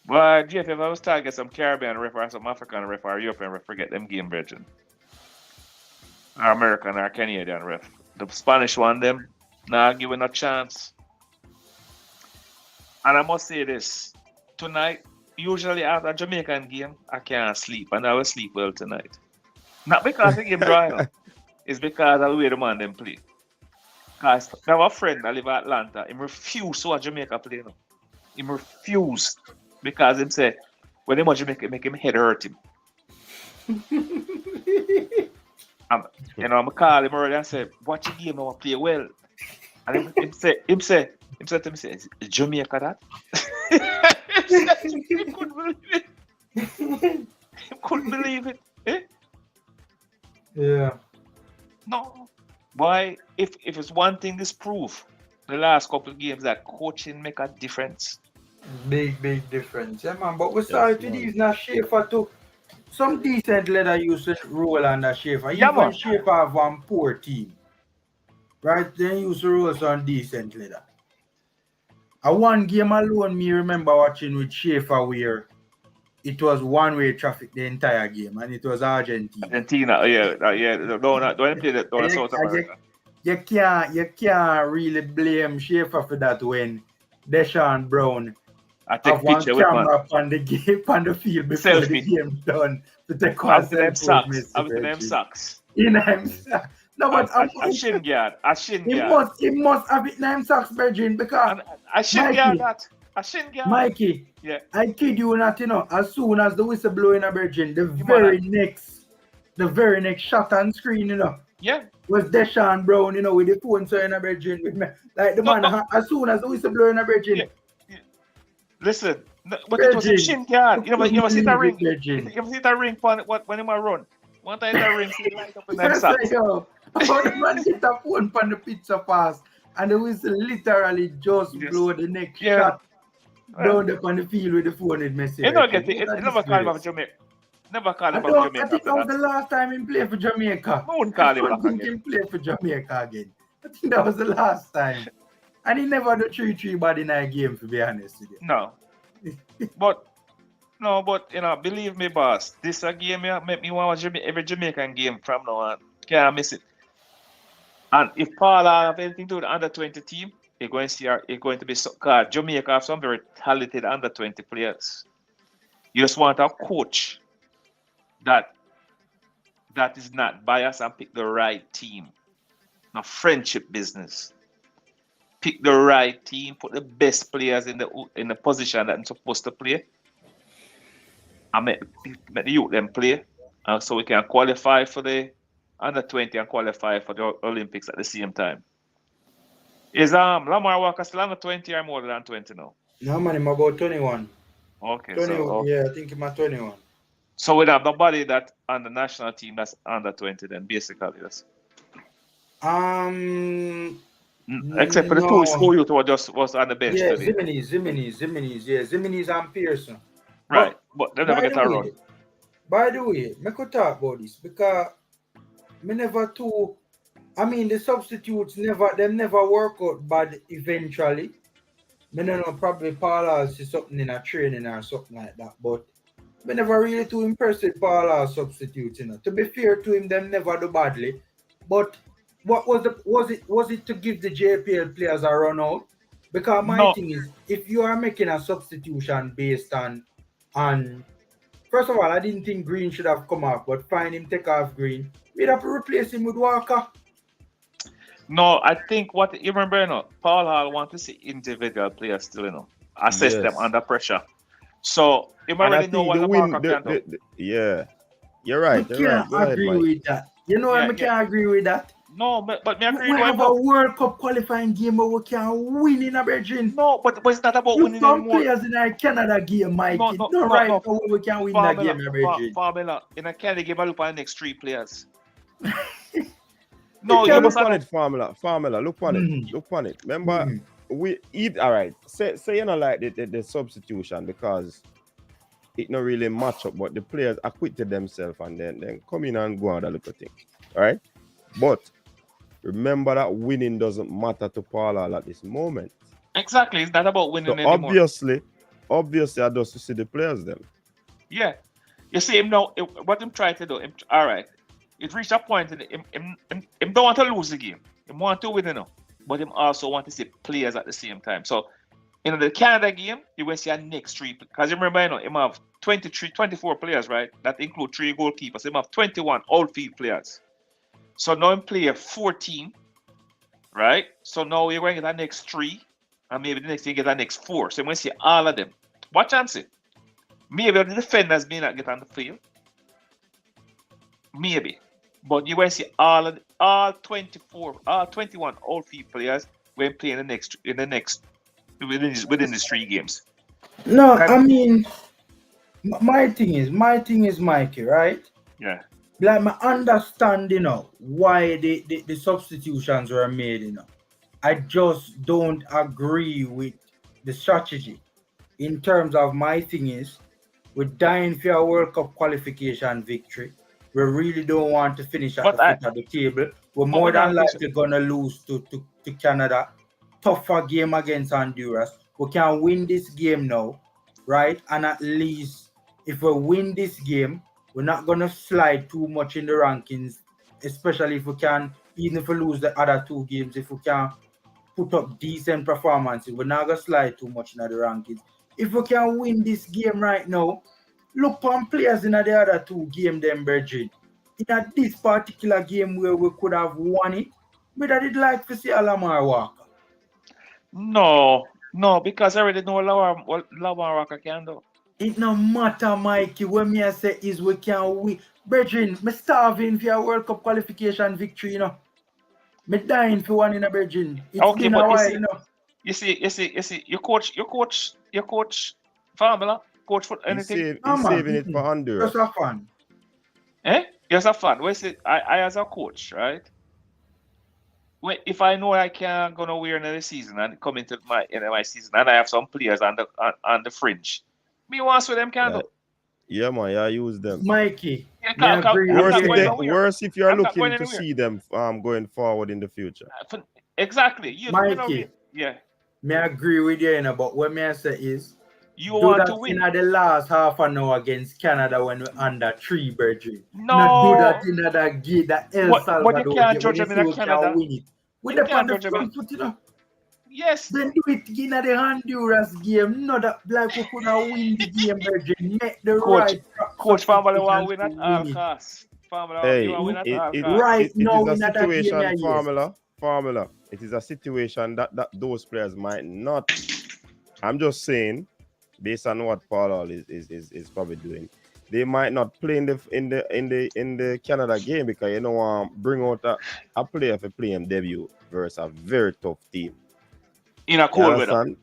Well, Jeff, if I was trying to get some Caribbean ref or some African ref or European ref, forget them game virgin. Or American or Canadian ref. The Spanish one, them, not giving a chance. And I must say this, tonight, usually after a Jamaican game, I can't sleep, and I will sleep well tonight. Not because the game dry up, it's because of the way the man them play. Because I have a friend that live in Atlanta, he refused to watch Jamaica play now. He refused. Because him say, when he watch Jamaica, make him head hurt him. I'm call him already and say, watch the game, I want to play well. And him say to me, is Jamaica that? He couldn't believe it. He couldn't believe it. Eh? Yeah. No. Why? If it's one thing this proof, the last couple of games that coaching make a difference. Big difference. Yeah, man. But we started with these now Schaefer too. Some decent leather used to roll under Schaefer. Yeah, Even man. Schaefer have one poor team. Right? They used to roll some decent leather. One game alone, me remember watching with Schaefer where it was one-way traffic the entire game, and it was Argentina. Yeah. Don't play that. Don't South America. You can't really blame Schaefer for that when Deshaun Brown have one camera on the game on the field before the game's done to take one selfie. After them socks. In him socks. No, but I shouldn't get. He must have it in him socks, Virgin, because I shouldn't get that. I shouldn't get Mikey, yeah. I kid you not, as soon as the whistle blowing a Virgin, the very next shot on screen, yeah, was Deshaun Brown, with the phone so in a Virgin with me. Like the man, as soon as the whistle blowing a Virgin. Yeah. Listen, but it was a shin guard. You see that ring? You see that ring when he run? One time that ring light up in them socks. About the man get a phone from the pizza pass and the whistle literally just blow the next shot down there on the field with the phone in message. It never called him for Jamaica. Never called him for Jamaica. I think that was the last time he played for Jamaica. I wouldn't call him back again. He played for Jamaica again. I think that was the last time. And he never do 3-3 bad in a game, to be honest with you. No. But believe me, boss, this a game make me want to watch every Jamaican game from now on. Can't miss it. And if Paul have anything to do with the under 20 team, you're going to be so called. Jamaica have some very talented under 20 players. You just want a coach that is not biased and pick the right team. Now friendship business. Pick the right team, put the best players in the position that they're supposed to play, and make the youth them play, so we can qualify for the under 20 and qualify for the Olympics at the same time. Is Lamar Walker still under 20 or more than 20 now? No, man, I'm about 21. Okay, 21, yeah, I think I'm 21. So we have nobody that on the national team that's under 20 then, basically, yes. Except for the two school youth was on the bench today. Ziminis and Pearson. Right, but they never get a run. By the way, I could talk about this because the substitutes never work out bad eventually. I don't know, probably Paul see something in a training or something like that, but I never really too impressed with Paul's substitutes, To be fair to him, them never do badly. But what was it to give the JPL players a run out? Because my thing is, if you are making a substitution based on first of all, I didn't think Green should have come off, but fine him take off Green. We'd have to replace him with Walker. No, I think what you remember, Paul Hall want to see individual players still, assess them under pressure. So you already know what the Walker can do. Yeah, you're right. I can't agree with that. I can't agree with that. No, but me agree We with have him a now. World Cup qualifying game where we can win in a Virgin. No, but it's not about Look, winning some anymore. players in a Canada game, Mikey. No, right now where we can win that game, Virgin. Formula. In a Canada game, I look at the next 3 players. No, yeah, you look must on it, Formula. Look on it. Look on it. Remember, we eat. All right. Say you know like the substitution because it not really match up, but the players acquitted themselves and then come in and go on that little thing. All right. But remember that winning doesn't matter to Paul at this moment. Exactly. It's not about winning So anymore. obviously, I just to see the players then. Yeah. You see him now, what I'm trying to do, all right. It reached a point in him don't want to lose the game. He want to win, you know. But him also want to see players at the same time. So, in the Canada game, you will see a next 3. Because you remember, you know, him have 24 players, right? That include 3 goalkeepers. Him have 21 outfield players. So now him play 14, right? So now you're going to get the next 3. And maybe the next thing you get the next 4. So you will see all of them. Watch and see. Maybe the defenders may not get on the field. Maybe. But you will see all 21 outfield players when playing within these 3 games. No, I mean, my thing is Mikey, right? Yeah. Like my understanding, you know, why the substitutions were made, you know. I just don't agree with the strategy. In terms of my thing is, we're dying for a World Cup qualification victory. We really don't want to finish at the foot of the table. We're more than likely gonna lose to Canada. Tougher game against Honduras. We can win this game now, right? And at least if we win this game, we're not gonna slide too much in the rankings, especially if we can, even if we lose the other 2 games, if we can put up decent performances, we're not gonna slide too much in the rankings. If we can win this game right now, look on players in the other 2 games, them Virgin. In this particular game where we could have won it, but I did like to see Lamar Walker. No, because I already know what Lamar Walker can do. It no matter, Mikey. What me I say is we can win. Virgin, me starving for a World Cup qualification victory, you know. Me dying for one in a Virgin. It's been a while, you know. You see, your coach Formula, coach for anything. He's saving it for Honduras. Just a fan. Just a fan. Well, see, I as a coach, right? If I know I can't gonna wear another season and come into my season and I have some players on the fringe, me wants with them can do. Yeah, man, I use them. Mikey, worse if you're looking to see them going forward in the future. Exactly. Mikey, yeah. Me agree with you, but what me I say is you want to win. In the last half an hour against Canada when we're under 3, Virgin. No. Not do that in that game, that El Salvador. But you can't judge them in Canada. Win it. With the front foot, you know. Yes. Then do it in the Honduras game. Not that like we could have win the game, Virgin. Make the Coach Family want to win at all costs. Right now in that game, Formula. It is a situation that those players might not. I'm just saying, based on what Paul is probably doing, they might not play in the Canada game because you know bring out a player for playing debut versus a very tough team in a cold weather. In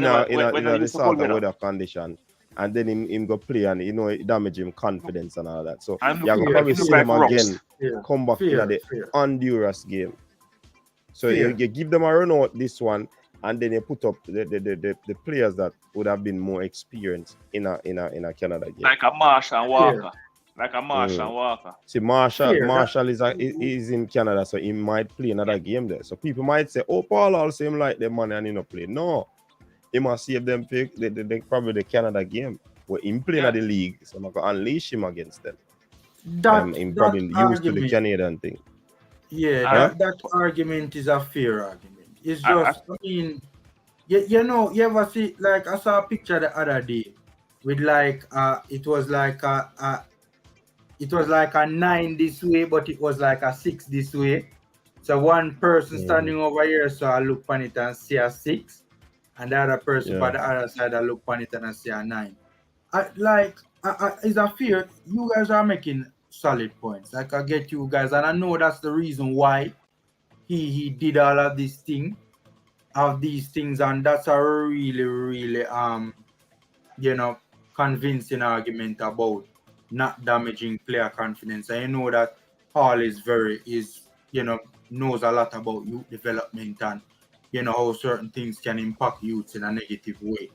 the sort of weather condition, and then him go play and it damage him confidence and all that. So you're gonna probably see them again come back in the Honduras game. So you give them a run out this one, and then you put up the players that would have been more experienced in a Canada game. Like a Marshall Walker. See, Marshall is in Canada, so he might play another game there. So people might say, "Oh, Paul also him like the money and he not play." No, he must save them pick probably the Canada game where him playing at the league, so I'm gonna unleash him against them. Him probably used to the Canadian thing. Yeah, that argument is a fair argument. It's just, I mean, you know, you ever see, like, I saw a picture the other day with like, it was like a 9 this way, but it was like a 6 this way. So one person standing over here, so I look on it and see a 6, and the other person on the other side, I look on it and I see a 9. It's a fear. You guys are making solid points. Like I get you guys, and I know that's the reason why he did all of these things, and that's a really convincing argument about not damaging player confidence. And you know that Hall is knows a lot about youth development and how certain things can impact youths in a negative way.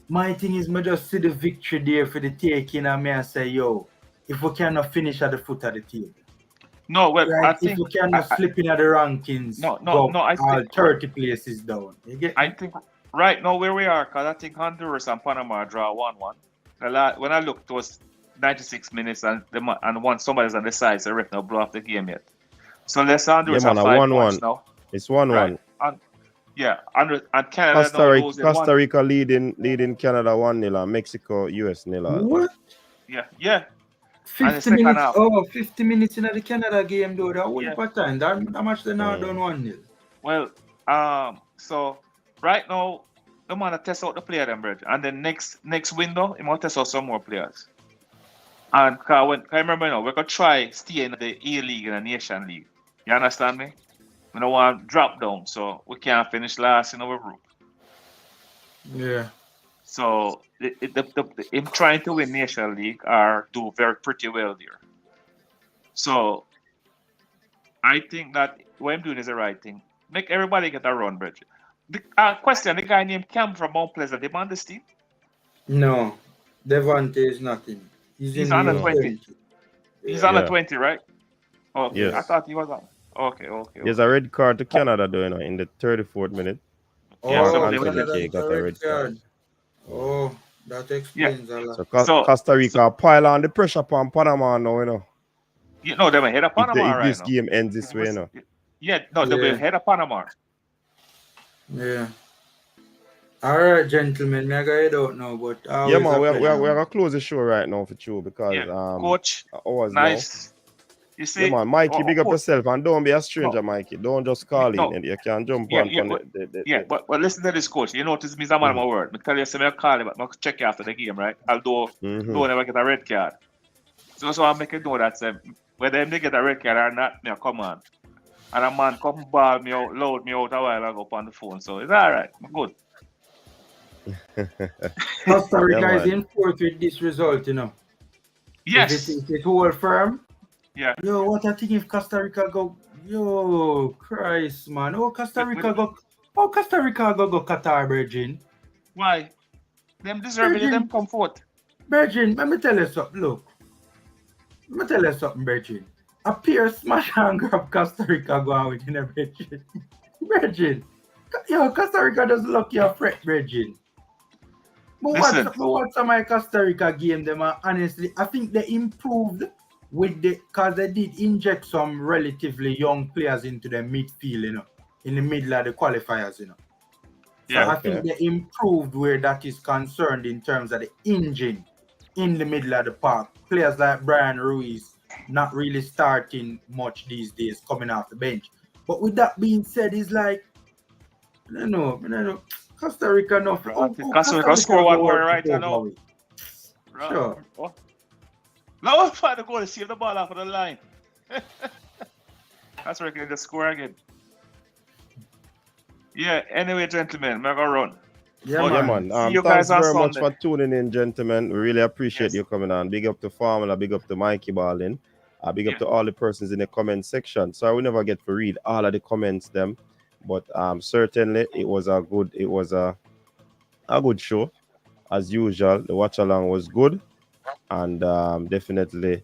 My thing is, I just see the victory there for the taking, and I say, yo, if we cannot finish at the foot of the table, No, well, right? I think If we cannot slip in at the rankings, no, go I think 30 places down. You get I me? think right now where we are, because I think Honduras and Panama draw 1-1. When I looked, it was 96 minutes, and once somebody's on the side, so the ref not blow off the game yet. So let's Honduras have 5 points now. It's 1-1. Right. And Canada Costa Rica leading Canada 1-0, and Mexico US 0. What? Yeah. 50 minutes. Oh, 50 minutes in the Canada game, though. That whole time. That much they now done 1-0. Well, so right now, I'm gonna test out the player them, bro. And then next window, I'm gonna test out some more players. And I remember, we're gonna try stay in the A League and the Nation League. You understand me? We don't want to drop down, so we can't finish last in our group. Yeah. So him trying to win Nation League or do pretty well there. So I think that what I'm doing is the right thing. Make everybody get a run, Bridget. The question: the guy named Cam from Mount Pleasant, they on this team? No, Devante is nothing. He's under 20. He's under 20, right? Okay. Yes. I thought he was on. Okay. There's a red card to Canada, though, in the 34th minute. Anthony got a red card. Oh, that explains a lot. So Costa Rica pile on the pressure upon Panama now, They're ahead of Panama if this game ends this way, they're ahead of Panama. Yeah. All right, gentlemen, me I gotta head out now, but yeah, man, we're gonna close the show right now for you because coach, nice. You see, man, Mikey, big up yourself and don't be a stranger, Mikey. Don't just call in and you can jump on. But listen to this, coach. You notice me, I'm on my word. I tell you, I call you, but I'll check you after the game, right? Although don't ever get a red card. So I make it know that whether they get a red card or not, me come on. And a man come ball me out, load me out a while ago on the phone. So it's all right. I'm good. Costa Rica is in fourth with this result, Yes. If it hold firm. Yeah. Yo, what I think if Costa Rica go, yo, Christ, man. Costa Rica go Qatar, Virgin. Why? Them deserving them come forth. Virgin, let me tell you something. Look. Let me tell you something, Virgin. A pure smash and grab Costa Rica go out with a Virgin. Virgin. Yo, Costa Rica doesn't look your fret, Virgin. But what's my Costa Rica game, them honestly, I think they improved because they did inject some relatively young players into the midfield, in the middle of the qualifiers, Yeah. So I think they improved where that is concerned in terms of the engine in the middle of the park. Players like Brian Ruiz not really starting much these days, coming off the bench. But with that being said, it's like, I don't know. Costa Rica, no. Costa Rica score one more right now. Sure. Now I'm trying to go to save the ball off of the line. Costa Rica just score again. Yeah, anyway, gentlemen, I'm going to run. Yeah, man. See you Thanks guys on very much Sunday. for tuning in, gentlemen. We really appreciate you coming on. Big up to Formula, big up to Mikey Ballin. Big up to all the persons in the comment section. So I will never get to read all of the comments them, but certainly it was a good show. As usual, the watch along was good, and definitely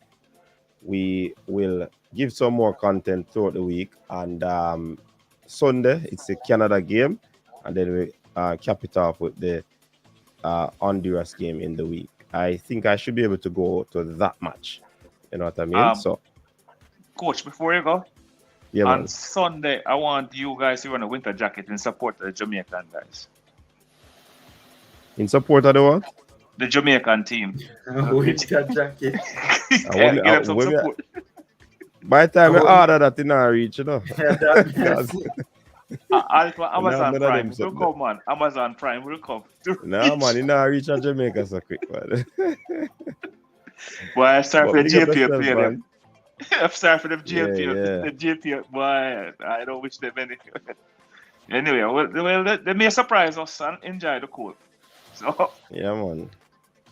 we will give some more content throughout the week. And Sunday it's a Canada game, and then we cap it off with the Honduras game in the week. I think I should be able to go to that match. You know what I mean? So, Coach, before you go, on Sunday, I want you guys to run a winter jacket in support of the Jamaican guys. In support of the what? The Jamaican team. Winter jacket. Get some support. By the time I order that, in our reach, Amazon Prime will come, man. Amazon Prime will come. No, man, in our reach at Jamaica so quick, man. Boy, I'm sorry But for the big up JP yourself, play man. them. I'm sorry for them Yeah, JP. The yeah. JP, boy, I don't wish them any. Anyway, well, they may surprise us and enjoy the cool. So, Yeah, man.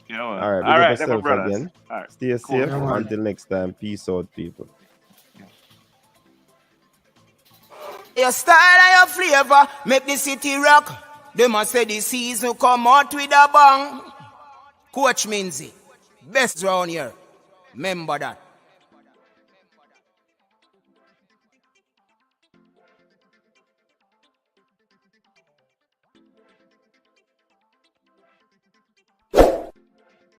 you know, All right, big all up right, then, my yourself brothers. again. All right, Stay cool, safe. Yeah, cool. man. Until next time, peace out, people. Your style and your flavor make the city rock. They must say the season come out with a bang. Coach Minzy, best round here. Remember that.